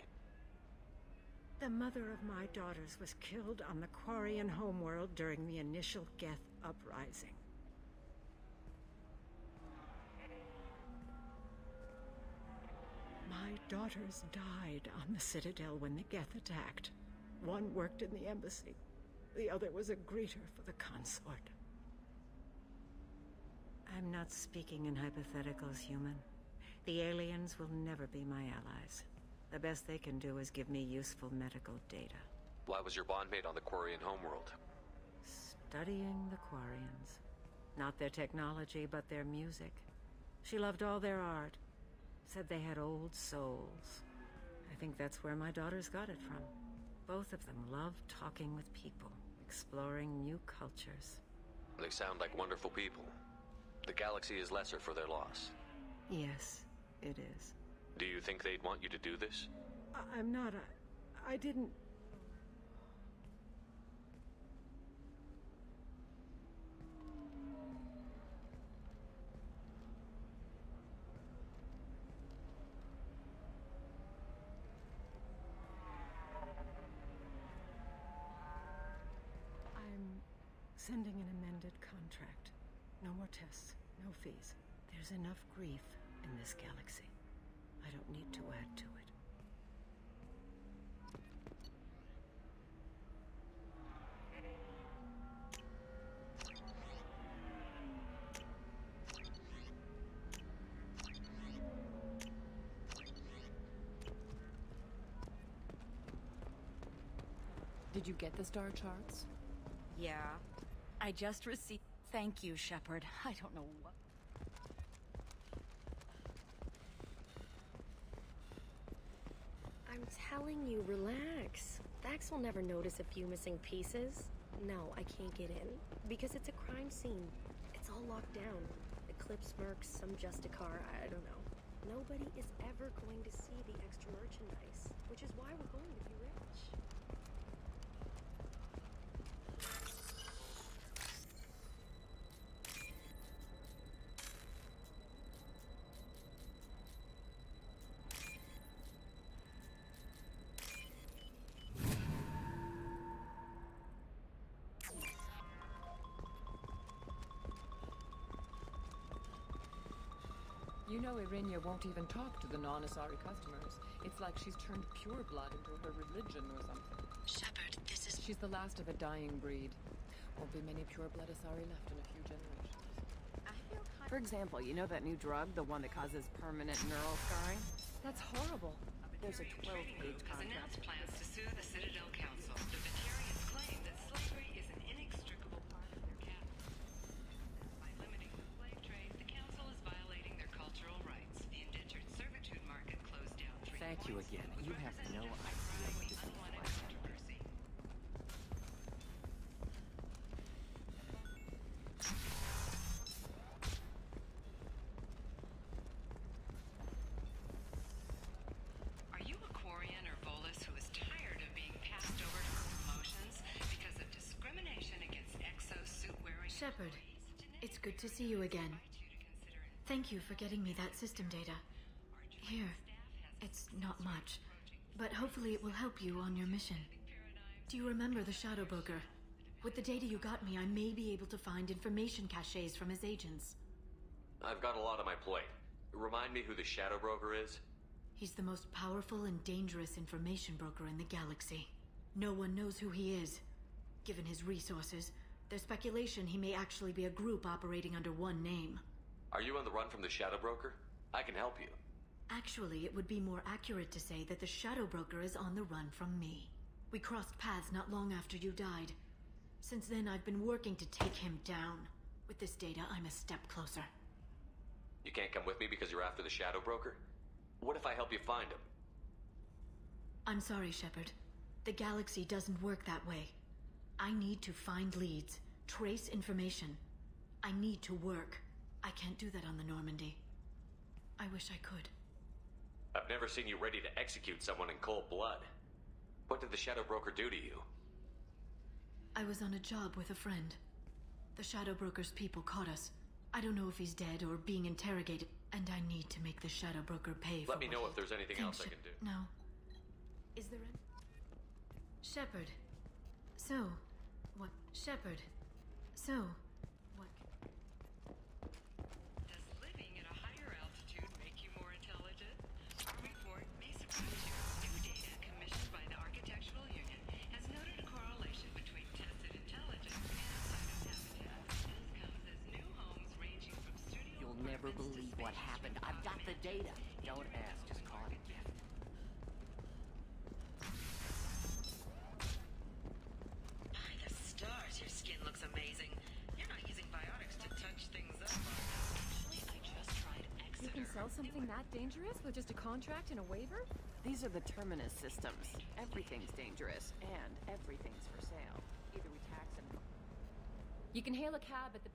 The mother of my daughters was killed on the Quarian homeworld during the initial Geth uprising. My daughters died on the Citadel when the Geth attacked. One worked in the embassy. The other was a greeter for the consort. I'm not speaking in hypotheticals, human. The aliens will never be my allies. The best they can do is give me useful medical data. Why was your bondmate on the Quarian homeworld? Studying the Quarians. Not their technology, but their music. She loved all their art. Said they had old souls. I think that's where my daughters got it from. Both of them love talking with people, exploring new cultures. They sound like wonderful people. The galaxy is lesser for their loss. Yes, it is. Do you think they'd want you to do this? I'm not. I didn't. I'm sending an amended contract. No more tests, no fees. There's enough grief in this galaxy. I don't need to add to it. Did you get the star charts? Yeah. I just received... Thank you, Shepard. I don't know what... I'm telling you, relax. Vax will never notice a few missing pieces. No, I can't get in. Because it's a crime scene. It's all locked down. Eclipse mercs, some Justicar, I don't know. Nobody is ever going to see the extra merchandise. Which is why we're going to be rich. You know Irinia won't even talk to the non-Asari customers. It's like she's turned pure blood into her religion or something. Shepard, this is... She's the last of a dying breed. Won't be many pure blood Asari left in a few generations. For example, you know that new drug, the one that causes permanent neural scarring? That's horrible. There's a 12-page Has contract. announced plans to sue the Citadel Council. The Batarians claim that slavery is an inextricable part of their capital. By limiting the slave trade, the council is violating their cultural rights. The indentured servitude market closed down 3 Thank you again. You have no idea what this is unwanted like. controversy. Are you a Quarian or Volus who is tired of being passed over for promotions because of discrimination against exosuit-wearing Shepard, it's good to see you again. Thank you for getting me that system data. Here, it's not much, but hopefully it will help you on your mission. Do you remember the Shadow Broker? With the data you got me, I may be able to find information caches from his agents. I've got a lot on my plate. Remind me who the Shadow Broker is? He's the most powerful and dangerous information broker in the galaxy. No one knows who he is. Given his resources, there's speculation he may actually be a group operating under one name. Are you on the run from the Shadow Broker? I can help you. Actually, it would be more accurate to say that the Shadow Broker is on the run from me. We crossed paths not long after you died. Since then, I've been working to take him down. With this data, I'm a step closer. You can't come with me because you're after the Shadow Broker? What if I help you find him? I'm sorry, Shepard. The galaxy doesn't work that way. I need to find leads, trace information. I need to work. I can't do that on the Normandy. I wish I could. I've never seen you ready to execute someone in cold blood. What did the Shadow Broker do to you? I was on a job with a friend. The Shadow Broker's people caught us. I don't know if he's dead or being interrogated, and I need to make the Shadow Broker pay for Let me know if there's anything else I can do. No. Is there any... Shepard. So, what... Shepard. So, what... Does living at a higher altitude make you more intelligent? Our report may surprise you. New data commissioned by the Architectural Union has noted a correlation between tested intelligence and cytohabitat. This comes as new homes ranging from studio You'll never believe what happened. I've got the data. Don't ask, just call it a gift. By the stars, your skin looks amazing. You're not using biotics to touch things up. Actually, I just tried You can sell something that dangerous with just a contract and a waiver? These are the Terminus systems. Everything's dangerous, and everything's for sale. Either we tax and... You can hail a cab at the...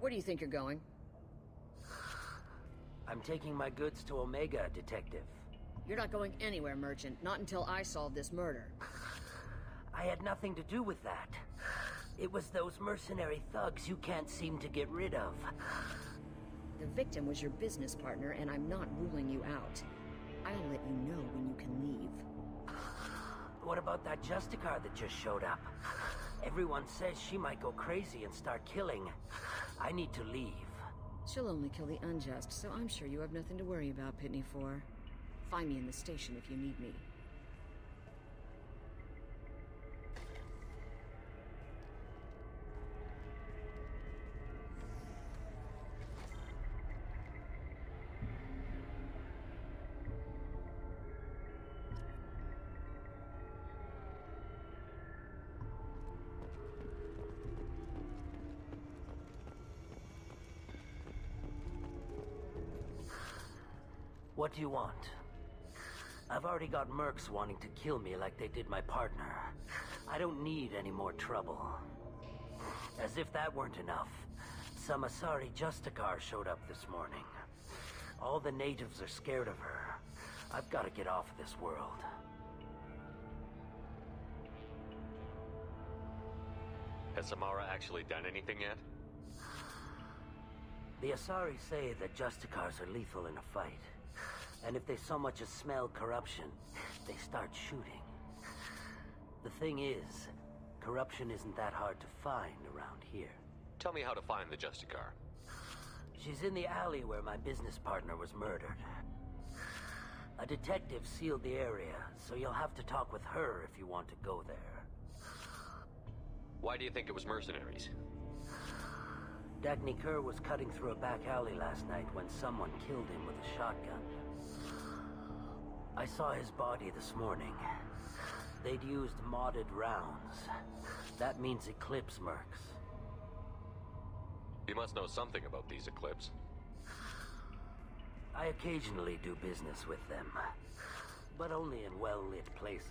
Where do you think you're going? I'm taking my goods to Omega, Detective. You're not going anywhere, Merchant. Not until I solve this murder. I had nothing to do with that. It was those mercenary thugs you can't seem to get rid of. The victim was your business partner, and I'm not ruling you out. I'll let you know when you can leave. What about that Justicar that just showed up? Everyone says she might go crazy and start killing. I need to leave. She'll only kill the unjust, so I'm sure you have nothing to worry about, Pitney 4. Find me in the station if you need me. What do you want? I've already got mercs wanting to kill me like they did my partner. I don't need any more trouble. As if that weren't enough, some Asari Justicar showed up this morning. All the natives are scared of her. I've got to get off of this world. Has Samara actually done anything yet? The Asari say that Justicars are lethal in a fight. And if they so much as smell corruption, they start shooting. The thing is, corruption isn't that hard to find around here. Tell me how to find the Justicar. She's in the alley where my business partner was murdered. A detective sealed the area, so you'll have to talk with her if you want to go there. Why do you think it was mercenaries? Dagny Kerr was cutting through a back alley last night when someone killed him with a shotgun. I saw his body this morning. They'd used modded rounds. That means Eclipse mercs. You must know something about these Eclipse. I occasionally do business with them, but only in well-lit places,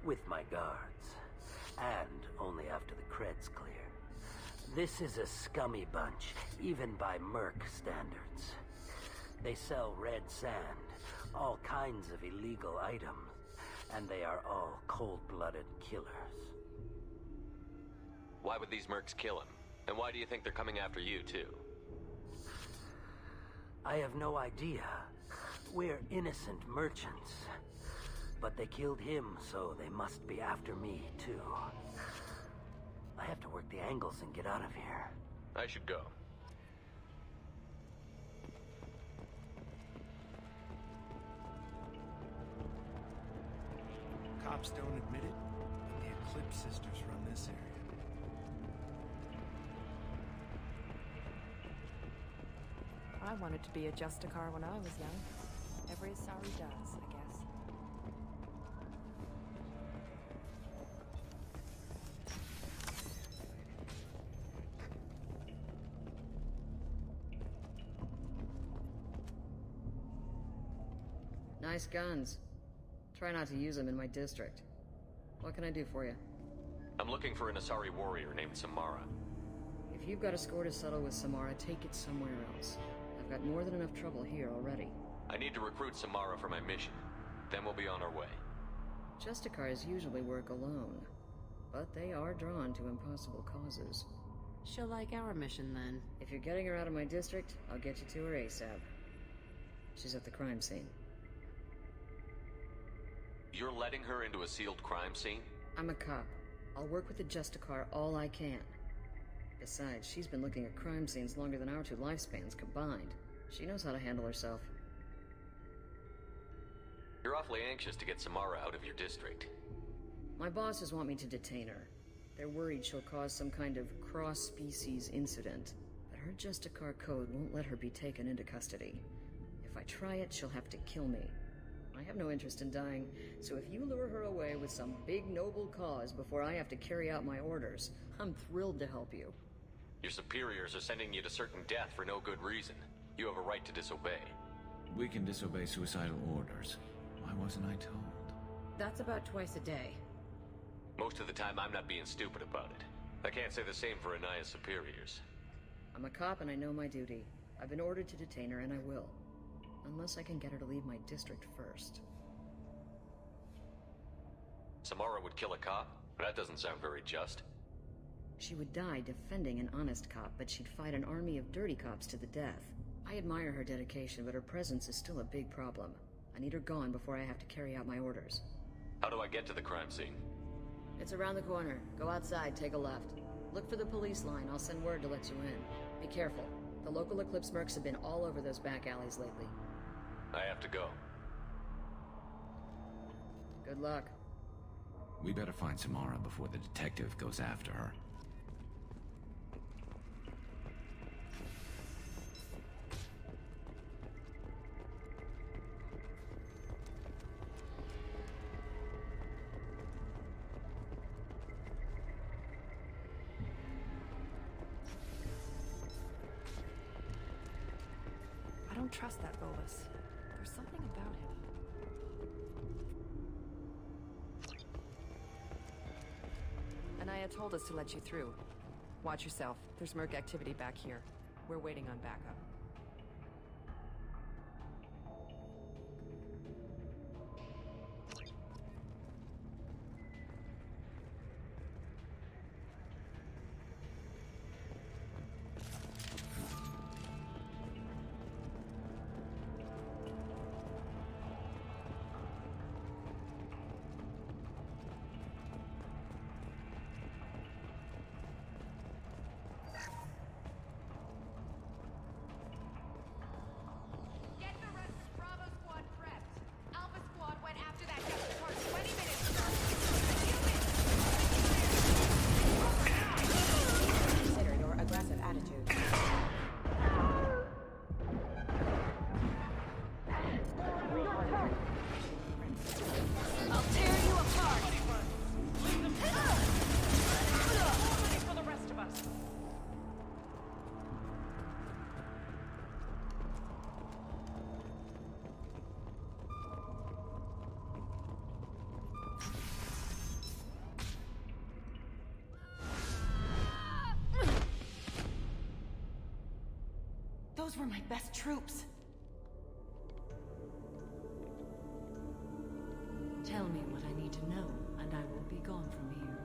with my guards, and only after the cred's clear. This is a scummy bunch, even by merc standards. They sell red sand, all kinds of illegal items, and they are all cold-blooded killers. Why would these mercs kill him? And why do you think they're coming after you, too? I have no idea. We're innocent merchants. But they killed him, so they must be after me, too. I have to work the angles and get out of here. I should go. Cops don't admit it, but the Eclipse sisters run this area. I wanted to be a Justicar when I was young. Every Asari does, I guess. Nice guns. Try not to use them in my district. What can I do for you? I'm looking for an Asari warrior named Samara. If you've got a score to settle with Samara, take it somewhere else. I've got more than enough trouble here already. I need to recruit Samara for my mission. Then we'll be on our way. Justicars usually work alone, but they are drawn to impossible causes. She'll like our mission, then. If you're getting her out of my district, I'll get you to her ASAP. She's at the crime scene. You're letting her into a sealed crime scene? I'm a cop. I'll work with the Justicar all I can. Besides, she's been looking at crime scenes longer than our two lifespans combined. She knows how to handle herself. You're awfully anxious to get Samara out of your district. My bosses want me to detain her. They're worried she'll cause some kind of cross-species incident. But her Justicar code won't let her be taken into custody. If I try it, she'll have to kill me. I have no interest in dying, so if you lure her away with some big noble cause before I have to carry out my orders, I'm thrilled to help you. Your superiors are sending you to certain death for no good reason. You have a right to disobey. We can disobey suicidal orders. Why wasn't I told? That's about twice a day. Most of the time, I'm not being stupid about it. I can't say the same for Anaya's superiors. I'm a cop and I know my duty. I've been ordered to detain her and I will. Unless I can get her to leave my district first. Samara would kill a cop? That doesn't sound very just. She would die defending an honest cop, but she'd fight an army of dirty cops to the death. I admire her dedication, but her presence is still a big problem. I need her gone before I have to carry out my orders. How do I get to the crime scene? It's around the corner. Go outside, take a left. Look for the police line. I'll send word to let you in. Be careful. The local Eclipse mercs have been all over those back alleys lately. I have to go. Good luck. We better find Samara before the detective goes after her. I don't trust that Volus. There's something about him. Anaya told us to let you through. Watch yourself. There's Merc activity back here. We're waiting on backup. Those were my best troops. Tell me what I need to know, and I will be gone from here.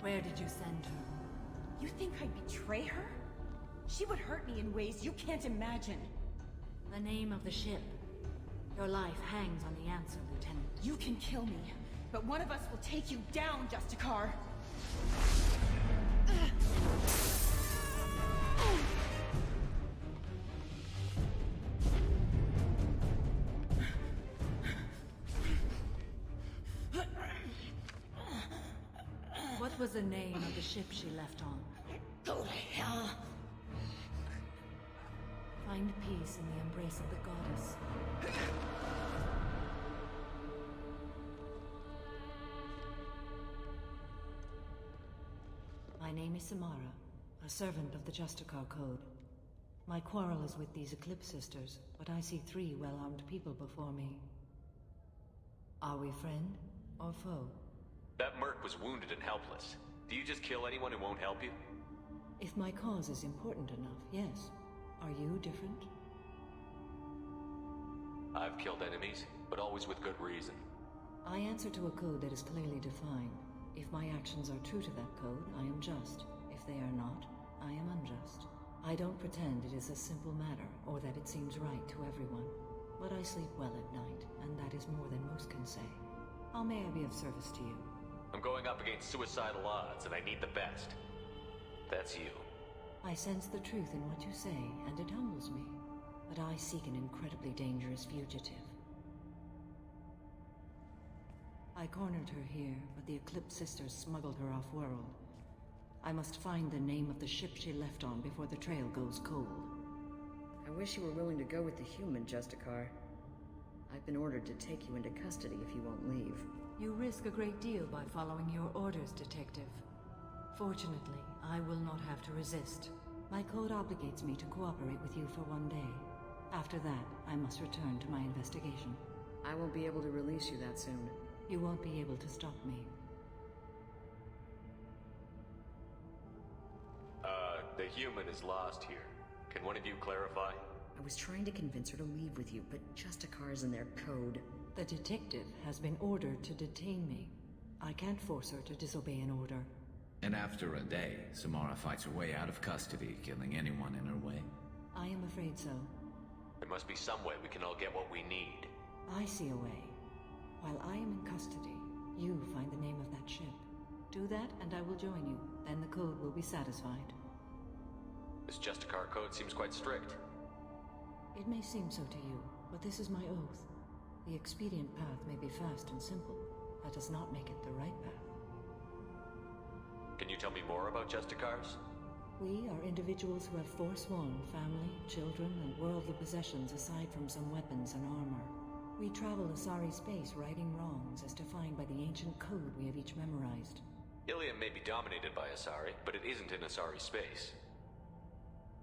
Where did you send her? You think I'd betray her? She would hurt me in ways you can't imagine. The name of the ship. Your life hangs on the answer, Lieutenant. You can kill me, but one of us will take you down, Justicar. What was the name of the ship she left on? Go to hell. Find peace in the embrace of the goddess. My name is Samara, a servant of the Justicar Code. My quarrel is with these Eclipse Sisters, but I see 3 well-armed people before me. Are we friend or foe? That merc was wounded and helpless. Do you just kill anyone who won't help you? If my cause is important enough, yes. Are you different? I've killed enemies, but always with good reason. I answer to a code that is clearly defined. If my actions are true to that code, I am just. If they are not, I am unjust. I don't pretend it is a simple matter, or that it seems right to everyone. But I sleep well at night, and that is more than most can say. How may I be of service to you? I'm going up against suicidal odds, and I need the best. That's you. I sense the truth in what you say, and it humbles me. But I seek an incredibly dangerous fugitive. I cornered her here, but the Eclipse Sisters smuggled her off-world. I must find the name of the ship she left on before the trail goes cold. I wish you were willing to go with the human, Justicar. I've been ordered to take you into custody if you won't leave. You risk a great deal by following your orders, Detective. Fortunately, I will not have to resist. My code obligates me to cooperate with you for 1 day. After that, I must return to my investigation. I won't be able to release you that soon. You won't be able to stop me. The human is lost here. Can one of you clarify? I was trying to convince her to leave with you, but Justicar's in their code. The detective has been ordered to detain me. I can't force her to disobey an order. And after a day, Samara fights her way out of custody, killing anyone in her way. I am afraid so. There must be some way we can all get what we need. I see a way. While I am in custody, you find the name of that ship. Do that, and I will join you. Then the code will be satisfied. This Justicar code seems quite strict. It may seem so to you, but this is my oath. The expedient path may be fast and simple. That does not make it the right path. Can you tell me more about Justicars? We are individuals who have forsworn family, children, and worldly possessions aside from some weapons and armor. We travel Asari space righting wrongs as defined by the ancient code we have each memorized. Ilium may be dominated by Asari, but it isn't in Asari space.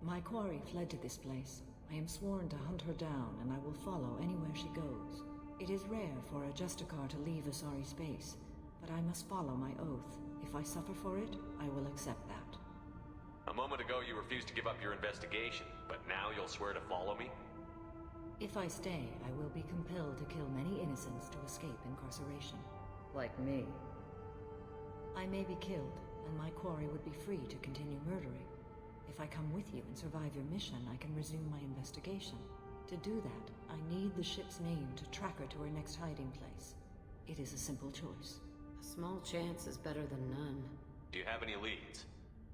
My quarry fled to this place. I am sworn to hunt her down, and I will follow anywhere she goes. It is rare for a Justicar to leave Asari space, but I must follow my oath. If I suffer for it, I will accept that. ago you refused to give up your investigation, but now you'll swear to follow me? If I stay, I will be compelled to kill many innocents to escape incarceration. Like me. I may be killed, and my quarry would be free to continue murdering. If I come with you and survive your mission, I can resume my investigation. To do that, I need the ship's name to track her to her next hiding place. It is a simple choice. A small chance is better than none. Do you have any leads?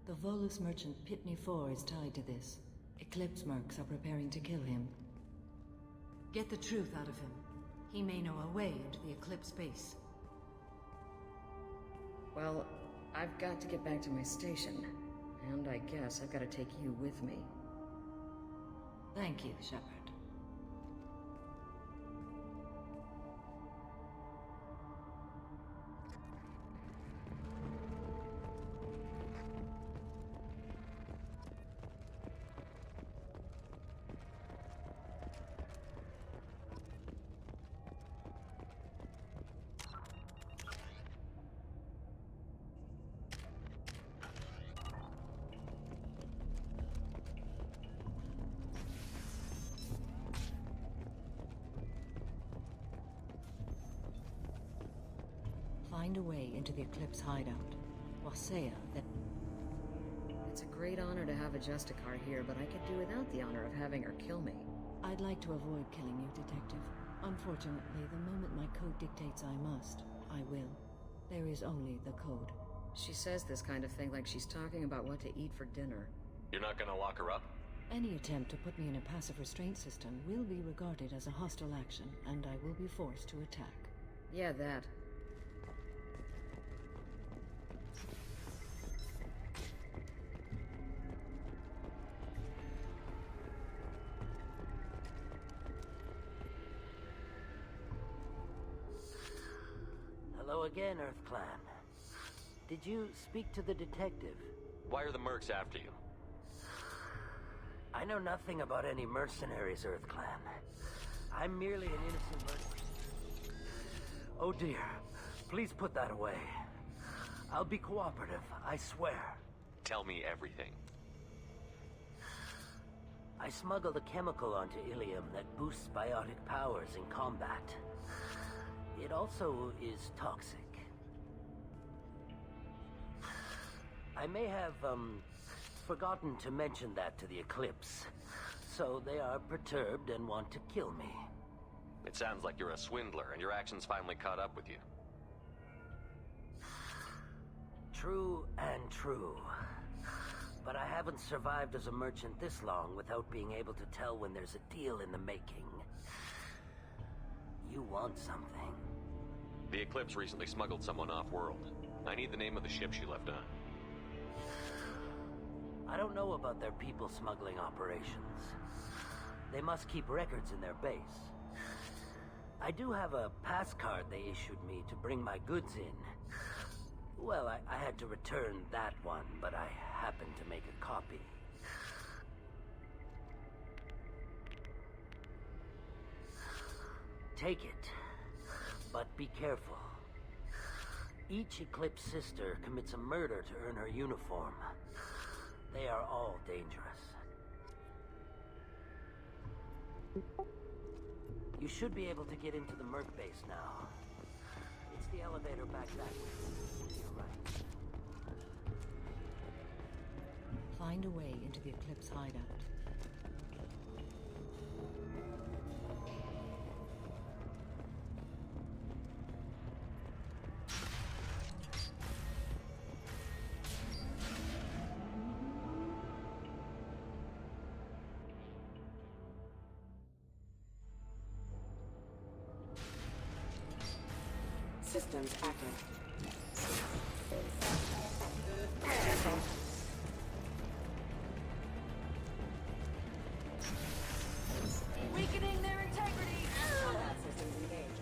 The Volus merchant Pitney 4 is tied to this. Eclipse mercs are preparing to kill him. Get the truth out of him. He may know a way into the Eclipse base. Well, I've got to get back to my station. And I guess I've got to take you with me. Thank you, Shepard. Find a way into the Eclipse hideout. Wasea, that... It's a great honor to have a Justicar here, but I could do without the honor of having her kill me. I'd like to avoid killing you, Detective. Unfortunately, the moment my code dictates I must, I will. There is only the code. She says this kind of thing like she's talking about what to eat for dinner. You're not gonna lock her up? Any attempt to put me in a passive restraint system will be regarded as a hostile action, and I will be forced to attack. Yeah, that. Hello again, Earth Clan. Did you speak to the detective? Why are the mercs after you? I know nothing about any mercenaries, Earth Clan. I'm merely an innocent mercenary. Oh dear. Please put that away. I'll be cooperative, I swear. Tell me everything. I smuggled a chemical onto Ilium that boosts biotic powers in combat. It also is toxic. I may have, forgotten to mention that to the Eclipse. So they are perturbed and want to kill me. It sounds like you're a swindler, and your actions finally caught up with you. True and true. But I haven't survived as a merchant this long without being able to tell when there's a deal in the making. You want something. The Eclipse recently smuggled someone off-world. I need the name of the ship she left on. I don't know about their people smuggling operations. They must keep records in their base. I do have a pass card they issued me to bring my goods in. Well, I had to return that one, but I happened to make a copy. Take it, but be careful. Each Eclipse sister commits a murder to earn her uniform. They are all dangerous. You should be able to get into the Merc base now. It's the elevator back that way. To your right. Find a way into the Eclipse hideout. Systems active. Weakening their integrity! Combat systems engaged.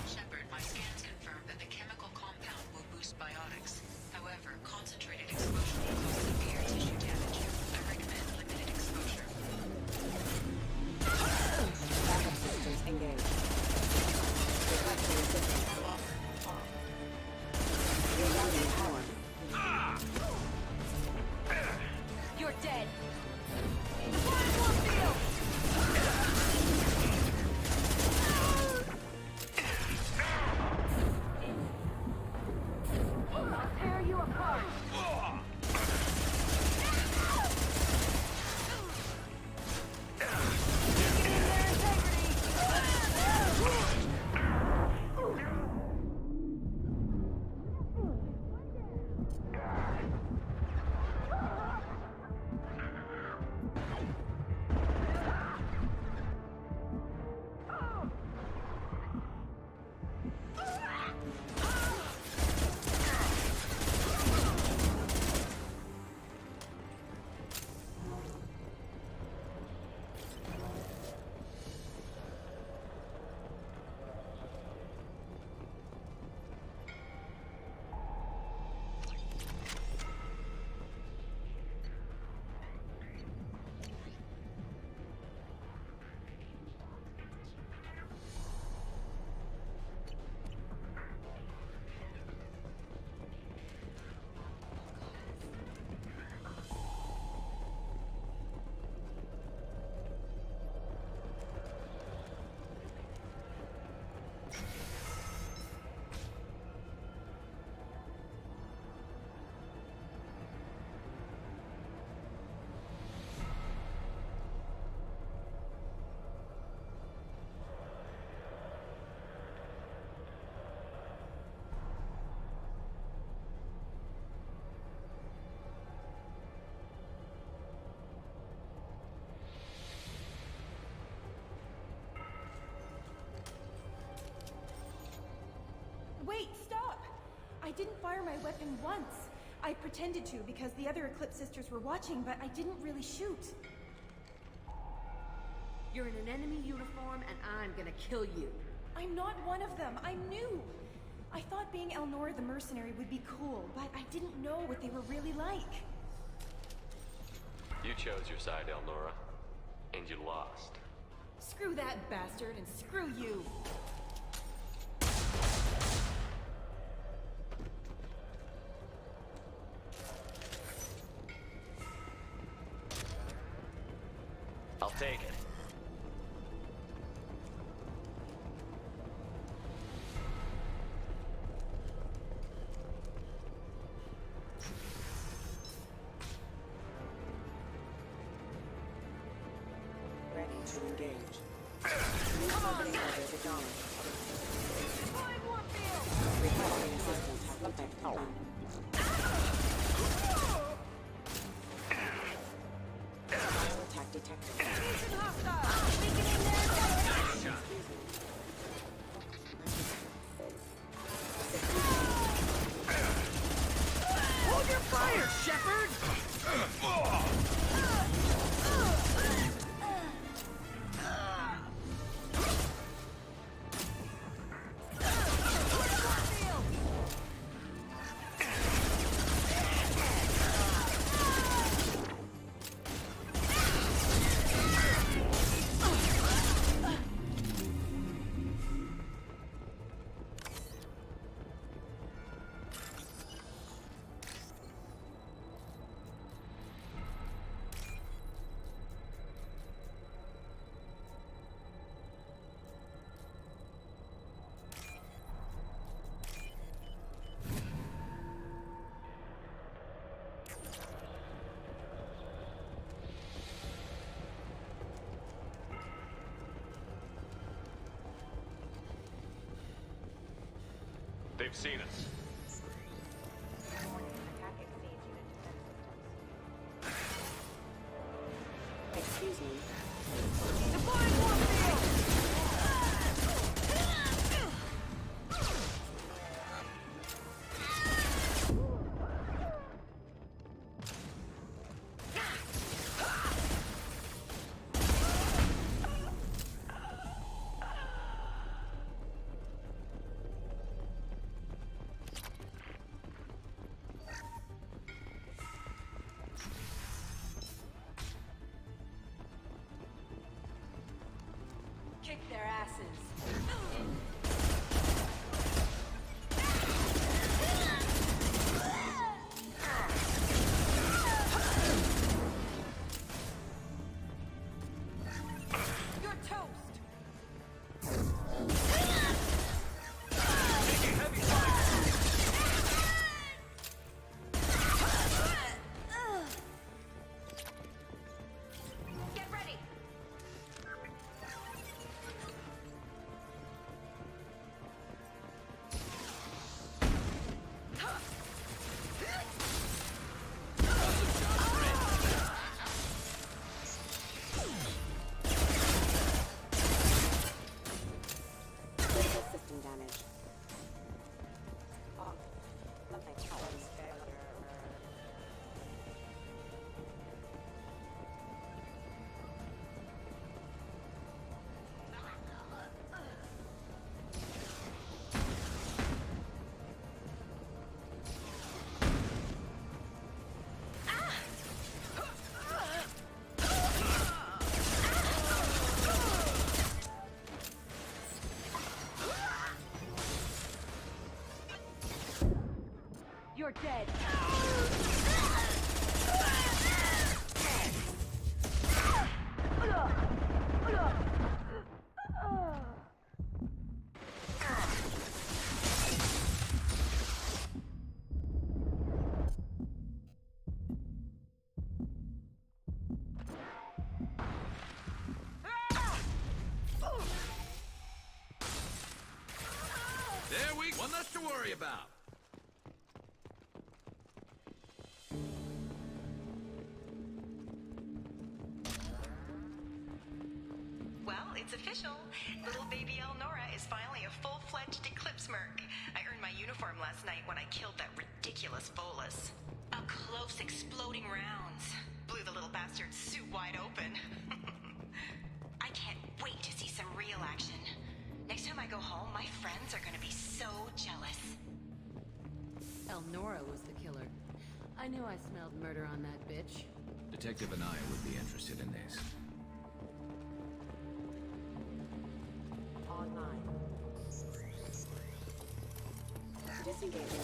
Shepard, my scans confirm that the chemical compound will boost biotics. However, concentrated exposure will cause severe tissue damage. I recommend limited exposure. Backup systems engaged. Deflection systems off. didn't fire my weapon once. I pretended to because the other Eclipse sisters were watching, but I didn't really shoot. You're in an enemy uniform, and I'm gonna kill you. I'm not one of them. I'm new. I thought being Elnora the mercenary would be cool, but I didn't know what they were really like. You chose your side, Elnora, and you lost. Screw that bastard, and screw you. I'll take it. Ready to engage. Come on! Recovery systems have detected them. Attack detected. Hold your fire, Shepard! They've seen us. Excuse me. Kick their asses. You're toast. Get ready. Critical system damage. Oh, nothing. You're dead. There we go. One less to worry about. Well, it it's official. Little baby Elnora is finally a full-fledged Eclipse merc. I earned my uniform last night when I killed that ridiculous Volus. Up close, exploding rounds. Blew the little bastard's suit wide open. I can't wait to see some real action. Next time I go home, my friends are gonna be so jealous. Elnora was the killer. I knew I smelled murder on that bitch. Detective Anaya would be interested in this. Online. Disengaging.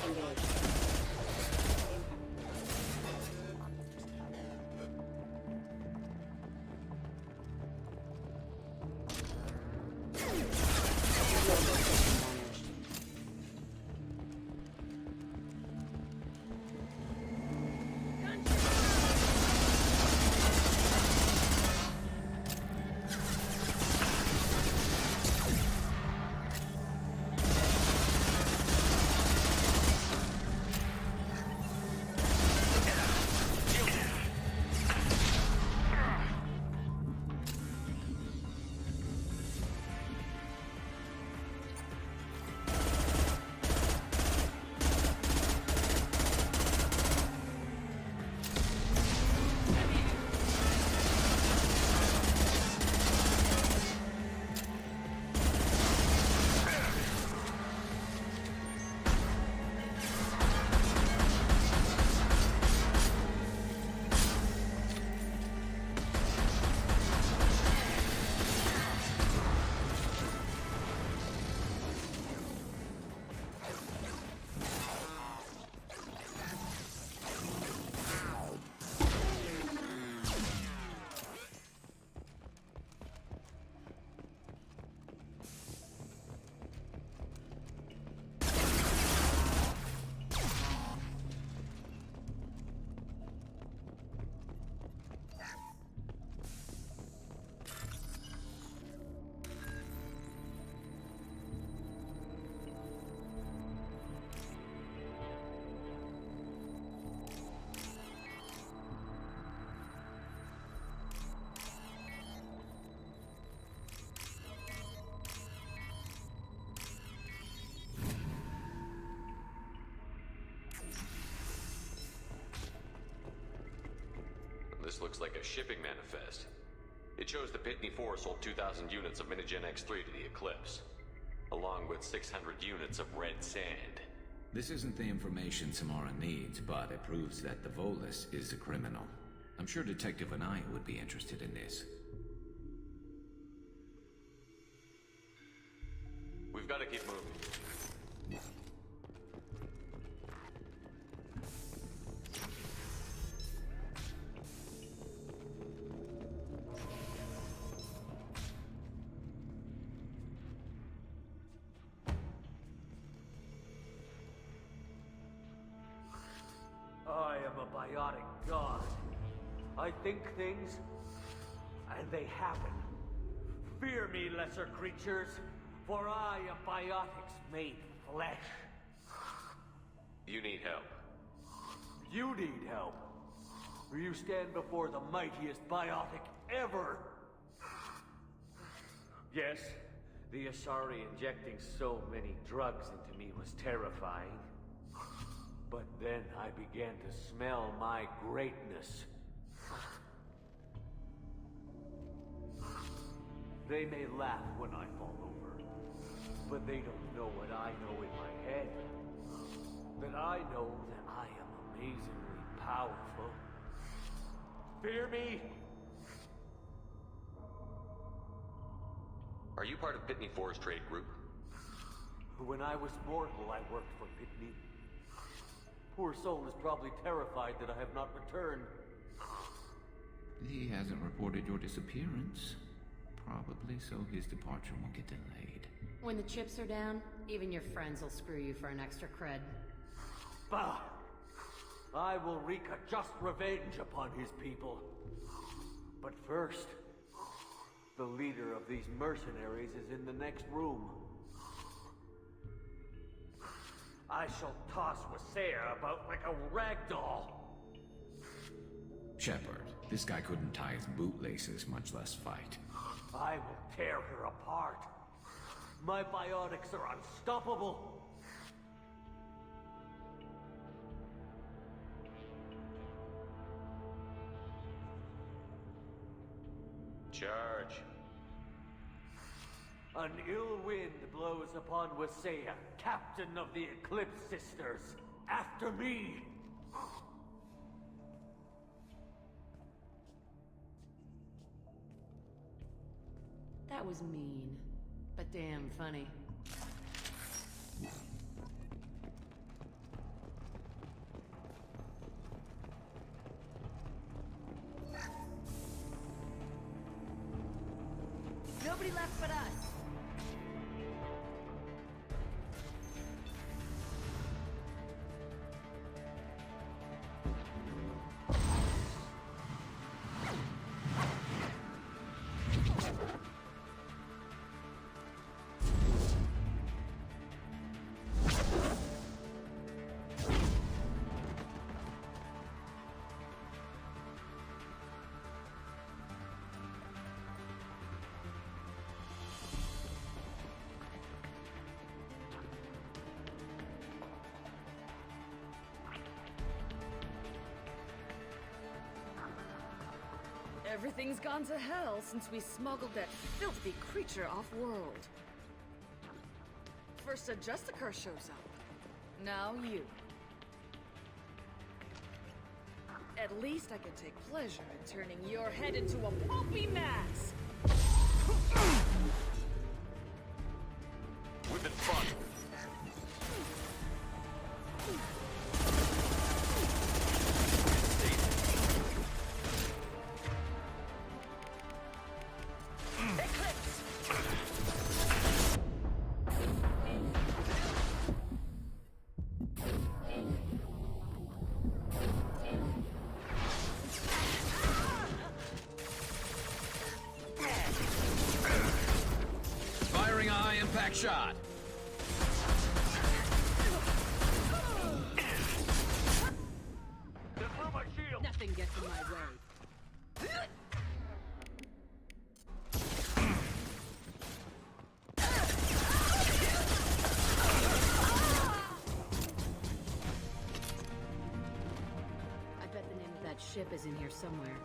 Engaged. This looks like a shipping manifest. It shows the Pitney 4 sold 2,000 units of Minigen X3 to the Eclipse, along with 600 units of red sand. This isn't the information Samara needs, but it proves that the Volus is a criminal. I'm sure Detective Anaya would be interested in this. We've got to keep moving. I am a biotic god. I think things, and they happen. Fear me, lesser creatures, for I am biotics made flesh. You need help. You need help. You stand before the mightiest biotic ever. Yes, the Asari injecting so many drugs into me was terrifying. But then I began to smell my greatness. They may laugh when I fall over, but they don't know what I know in my head. That I know that I am amazingly powerful. Fear me? Are you part of Pitney 4's trade group? When I was mortal, I worked for Pitney. Poor soul is probably terrified that I have not returned. He hasn't reported your disappearance. Probably so his departure won't get delayed. When the chips are down, even your friends will screw you for an extra cred. Bah! I will wreak a just revenge upon his people. But first, the leader of these mercenaries is in the next room. I shall toss Wasea about like a rag doll. Shepard, This guy couldn't tie his bootlaces, much less fight. I will tear her apart. My biotics are unstoppable. Charge. An ill wind blows upon Wasea, captain of the Eclipse Sisters. After me! That was mean, but damn funny. Nobody left but us. Everything's gone to hell since we smuggled that filthy creature off-world. First a Justicar shows up. Now you. At least I can take pleasure in turning your head into a pulpy mass! We've been fun. Firing a high-impact shot. Nothing gets in my way. I bet the name of that ship is in here somewhere.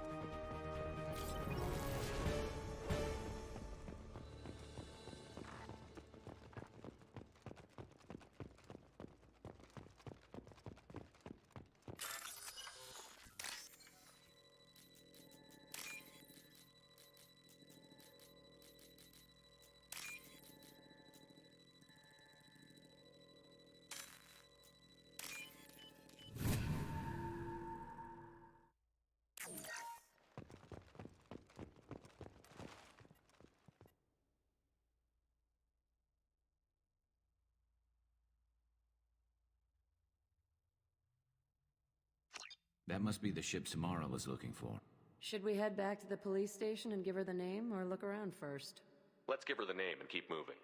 That must be the ship Samara was looking for. Should we head back to the police station and give her the name, or look around first? Let's give her the name and keep moving.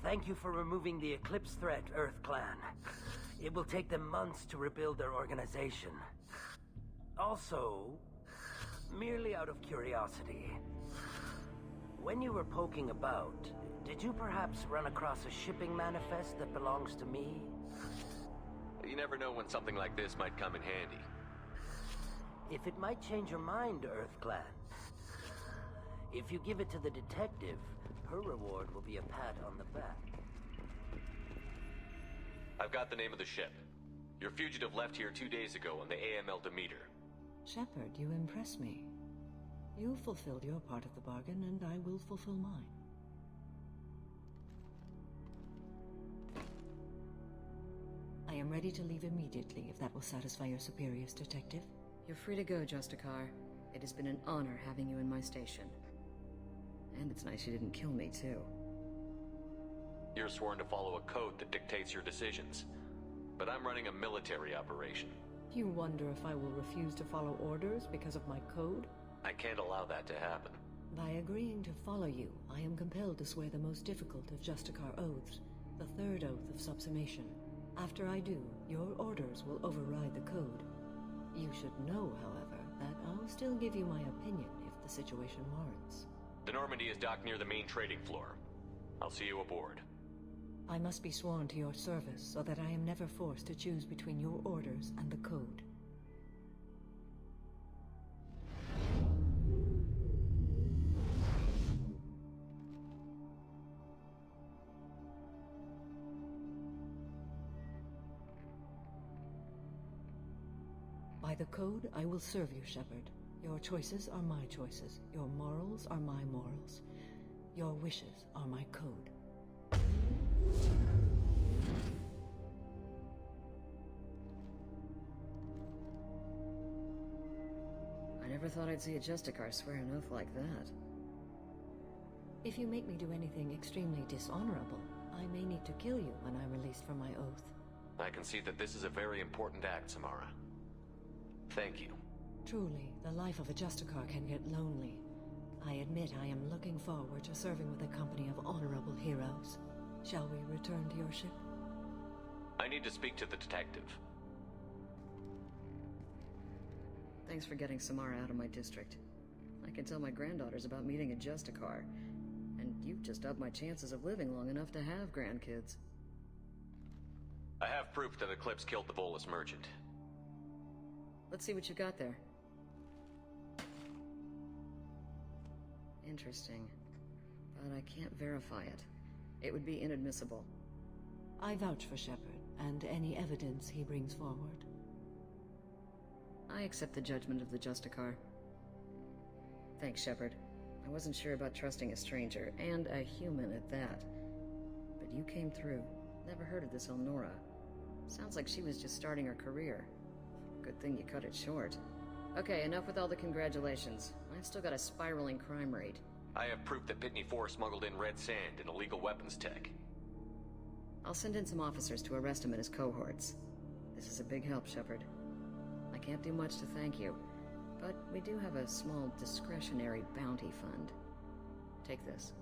Thank you for removing the Eclipse threat, Earth Clan. It will take them months to rebuild their organization. Also, merely out of curiosity, when you were poking about, did you perhaps run across a shipping manifest that belongs to me? You never know when something like this might come in handy. If it might change your mind, Earth Clan. If you give it to the detective, her reward will be a pat on the back. I've got the name of the ship. Your fugitive left here 2 days ago on the AML Demeter. Shepard, you impress me. You fulfilled your part of the bargain, and I will fulfill mine. I am ready to leave immediately, if that will satisfy your superiors, Detective. You're free to go, Justicar. It has been an honor having you in my station. And it's nice you didn't kill me, too. You're sworn to follow a code that dictates your decisions. But I'm running a military operation. You wonder if I will refuse to follow orders because of my code? I can't allow that to happen. By agreeing to follow you, I am compelled to swear the most difficult of Justicar oaths, the third oath of subsumation. After I do, your orders will override the code. You should know, however, that I'll still give you my opinion if the situation warrants. The Normandy is docked near the main trading floor. I'll see you aboard. I must be sworn to your service so that I am never forced to choose between your orders and the code. By the code, I will serve you, Shepard. Your choices are my choices. Your morals are my morals. Your wishes are my code. I never thought I'd see a Justicar swear an oath like that. If you make me do anything extremely dishonorable, I may need to kill you when I'm released from my oath. I can see that this is a very important act, Samara. Thank you. Truly, the life of a Justicar can get lonely. I admit I am looking forward to serving with a company of honorable heroes. Shall we return to your ship? I need to speak to the detective. Thanks for getting Samara out of my district. I can tell my granddaughters about meeting a Justicar, and you've just upped my chances of living long enough to have grandkids. I have proof that Eclipse killed the Volus merchant. Let's see what you got there. Interesting. But I can't verify it. It would be inadmissible. I vouch for Shepard, and any evidence he brings forward. I accept the judgment of the Justicar. Thanks, Shepard. I wasn't sure about trusting a stranger, and a human at that. But you came through. Never heard of this Elnora. Sounds like she was just starting her career. Good thing you cut it short. Okay, enough with all the congratulations. I've still got a spiraling crime rate. I have proof that Pitney 4 smuggled in red sand and illegal weapons tech. I'll send in some officers to arrest him and his cohorts. This is a big help, Shepard. I can't do much to thank you, but we do have a small discretionary bounty fund. Take this.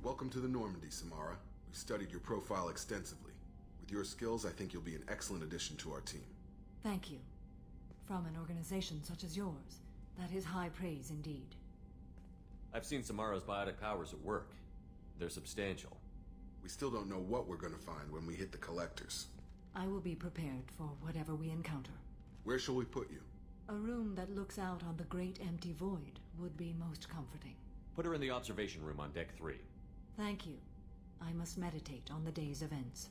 Welcome to the Normandy, Samara. We've studied your profile extensively. With your skills, I think you'll be an excellent addition to our team. Thank you. From an organization such as yours, that is high praise indeed. I've seen Samara's biotic powers at work. They're substantial. We still don't know what we're gonna find when we hit the collectors. I will be prepared for whatever we encounter. Where shall we put you? A room that looks out on the great empty void would be most comforting. Put her in the observation room on deck 3. Thank you. I must meditate on the day's events.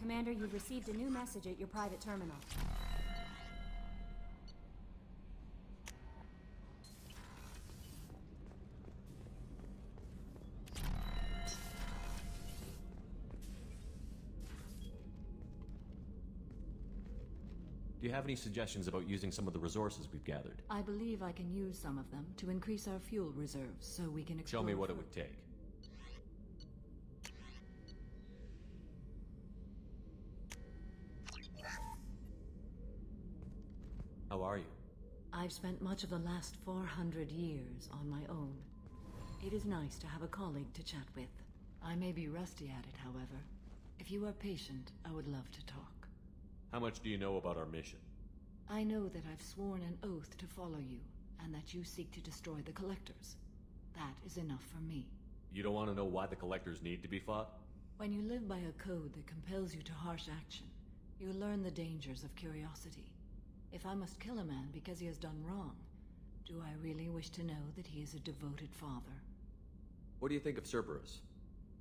Commander, you've received a new message at your private terminal. Do you have any suggestions about using some of the resources we've gathered? I believe I can use some of them to increase our fuel reserves so we can explore. Show me what it would take. How are you? I've spent much of the last 400 years on my own. It is nice to have a colleague to chat with. I may be rusty at it, however. If you are patient, I would love to talk. How much do you know about our mission? I know that I've sworn an oath to follow you, and that you seek to destroy the Collectors. That is enough for me. You don't want to know why the Collectors need to be fought? When you live by a code that compels you to harsh action, you learn the dangers of curiosity. If I must kill a man because he has done wrong, do I really wish to know that he is a devoted father? What do you think of Cerberus?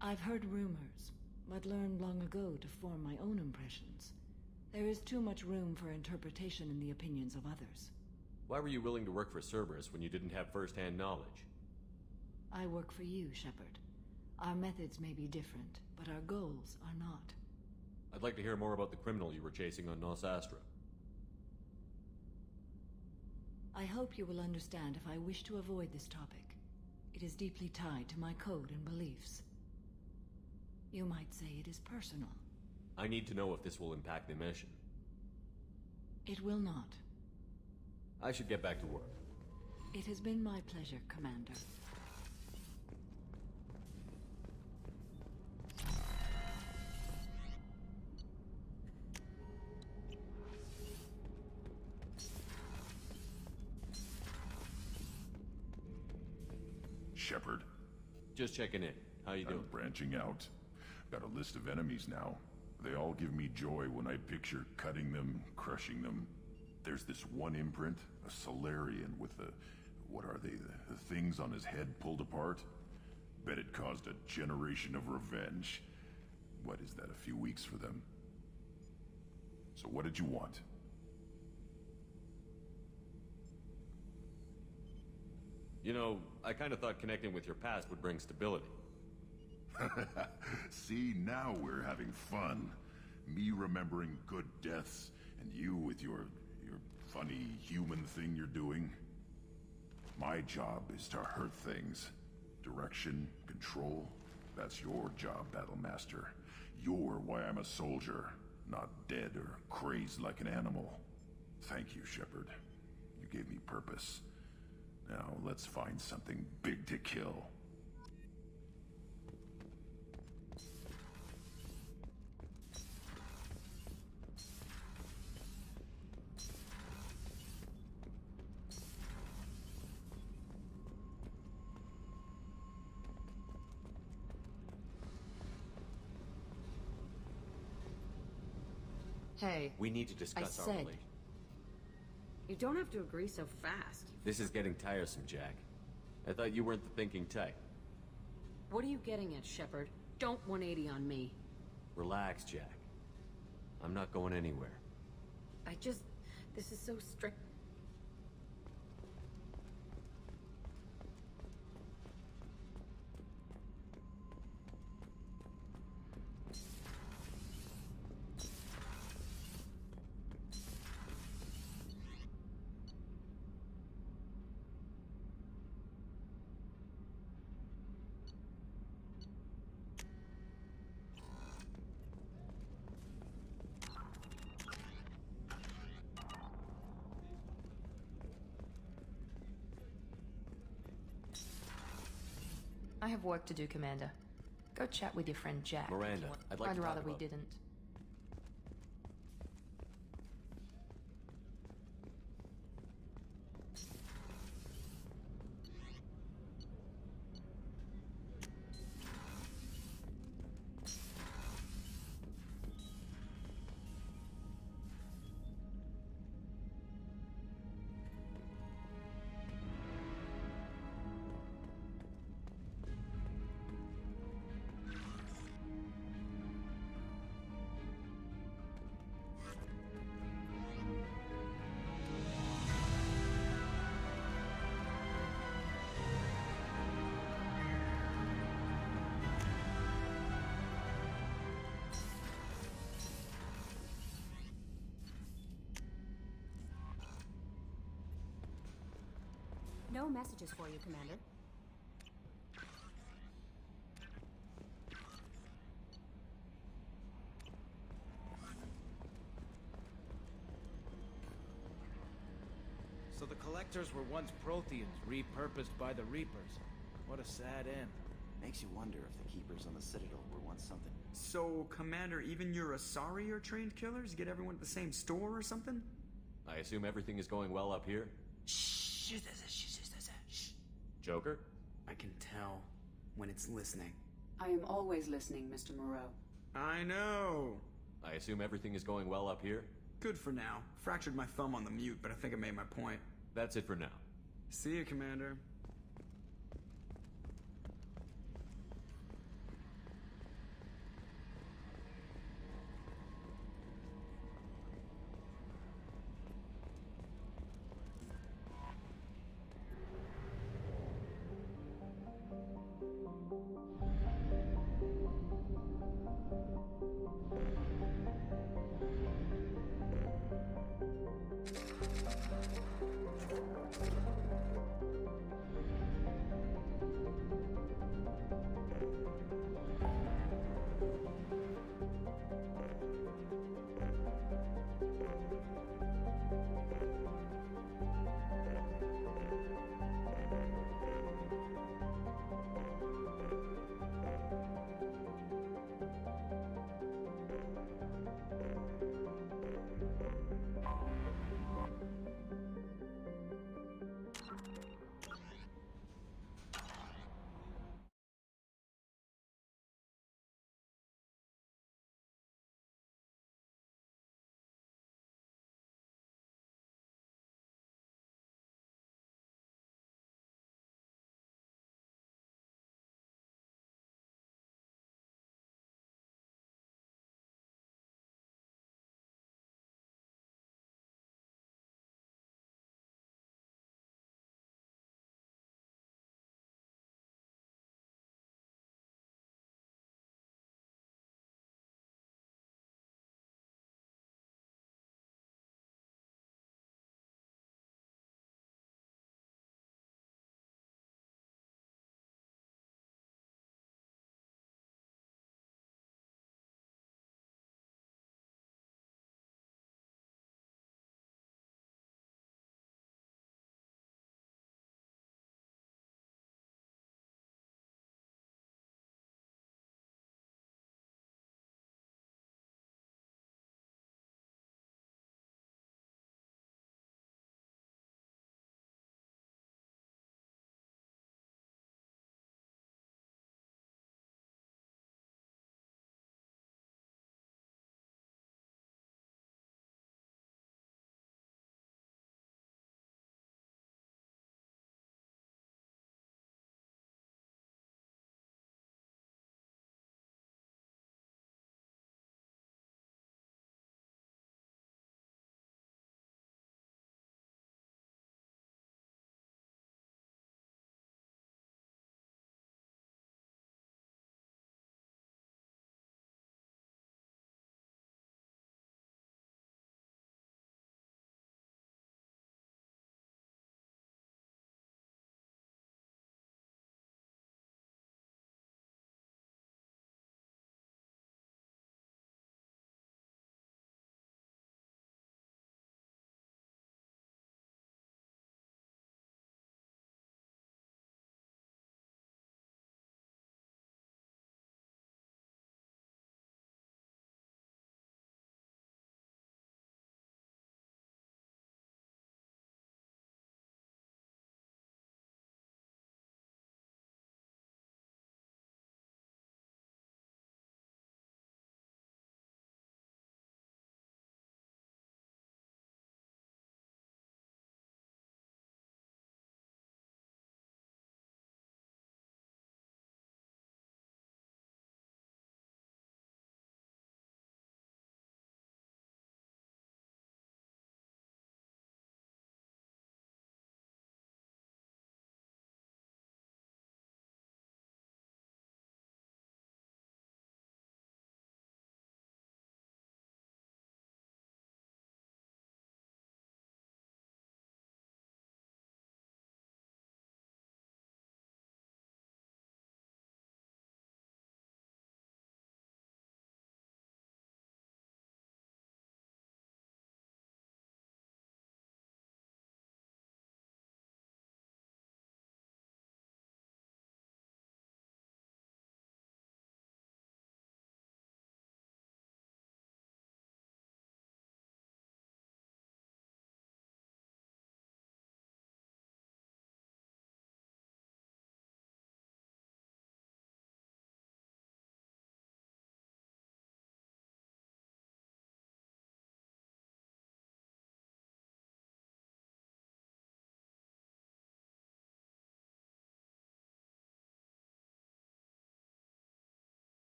I've heard rumors, but learned long ago to form my own impressions. There is too much room for interpretation in the opinions of others. Why were you willing to work for Cerberus when you didn't have first-hand knowledge? I work for you, Shepard. Our methods may be different, but our goals are not. I'd like to hear more about the criminal you were chasing on Nos Astra. I hope you will understand if I wish to avoid this topic. It is deeply tied to my code and beliefs. You might say it is personal. I need to know if this will impact the mission. It will not. I should get back to work. It has been my pleasure, Commander. Shepard. Just checking in. How you doing? I'm branching out. Got a list of enemies now. They all give me joy when I picture cutting them, crushing them. There's this one imprint, a Solarian with the... what are they? The things on his head pulled apart? Bet it caused a generation of revenge. What is that, a few weeks for them? So what did you want? You know, I kind of thought connecting with your past would bring stability. See, now we're having fun. Me remembering good deaths, and you with your funny human thing you're doing. My job is to hurt things. Direction, control, that's your job, Battlemaster. You're why I'm a soldier, not dead or crazed like an animal. Thank you, Shepard. You gave me purpose. Now, let's find something big to kill. Hey. We need to discuss our relation. You don't have to agree so fast. This is getting tiresome, Jack. I thought you weren't the thinking type. What are you getting at, Shepard? Don't 180 on me. Relax, Jack. I'm not going anywhere. This is so strict. I have work to do, Commander. Go chat with your friend Jack. Miranda, I'd like to rather talk we about... didn't. No messages for you, Commander. So the Collectors were once Protheans, repurposed by the Reapers. What a sad end. Makes you wonder if the Keepers on the Citadel were once something. So, Commander, even your Asari are trained killers? Get everyone at the same store or something? I assume everything is going well up here? Shh. Joker? I can tell when it's listening. I am always listening, Mr. Moreau. I know. I assume everything is going well up here? Good for now. Fractured my thumb on the mute, but I think I made my point. That's it for now. See you, Commander.